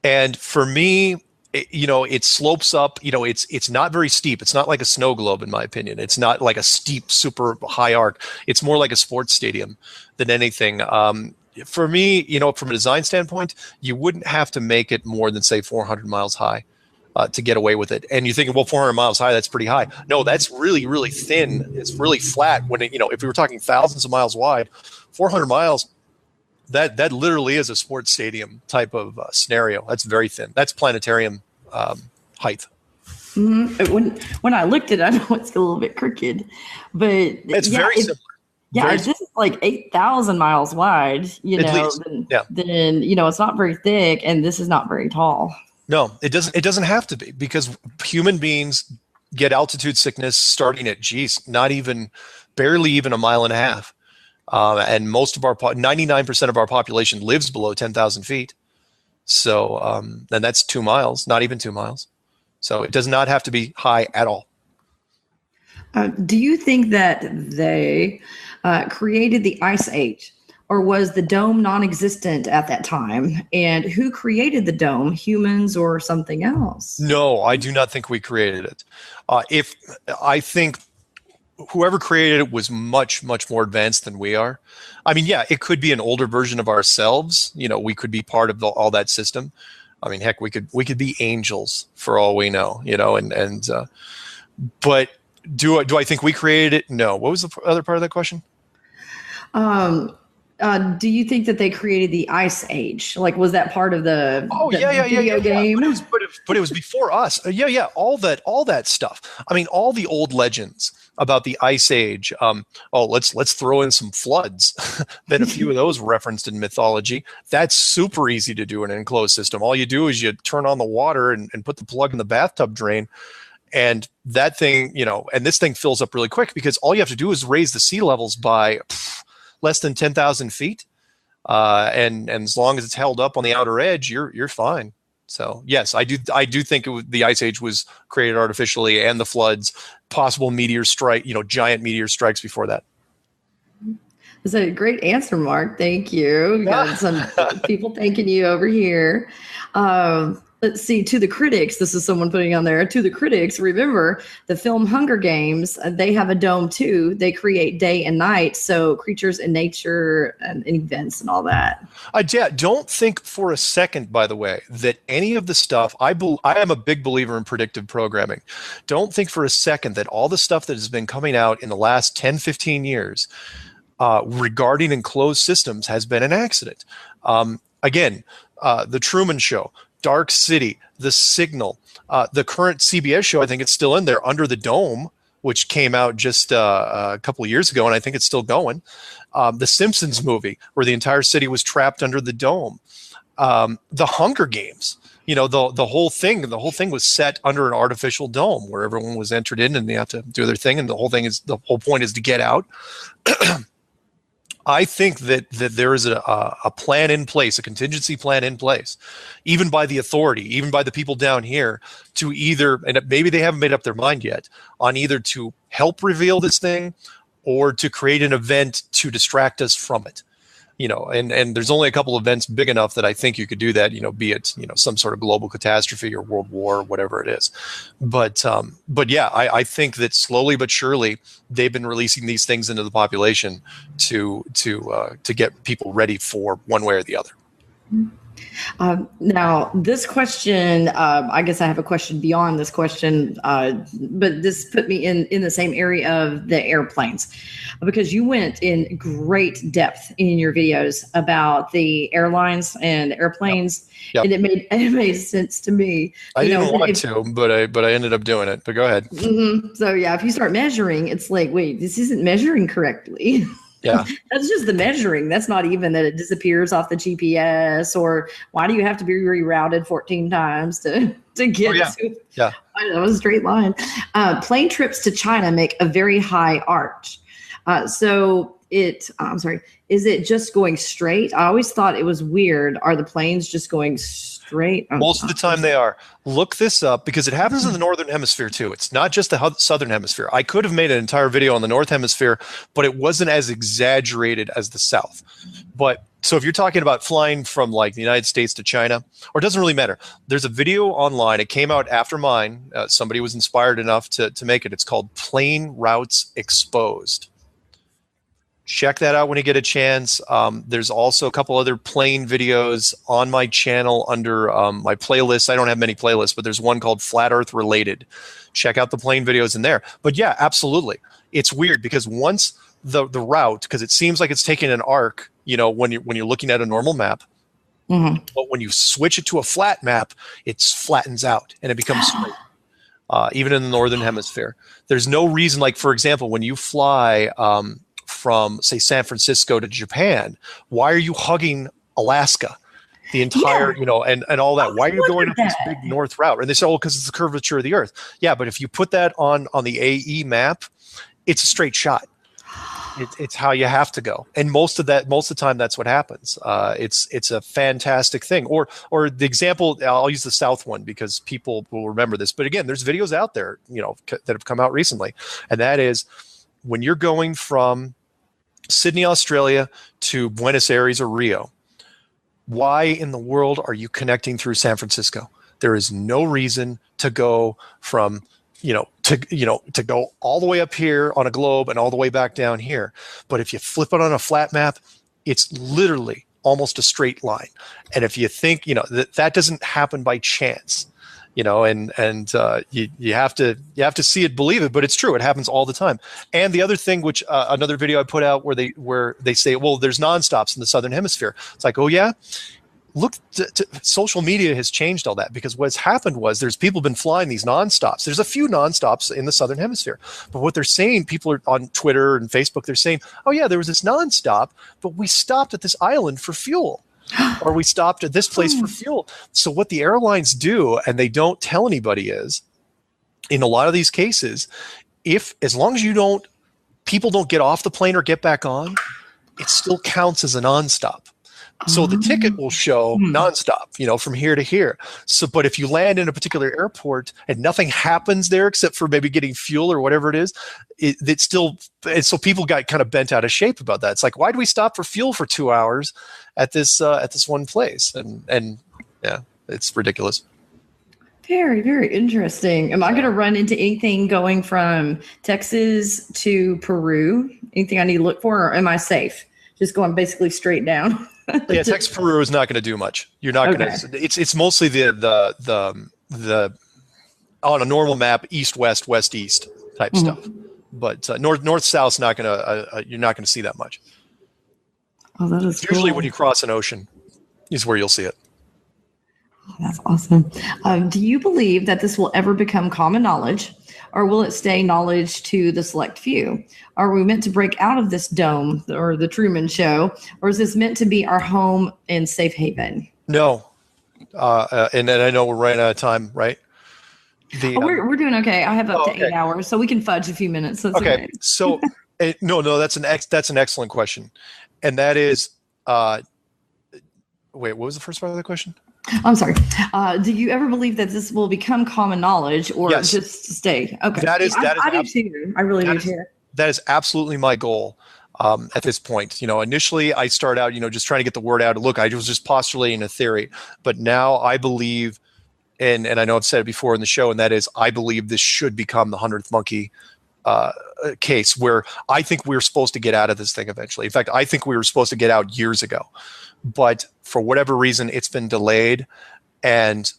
and for me, it slopes up. It's not very steep. It's not like a snow globe, in my opinion. It's not like a steep, super high arc. It's more like a sports stadium than anything. For me, from a design standpoint, you wouldn't have to make it more than, say, 400 miles high to get away with it. And you're thinking, well, 400 miles high, that's pretty high. No, that's really, really thin. It's really flat. When if we were talking thousands of miles wide, 400 miles. That literally is a sports stadium type of scenario. That's very thin. That's planetarium height. Mm-hmm. When I looked at it, I know it's a little bit crooked, but it's very similar. Yeah, if this is like 8,000 miles wide, then it's not very thick, and this is not very tall. No, it doesn't. It doesn't have to be, because human beings get altitude sickness starting at barely even a mile and a half. And most of 99% of our population lives below 10,000 feet. So, and that's 2 miles, not even 2 miles. So it does not have to be high at all. Do you think that they created the Ice Age, or was the dome non-existent at that time? And who created the dome, humans or something else? No, I do not think we created it. I think whoever created it was much, much more advanced than we are. I mean, yeah, it could be an older version of ourselves. We could be part of all that system. I mean, heck, we could be angels for all we know, but do I think we created it? No. What was the other part of that question? Do you think that they created the Ice Age? Like, was that part of the video game? But it was before us. Yeah. All that stuff. I mean, all the old legends about the Ice Age. Let's throw in some floods. Been a few of those referenced in mythology. That's super easy to do in an enclosed system. All you do is you turn on the water and put the plug in the bathtub drain. And that thing, and this thing fills up really quick because all you have to do is raise the sea levels by less than 10,000 feet. And as long as it's held up on the outer edge, you're fine. So yes, I do think the Ice Age was created artificially, and the floods, possible meteor strike, giant meteor strikes before that. That's a great answer, Mark. Thank you. We got some people thanking you over here. Let's see, to the critics, this is someone putting on there, to the critics, remember the film Hunger Games, they have a dome too. They create day and night, so creatures in nature and events and all that. Don't think for a second, by the way, that any of the stuff, I am a big believer in predictive programming. Don't think for a second that all the stuff that has been coming out in the last 10, 15 years regarding enclosed systems has been an accident. Again, The Truman Show, Dark City, The Signal, the current CBS show, I think it's still in there, Under the Dome, which came out just a couple of years ago, and I think it's still going. The Simpsons movie, where the entire city was trapped under the dome. The Hunger Games, the whole thing was set under an artificial dome where everyone was entered in and they have to do their thing, and the whole point is to get out. I think that there is a plan in place, a contingency plan in place, even by the authority, even by the people down here, to either, and maybe they haven't made up their mind yet, on either to help reveal this thing or to create an event to distract us from it. And there's only a couple events big enough that I think you could do that, be it, some sort of global catastrophe or world war, or whatever it is. But yeah, I think that slowly but surely they've been releasing these things into the population to get people ready for one way or the other. Now, this question, I guess I have a question beyond this question, but this put me in the same area of the airplanes, because you went in great depth in your videos about the airlines and airplanes, Yep. and it made sense to me. I didn't want to, but I ended up doing it. But go ahead. Mm-hmm. So yeah, if you start measuring, it's like, wait, this isn't measuring correctly. Yeah. That's just the measuring. That's not even that it disappears off the GPS, or why do you have to be rerouted 14 times to get to a straight line? Plane trips to China make a very high arch. Is it just going straight? I always thought it was weird. Are the planes just going straight? Most of the time they are. Look this up, because it happens in the northern hemisphere too. It's not just the southern hemisphere. I could have made an entire video on the north hemisphere, but it wasn't as exaggerated as the south. But so if you're talking about flying from like the United States to China, or it doesn't really matter, there's a video online. It came out after mine. Somebody was inspired enough to make it. It's called Plane Routes Exposed. Check that out when you get a chance. There's also a couple other plane videos on my channel under my playlists. I don't have many playlists, but there's one called Flat Earth Related. Check out the plane videos in there. But yeah, absolutely. It's weird because once the route, because it seems like it's taking an arc, when you're looking at a normal map. Mm-hmm. But when you switch it to a flat map, it flattens out and it becomes straight. Even in the northern hemisphere. There's no reason, like, for example, when you fly from, say, San Francisco to Japan, why are you hugging Alaska? The entire, and all that. Why are you going up this big north route? And they say, because it's the curvature of the Earth. Yeah, but if you put that on the AE map, it's a straight shot. It's how you have to go. And most of the time, that's what happens. It's a fantastic thing. Or the example, I'll use the South one because people will remember this. But again, there's videos out there, that have come out recently. And that is when you're going from Sydney, Australia to Buenos Aires or Rio, why in the world are you connecting through San Francisco? There is no reason to go from, to go all the way up here on a globe and all the way back down here. But if you flip it on a flat map, it's literally almost a straight line. And if you think, that doesn't happen by chance, and you have to see it, believe it, but it's true. It happens all the time. And the other thing, which another video I put out where they say, well, there's nonstops in the Southern Hemisphere. It's like, oh yeah. Look, social media has changed all that, because what's happened was there's people been flying these nonstops. There's a few nonstops in the Southern Hemisphere, but what they're saying, people are on Twitter and Facebook, they're saying, oh yeah, there was this nonstop, but we stopped at this island for fuel, or we stopped at this place for fuel. So what the airlines do, and they don't tell anybody, is in a lot of these cases, as long as people don't get off the plane or get back on, it still counts as a nonstop. So the ticket will show nonstop, from here to here. So, but if you land in a particular airport and nothing happens there except for maybe getting fuel or whatever it is, so people got kind of bent out of shape about that. It's like, why do we stop for fuel for 2 hours at this one place? And yeah, it's ridiculous. Very, very interesting. Am I going to run into anything going from Texas to Peru? Anything I need to look for, or am I safe? Just going basically straight down. Yeah, Texas Peru is not going to do much. You're not going to. It's mostly the on a normal map, east west, west east type stuff. But north south is not going to. You're not going to see that much. Oh, that is usually cool. When you cross an ocean, is where you'll see it. Oh, that's awesome. Do you believe that this will ever become common knowledge, or will it stay knowledge to the select few? Are we meant to break out of this dome or the Truman Show, or is this meant to be our home and safe haven? No. And I know we're running out of time, right? We're doing okay. I have up to 8 hours, so we can fudge a few minutes. So okay. Right. So no, that's an excellent question. And that is, wait, what was the first part of the question? I'm sorry. Do you ever believe that this will become common knowledge, or just stay? Okay. I do too. I really do too. That is absolutely my goal at this point. Initially I start out, just trying to get the word out. Look, I was just postulating a theory, but now I believe, and I know I've said it before in the show, and that is, I believe this should become the 100th monkey case, where I think we're supposed to get out of this thing eventually. In fact, I think we were supposed to get out years ago. But for whatever reason, it's been delayed. And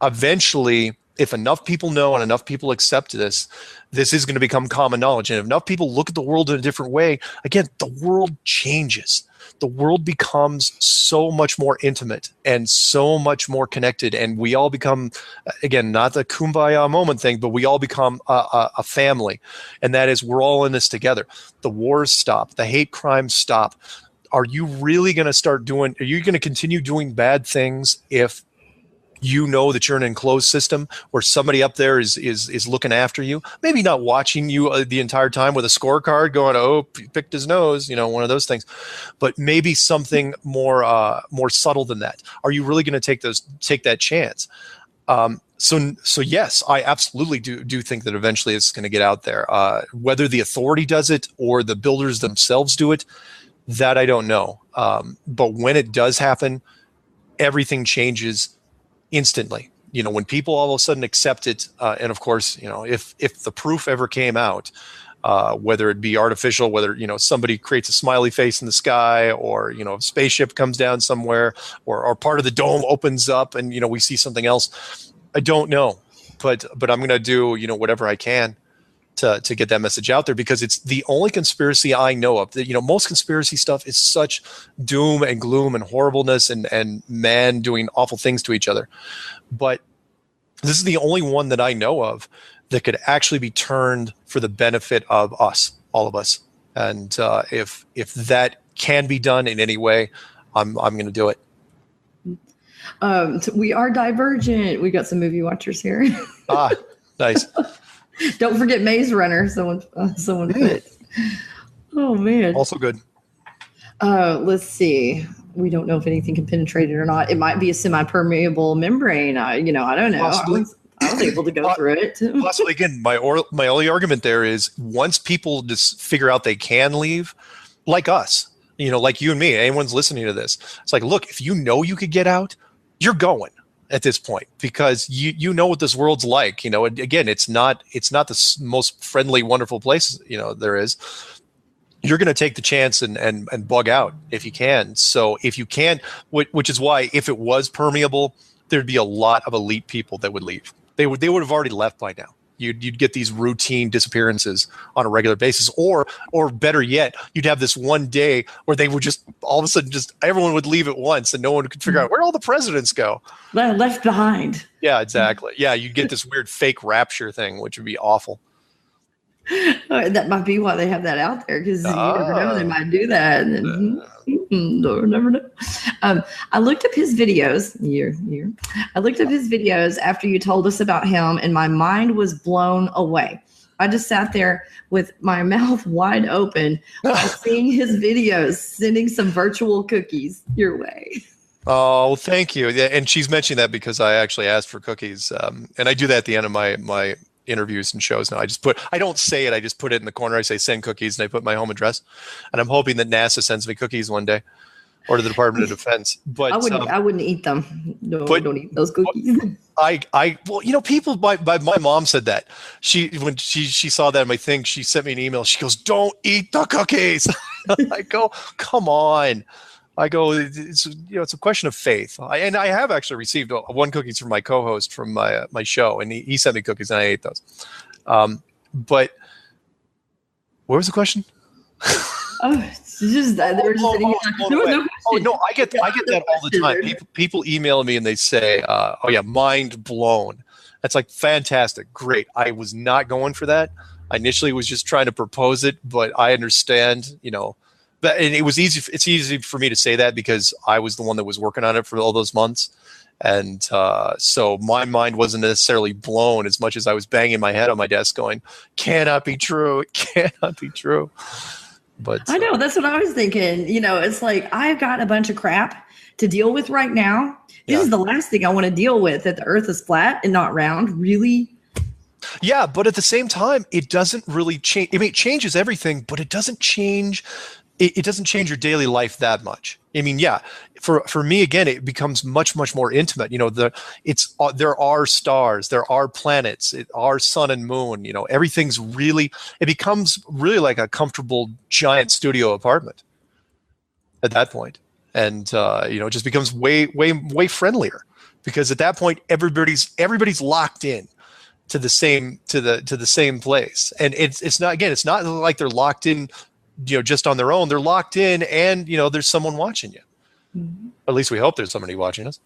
eventually, if enough people know and enough people accept this is going to become common knowledge. And if enough people look at the world in a different way, again, the world changes. The world becomes so much more intimate and so much more connected. And we all become, again, not the kumbaya moment thing, but we all become a family. And that is, we're all in this together. The wars stop. The hate crimes stop. Are you really going to are you going to continue doing bad things if you know that you're in an enclosed system where somebody up there is looking after you? Maybe not watching you the entire time with a scorecard going, oh, he picked his nose, one of those things, but maybe something more subtle than that. Are you really going to take that chance? So yes, I absolutely do think that eventually it's going to get out there. Whether the authority does it or the builders themselves do it, that I don't know. But when it does happen, everything changes instantly. When people all of a sudden accept it, and of course, if the proof ever came out, whether it be artificial, whether somebody creates a smiley face in the sky, or a spaceship comes down somewhere, or part of the dome opens up and we see something else, I don't know. But I'm going to do whatever I can to get that message out there, because it's the only conspiracy I know of. That most conspiracy stuff is such doom and gloom and horribleness and man doing awful things to each other. But this is the only one that I know of that could actually be turned for the benefit of us, all of us. And if that can be done in any way, I'm going to do it. We are divergent. We got some movie watchers here. Nice. Don't forget Maze Runner. Someone put. Oh man. Also good. Let's see. We don't know if anything can penetrate it or not. It might be a semi-permeable membrane. I don't know. Possibly. I was able to go through it. Possibly. Again, my only argument there is, once people just figure out they can leave, like us, like you and me, anyone's listening to this, it's like, look, if you could get out, you're going at this point, because you know what this world's like. Again, it's not the most friendly, wonderful place there is. you're going to take the chance and bug out if you can. So if you can, which is why if it was permeable, there'd be a lot of elite people that would leave. They would have already left by now. You'd get these routine disappearances on a regular basis, or better yet, you'd have this one day where they would just all of a sudden just everyone would leave at once, and no one could figure out where all the presidents go. Left behind. Yeah, exactly. Yeah, you'd get this weird fake rapture thing, which would be awful. That might be why they have that out there, because you never know, they might do that. And never know. I looked up his videos. I looked up his videos after you told us about him, and my mind was blown away. I just sat there with my mouth wide open while seeing his videos, sending some virtual cookies your way. Oh, thank you. Yeah, and she's mentioning that because I actually asked for cookies, and I do that at the end of my interviews and shows now. I don't say it, I just put it in the corner. I say send cookies, and I put my home address, and I'm hoping that NASA sends me cookies one day, or to the Department of Defense. But I wouldn't eat them. No, don't eat those cookies. Well, people, my mom said that when she saw that in my thing, she sent me an email. She goes, "Don't eat the cookies." I go, "Come on." I go, it's a question of faith. I have actually received one cookies from my co-host from my show, and he sent me cookies, and I ate those. But what was the question? It's just that there was no question. Oh no, I get that all the time. People email me and they say, "Oh yeah, mind blown." That's like fantastic, great. I was not going for that. I initially was just trying to propose it, but I understand, But and it was easy. It's easy for me to say that because I was the one that was working on it for all those months, and so my mind wasn't necessarily blown as much as I was banging my head on my desk, going, "Cannot be true! It cannot be true." But I know, that's what I was thinking. It's like I've got a bunch of crap to deal with right now. This is the last thing I want to deal with. That the Earth is flat and not round. Really. Yeah, but at the same time, it doesn't really change. I mean, it changes everything, but it doesn't change. It doesn't change your daily life that much. I mean, yeah, for me, again, it becomes much, much more intimate. There are stars, there are planets, our sun and moon, everything's it becomes really like a comfortable giant studio apartment at that point. And, it just becomes way, way, way friendlier because at that point, everybody's locked in to the same place. And it's not like they're locked in, just on their own. They're locked in, and there's someone watching you. Mm-hmm. At least we hope there's somebody watching us.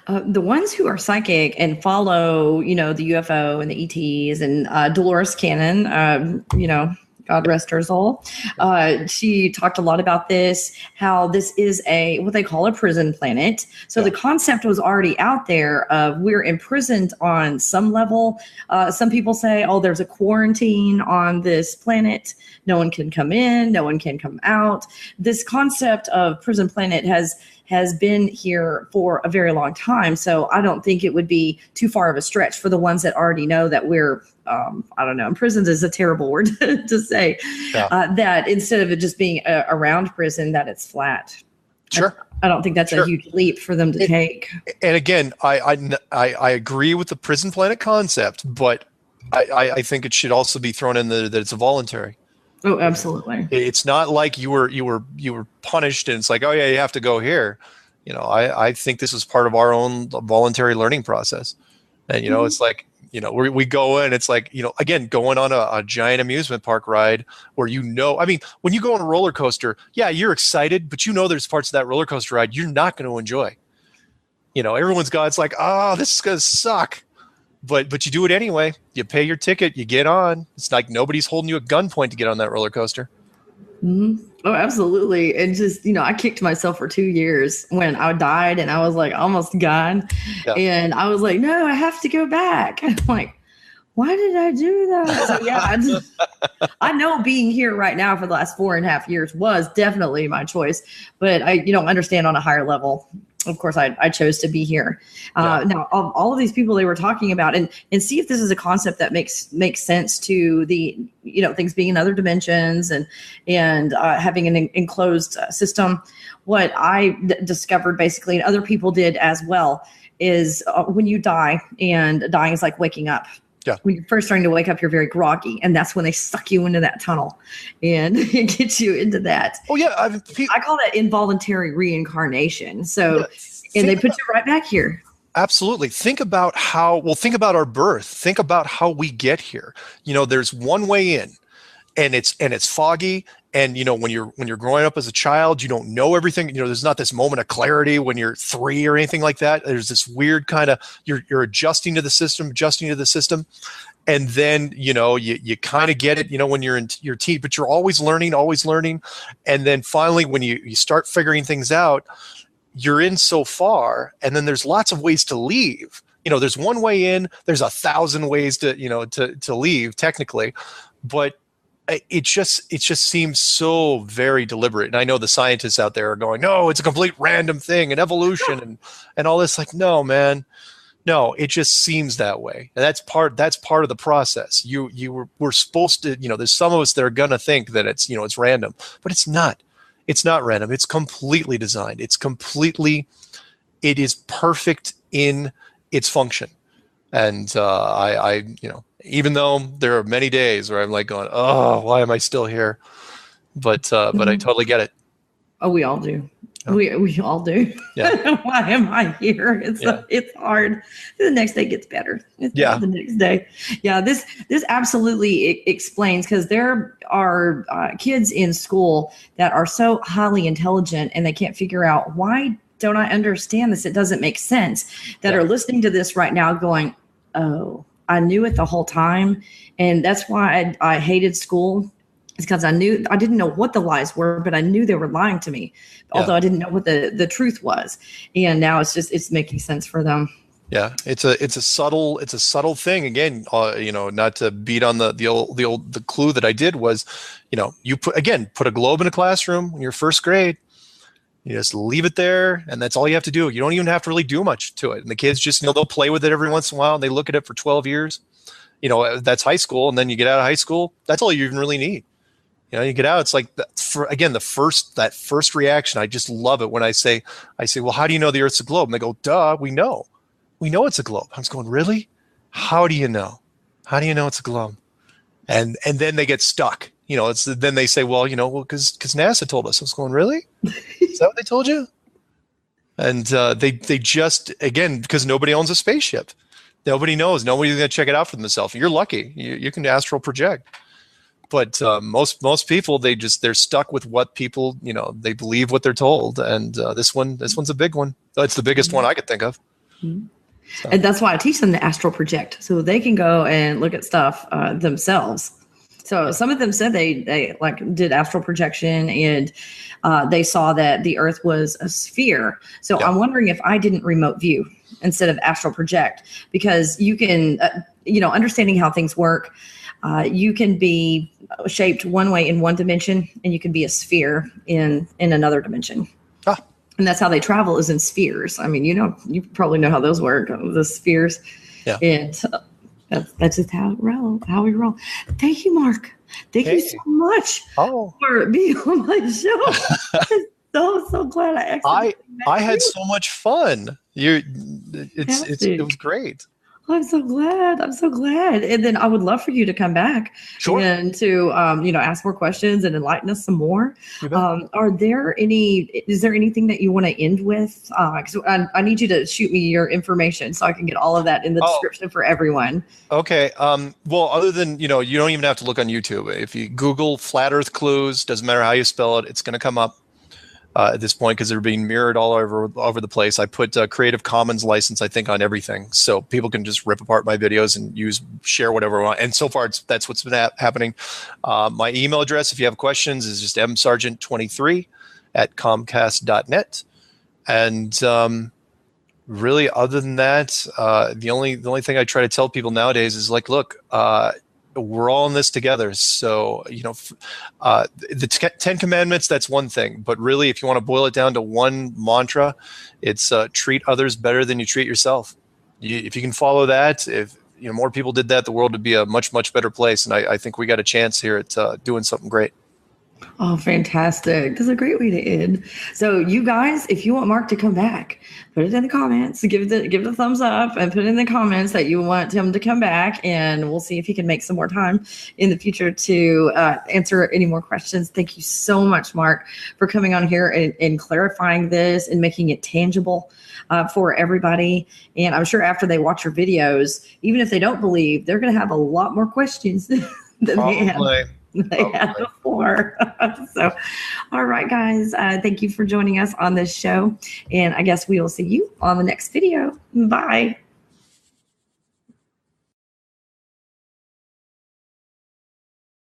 The ones who are psychic and follow, the UFO and the ETs and Dolores Cannon, God rest her soul. She talked a lot about this, how this is what they call a prison planet. So the concept was already out there of we're imprisoned on some level. Some people say, oh, there's a quarantine on this planet. No one can come in, no one can come out. This concept of prison planet has been here for a very long time. So I don't think it would be too far of a stretch for the ones that already know that we're, I don't know, imprisoned is a terrible word to say, that instead of it just being around prison, that it's flat. Sure. I don't think that's a huge leap for them to take. And again, I agree with the prison planet concept, but I think it should also be thrown in that it's a voluntary. Oh, absolutely. It's not like you were punished and it's like, oh yeah, you have to go here. I think this is part of our own voluntary learning process. And it's like, we go in, it's like, again, going on a giant amusement park ride where I mean, when you go on a roller coaster, yeah, you're excited, but there's parts of that roller coaster ride you're not going to enjoy. It's like, oh, this is going to suck. But you do it anyway. You pay your ticket. You get on. It's like nobody's holding you at gunpoint to get on that roller coaster. Mm-hmm. Oh, absolutely. And just, I kicked myself for 2 years when I died and I was like almost gone. Yeah. And I was like, no, I have to go back. And I'm like, why did I do that? So yeah, I know being here right now for the last 4.5 years was definitely my choice, but I, understand on a higher level. Of course, I chose to be here. Now, all of these people they were talking about, and see if this is a concept that makes sense to the, things being in other dimensions and having an enclosed system. What I discovered basically, and other people did as well, is when you die, and dying is like waking up. Yeah. When you're first starting to wake up, you're very groggy, and that's when they suck you into that tunnel and it gets you into that. Oh yeah, I call that involuntary reincarnation. So, yeah, and they put you right back here. Absolutely. Think about our birth. Think about how we get here. There's one way in, and it's foggy. And when you're growing up as a child, you don't know everything. There's not this moment of clarity when you're 3 or anything like that. There's this weird kind of you're adjusting to the system, and then you kind of get it. When you're in your teen, but you're always learning, and then finally when you start figuring things out, you're in so far, and then there's lots of ways to leave. There's one way in. There's 1,000 ways to leave technically, but it just seems so very deliberate. And I know the scientists out there are going, no, it's a complete random thing and evolution and all this. Like, no, man, no, it just seems that way. And that's part of the process. We're supposed to, there's some of us that are going to think that it's, it's random, but it's not. It's not random. It's completely designed. It is perfect in its function. And even though there are many days where I'm like going, oh, why am I still here? But I totally get it. Oh, we all do. Oh. We all do. Yeah. Why am I here? It's hard. The next day gets better. The next day. Yeah. This absolutely explains, because there are kids in school that are so highly intelligent and they can't figure out, why don't I understand this? It doesn't make sense. That are listening to this right now going, oh, I knew it the whole time. And that's why I hated school. It's because I didn't know what the lies were, but I knew they were lying to me, although I didn't know what the truth was. And now it's making sense for them. Yeah, it's a subtle thing. Again, not to beat on the clue that I did was, you put a globe in a classroom when you're first grade. You just leave it there, and that's all you have to do. You don't even have to really do much to it. And the kids just, they'll play with it every once in a while, and they look at it for 12 years. That's high school, and then you get out of high school. That's all you even really need. You get out. It's like, that first reaction. I just love it when I say, well, how do you know the Earth's a globe? And they go, duh, we know it's a globe. I was going, really? How do you know? How do you know it's a globe? And then they get stuck. Then they say, well, because NASA told us. I was going, really? Is that what they told you? And they just, again, because nobody owns a spaceship. Nobody knows. Nobody's going to check it out for themselves. You're lucky. You can astral project. But most people, they're stuck with what people, they believe what they're told. And this one's a big one. It's the biggest one I could think of. Mm-hmm. So. And that's why I teach them to astral project, so they can go and look at stuff themselves. So some of them said they did astral projection, and they saw that the Earth was a sphere. So I'm wondering if I didn't remote view instead of astral project, because you can, understanding how things work, you can be shaped one way in one dimension, and you can be a sphere in another dimension. Ah. And that's how they travel, is in spheres. I mean, you probably know how those work, the spheres. Yeah. And that's just how we roll. Thank you, Mark. Thank you so much for being on my show. I'm so glad I had so much fun. It was great. I'm so glad. And then I would love for you to come back and to, ask more questions and enlighten us some more. Is there anything that you want to end with? Because I need you to shoot me your information so I can get all of that in the description for everyone. Okay. Well, other than, you don't even have to look on YouTube. If you Google Flat Earth Clues, doesn't matter how you spell it, it's going to come up. At this point, because they're being mirrored all over the place. I put Creative Commons license, I think, on everything, so people can just rip apart my videos and share whatever I want. And so far, that's what's been happening. My email address, if you have questions, is just msargent23@comcast.net. And really, other than that, the only thing I try to tell people nowadays is look. We're all in this together. So, the 10 Commandments, that's one thing. But really, if you want to boil it down to one mantra, it's treat others better than you treat yourself. If you can follow that, if more people did that, the world would be a much, much better place. And I think we got a chance here at doing something great. Oh, fantastic. That's a great way to end. So you guys, if you want Mark to come back, put it in the comments, give it a thumbs up and put in the comments that you want him to come back, and we'll see if he can make some more time in the future to answer any more questions. Thank you so much, Mark, for coming on here and clarifying this and making it tangible for everybody. And I'm sure after they watch your videos, even if they don't believe, they're going to have a lot more questions than they had before. So, all right, guys, thank you for joining us on this show. And I guess we will see you on the next video. Bye.